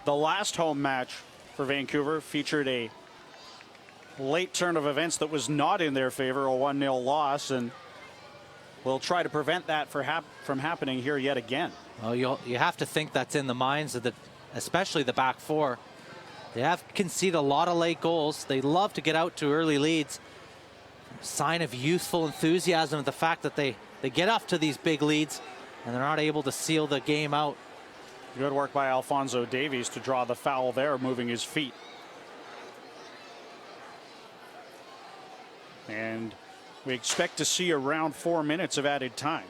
the last home match for Vancouver featured a late turn of events that was not in their favor, a 1-0 loss, and we'll try to prevent that from happening here yet again. Well, you have to think that's in the minds of especially the back four. They have conceded a lot of late goals. They love to get out to early leads. Sign of youthful enthusiasm, the fact that they get up to these big leads and they're not able to seal the game out. Good work by Alphonso Davies to draw the foul there, moving his feet. And we expect to see around 4 minutes of added time.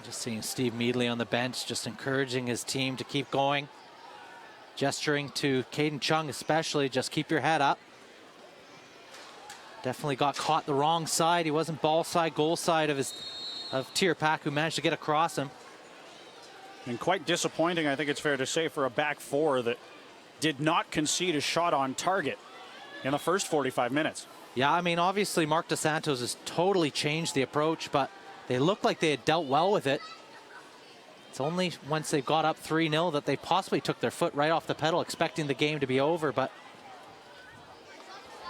Just seeing Steve Meadley on the bench, just encouraging his team to keep going. Gesturing to Caden Chung especially, just keep your head up. Definitely got caught the wrong side. He wasn't ball side, goal side of Tierpak, who managed to get across him. And quite disappointing, I think it's fair to say, for a back four that did not concede a shot on target in the first 45 minutes. Yeah, I mean, obviously Mark DeSantos has totally changed the approach, but they looked like they had dealt well with it. It's only once they got up 3-0 that they possibly took their foot right off the pedal, expecting the game to be over, but...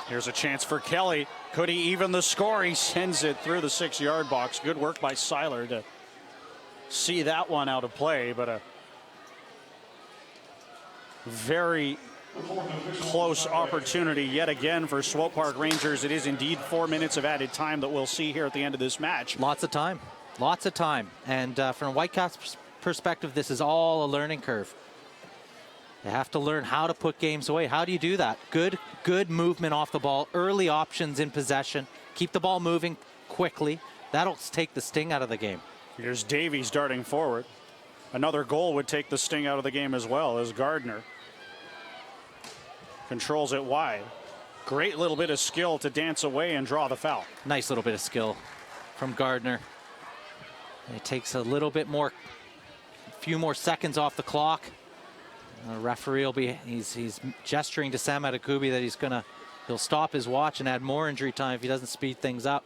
Here's a chance for Kelly. Could he even the score? He sends it through the 6-yard box. Good work by Seiler to see that one out of play, but a very close opportunity yet again for Swope Park Rangers. It is indeed 4 minutes of added time that we'll see here at the end of this match. Lots of time. Lots of time. And from a Whitecaps perspective, this is all a learning curve. They have to learn how to put games away. How do you do that? Good movement off the ball, early options in possession, keep the ball moving quickly. That'll take the sting out of the game. Here's Davies darting forward. Another goal would take the sting out of the game as well, as Gardner controls it wide. Great little bit of skill to dance away and draw the foul. Nice little bit of skill from Gardner. It takes a little bit more, a few more seconds off the clock. The referee will be, he's gesturing to Sam Adekubi that he'll stop his watch and add more injury time if he doesn't speed things up.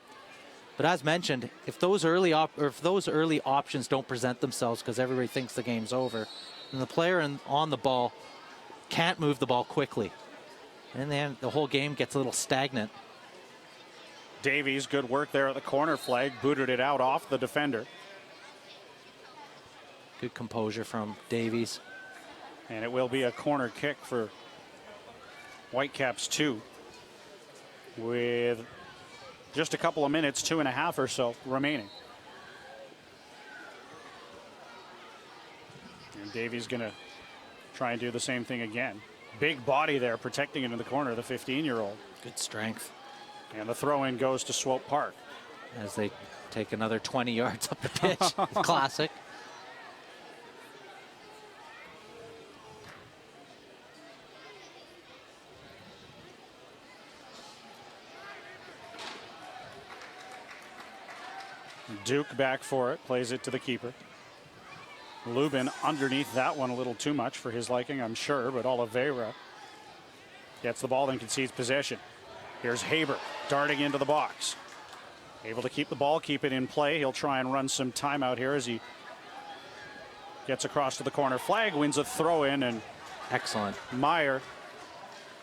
But as mentioned, if those early options don't present themselves because everybody thinks the game's over, then the player on the ball can't move the ball quickly. And then the whole game gets a little stagnant. Davies, good work there at the corner flag, booted it out off the defender. Good composure from Davies. And it will be a corner kick for Whitecaps 2 with just a couple of minutes, 2.5 or so remaining. And Davies going to try and do the same thing again. Big body there protecting it in the corner, the 15-year-old. Good strength. And the throw-in goes to Swope Park. As they take another 20 yards up the pitch. Classic. Duke back for it, plays it to the keeper. Lubin underneath that one a little too much for his liking, I'm sure, but Oliveira gets the ball and concedes possession. Here's Haber darting into the box. Able to keep the ball, keep it in play. He'll try and run some time out here as he gets across to the corner flag, wins a throw-in, and excellent. Meyer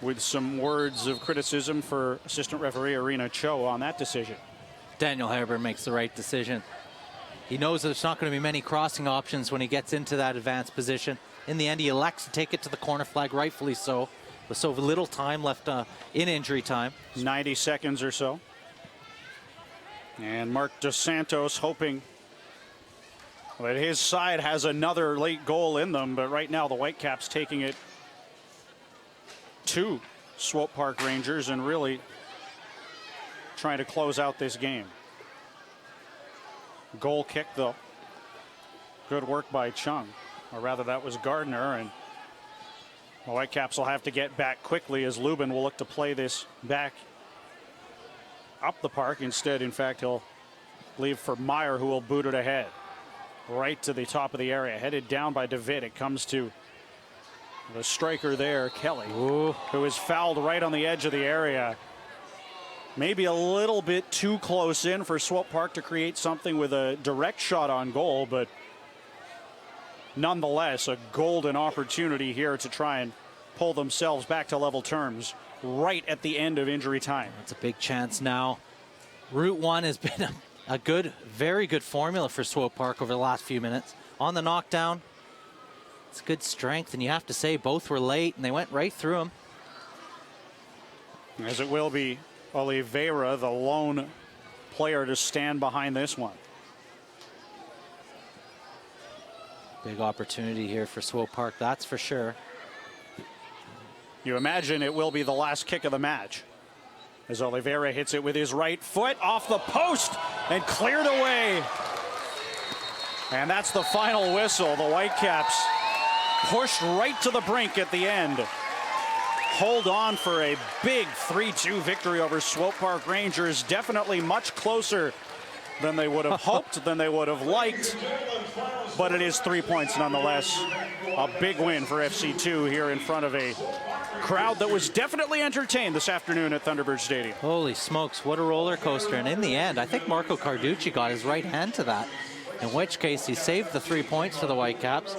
with some words of criticism for assistant referee Arena Cho on that decision. Daniel Haber makes the right decision. He knows there's not going to be many crossing options when he gets into that advanced position. In the end, he elects to take it to the corner flag, rightfully so, with so little time left in injury time. 90 seconds or so. And Mark DeSantos hoping that his side has another late goal in them, but right now the Whitecaps taking it to Swope Park Rangers and really trying to close out this game. Goal kick, though. Good work by Chung. Or rather, that was Gardner. And the Whitecaps will have to get back quickly as Lubin will look to play this back up the park. Instead, in fact, he'll leave for Meyer, who will boot it ahead. Right to the top of the area. Headed down by DeVitt. It comes to the striker there, Kelly, who is fouled right on the edge of the area. Maybe a little bit too close in for Swope Park to create something with a direct shot on goal, but nonetheless, a golden opportunity here to try and pull themselves back to level terms right at the end of injury time. It's a big chance now. Route 1 has been a good, very good formula for Swope Park over the last few minutes. On the knockdown, it's good strength, and you have to say both were late, and they went right through them. As it will be Oliveira, the lone player to stand behind this one. Big opportunity here for Swope Park, that's for sure. You imagine it will be the last kick of the match, as Oliveira hits it with his right foot off the post and cleared away. And that's the final whistle. The Whitecaps pushed right to the brink at the end. Hold on for a big 3-2 victory over Swope Park Rangers. Definitely much closer than they would have hoped, than they would have liked. But it is 3 points nonetheless. A big win for FC2 here in front of a crowd that was definitely entertained this afternoon at Thunderbird Stadium. Holy smokes, what a roller coaster. And in the end, I think Marco Carducci got his right hand to that, in which case he saved the 3 points for the Whitecaps.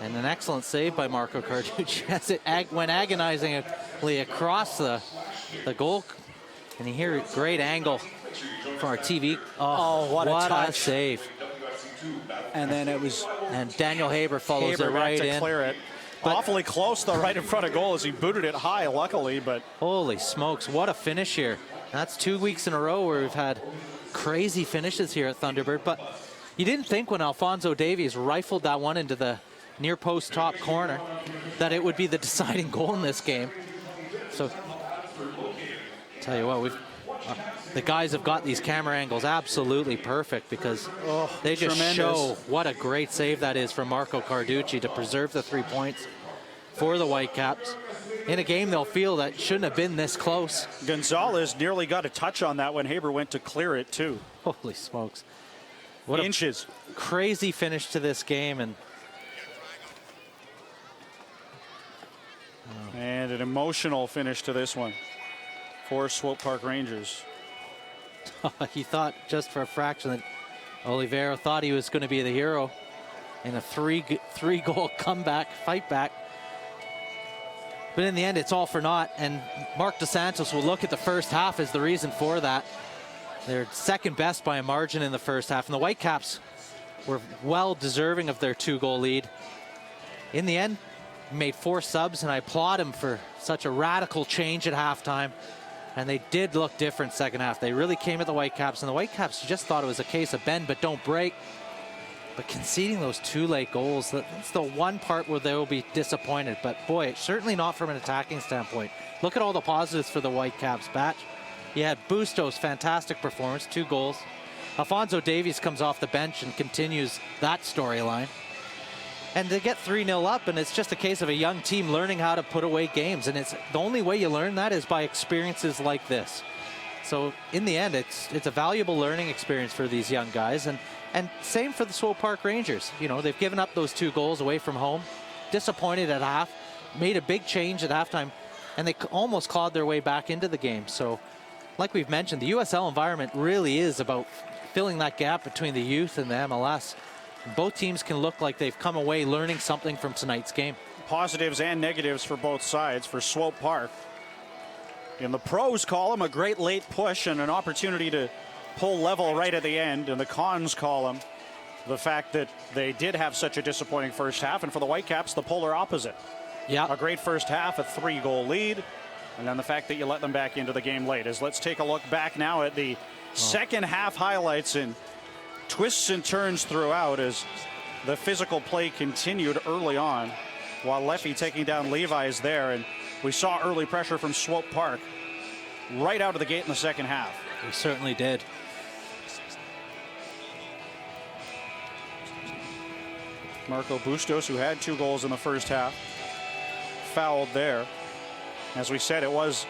And an excellent save by Marco Carducci as it went agonizingly across the goal. And you hear a great angle from our TV. Oh, what a touch. A save. And then it was... And Daniel Haber follows it right to in. Clear it. But awfully close, though, right in front of goal as he booted it high, luckily. But holy smokes, what a finish here. That's 2 weeks in a row where we've had crazy finishes here at Thunderbird. But you didn't think when Alphonso Davies rifled that one into the near post top corner that it would be the deciding goal in this game. So tell you what, the guys have got these camera angles absolutely perfect, because they just show what a great save that is from Marco Carducci to preserve the 3 points for the Whitecaps in a game they'll feel that shouldn't have been this close. Gonzalez nearly got a touch on that when Haber went to clear it too. Holy smokes. What inches. A crazy finish to this game. And an emotional finish to this one for Swope Park Rangers. He thought just for a fraction that Oliveira thought he was going to be the hero in a three-goal comeback, fight back. But in the end, it's all for naught. And Mark DeSantos will look at the first half as the reason for that. They're second best by a margin in the first half. And the Whitecaps were well deserving of their 2-goal lead. In the end, he made 4 subs, and I applaud him for such a radical change at halftime. And they did look different second half. They really came at the Whitecaps, and the Whitecaps just thought it was a case of bend but don't break. But conceding those 2 late goals, that's the one part where they will be disappointed. But boy, certainly not from an attacking standpoint. Look at all the positives for the Whitecaps, Batch. You had Bustos' fantastic performance, 2 goals. Alphonso Davies comes off the bench and continues that storyline. And they get 3-0 up, and it's just a case of a young team learning how to put away games. And it's the only way you learn that is by experiences like this. So in the end, it's a valuable learning experience for these young guys. And same for the Swope Park Rangers. You know, they've given up those 2 goals away from home, disappointed at half, made a big change at halftime, and they almost clawed their way back into the game. So like we've mentioned, the USL environment really is about filling that gap between the youth and the MLS. Both teams can look like they've come away learning something from tonight's game. Positives and negatives for both sides. For Swope Park, in the pros column, a great late push and an opportunity to pull level right at the end. In the cons column, the fact that they did have such a disappointing first half. And for the Whitecaps, the polar opposite. Yeah, a great first half, a 3-goal lead, and then the fact that you let them back into the game late. Let's take a look back now at the second half highlights and twists and turns throughout as the physical play continued early on, while Leffy taking down Levi is there, and we saw early pressure from Swope Park right out of the gate in the second half. We certainly did. Marco Bustos, who had 2 goals in the first half, fouled there. As we said, it was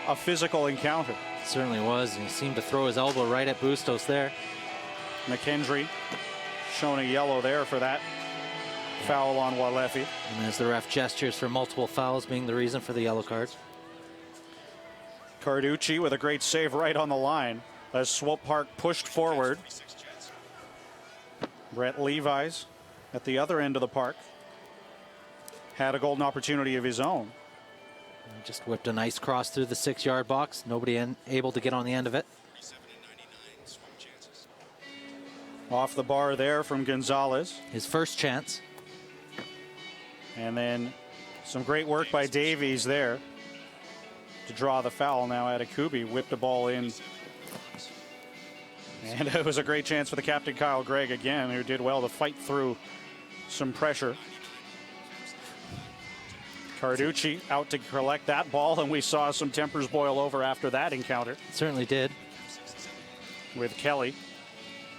a physical encounter. It certainly was, and he seemed to throw his elbow right at Bustos there. McKendry shown a yellow there for that foul on Walefi. And as the ref gestures for multiple fouls being the reason for the yellow cards. Carducci with a great save right on the line as Swope Park pushed forward. Brett Levi's at the other end of the park had a golden opportunity of his own. Just whipped a nice cross through the 6-yard box. Nobody able to get on the end of it. Off the bar there from Gonzalez. His first chance. And then some great work by Davies there to draw the foul. Now Adekubi whipped the ball in. And it was a great chance for the captain, Kyle Gregg, again, who did well to fight through some pressure. Carducci out to collect that ball, and we saw some tempers boil over after that encounter. Certainly did. With Kelly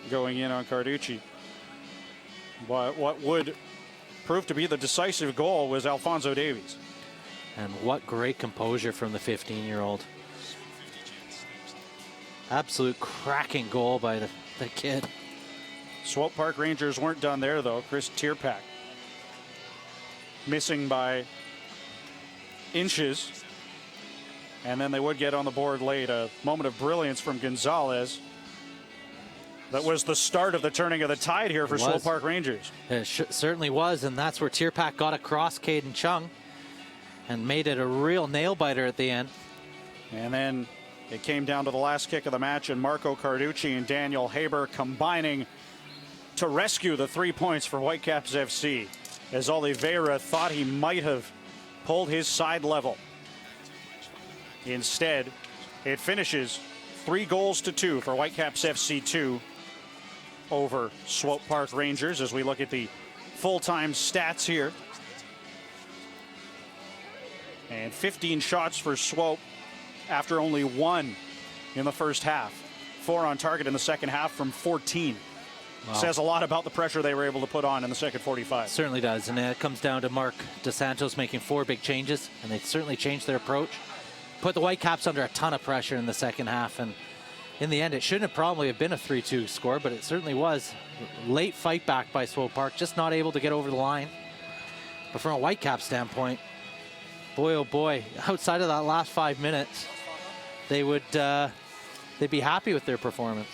going in on Carducci. But what would prove to be the decisive goal was Alphonso Davies. And what great composure from the 15-year-old. Absolute cracking goal by the kid. Swope Park Rangers weren't done there, though. Chris Tierpak missing by inches. And then they would get on the board late. A moment of brilliance from Gonzalez. That was the start of the turning of the tide here for Swope Park Rangers. It certainly was, and that's where Tierpak got across Caden Chung and made it a real nail-biter at the end. And then it came down to the last kick of the match, and Marco Carducci and Daniel Haber combining to rescue the 3 points for Whitecaps FC, as Oliveira thought he might have pulled his side level. Instead, it finishes 3-2 for Whitecaps FC 2 over Swope Park Rangers as we look at the full-time stats here. And 15 shots for Swope after only 1 in the first half. 4 on target in the second half from 14. Wow. Says a lot about the pressure they were able to put on in the second 45. Certainly does, and it comes down to Mark DeSantos making 4 big changes, and they certainly changed their approach. Put the Whitecaps under a ton of pressure in the second half, and in the end, it shouldn't have probably have been a 3-2 score, but it certainly was. Late fight back by Swope Park, just not able to get over the line. But from a Whitecap standpoint, boy, oh boy, outside of that last 5 minutes, they'd be happy with their performance.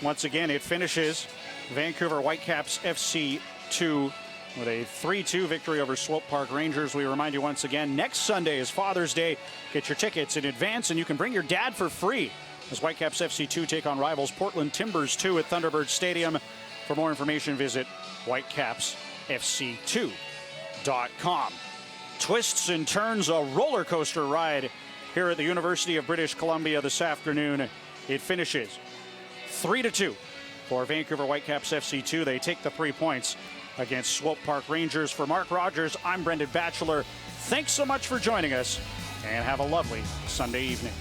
Once again, it finishes Vancouver Whitecaps FC 2 with a 3-2 victory over Swope Park Rangers. We remind you once again, next Sunday is Father's Day. Get your tickets in advance, and you can bring your dad for free as Whitecaps FC 2 take on rivals Portland Timbers 2 at Thunderbird Stadium. For more information, visit whitecapsfc2.com. Twists and turns, a roller coaster ride here at the University of British Columbia this afternoon. It finishes 3-2 for Vancouver Whitecaps FC 2. They take the 3 points against Swope Park Rangers. For Mark Rogers, I'm Brendan Batchelor. Thanks so much for joining us, and have a lovely Sunday evening.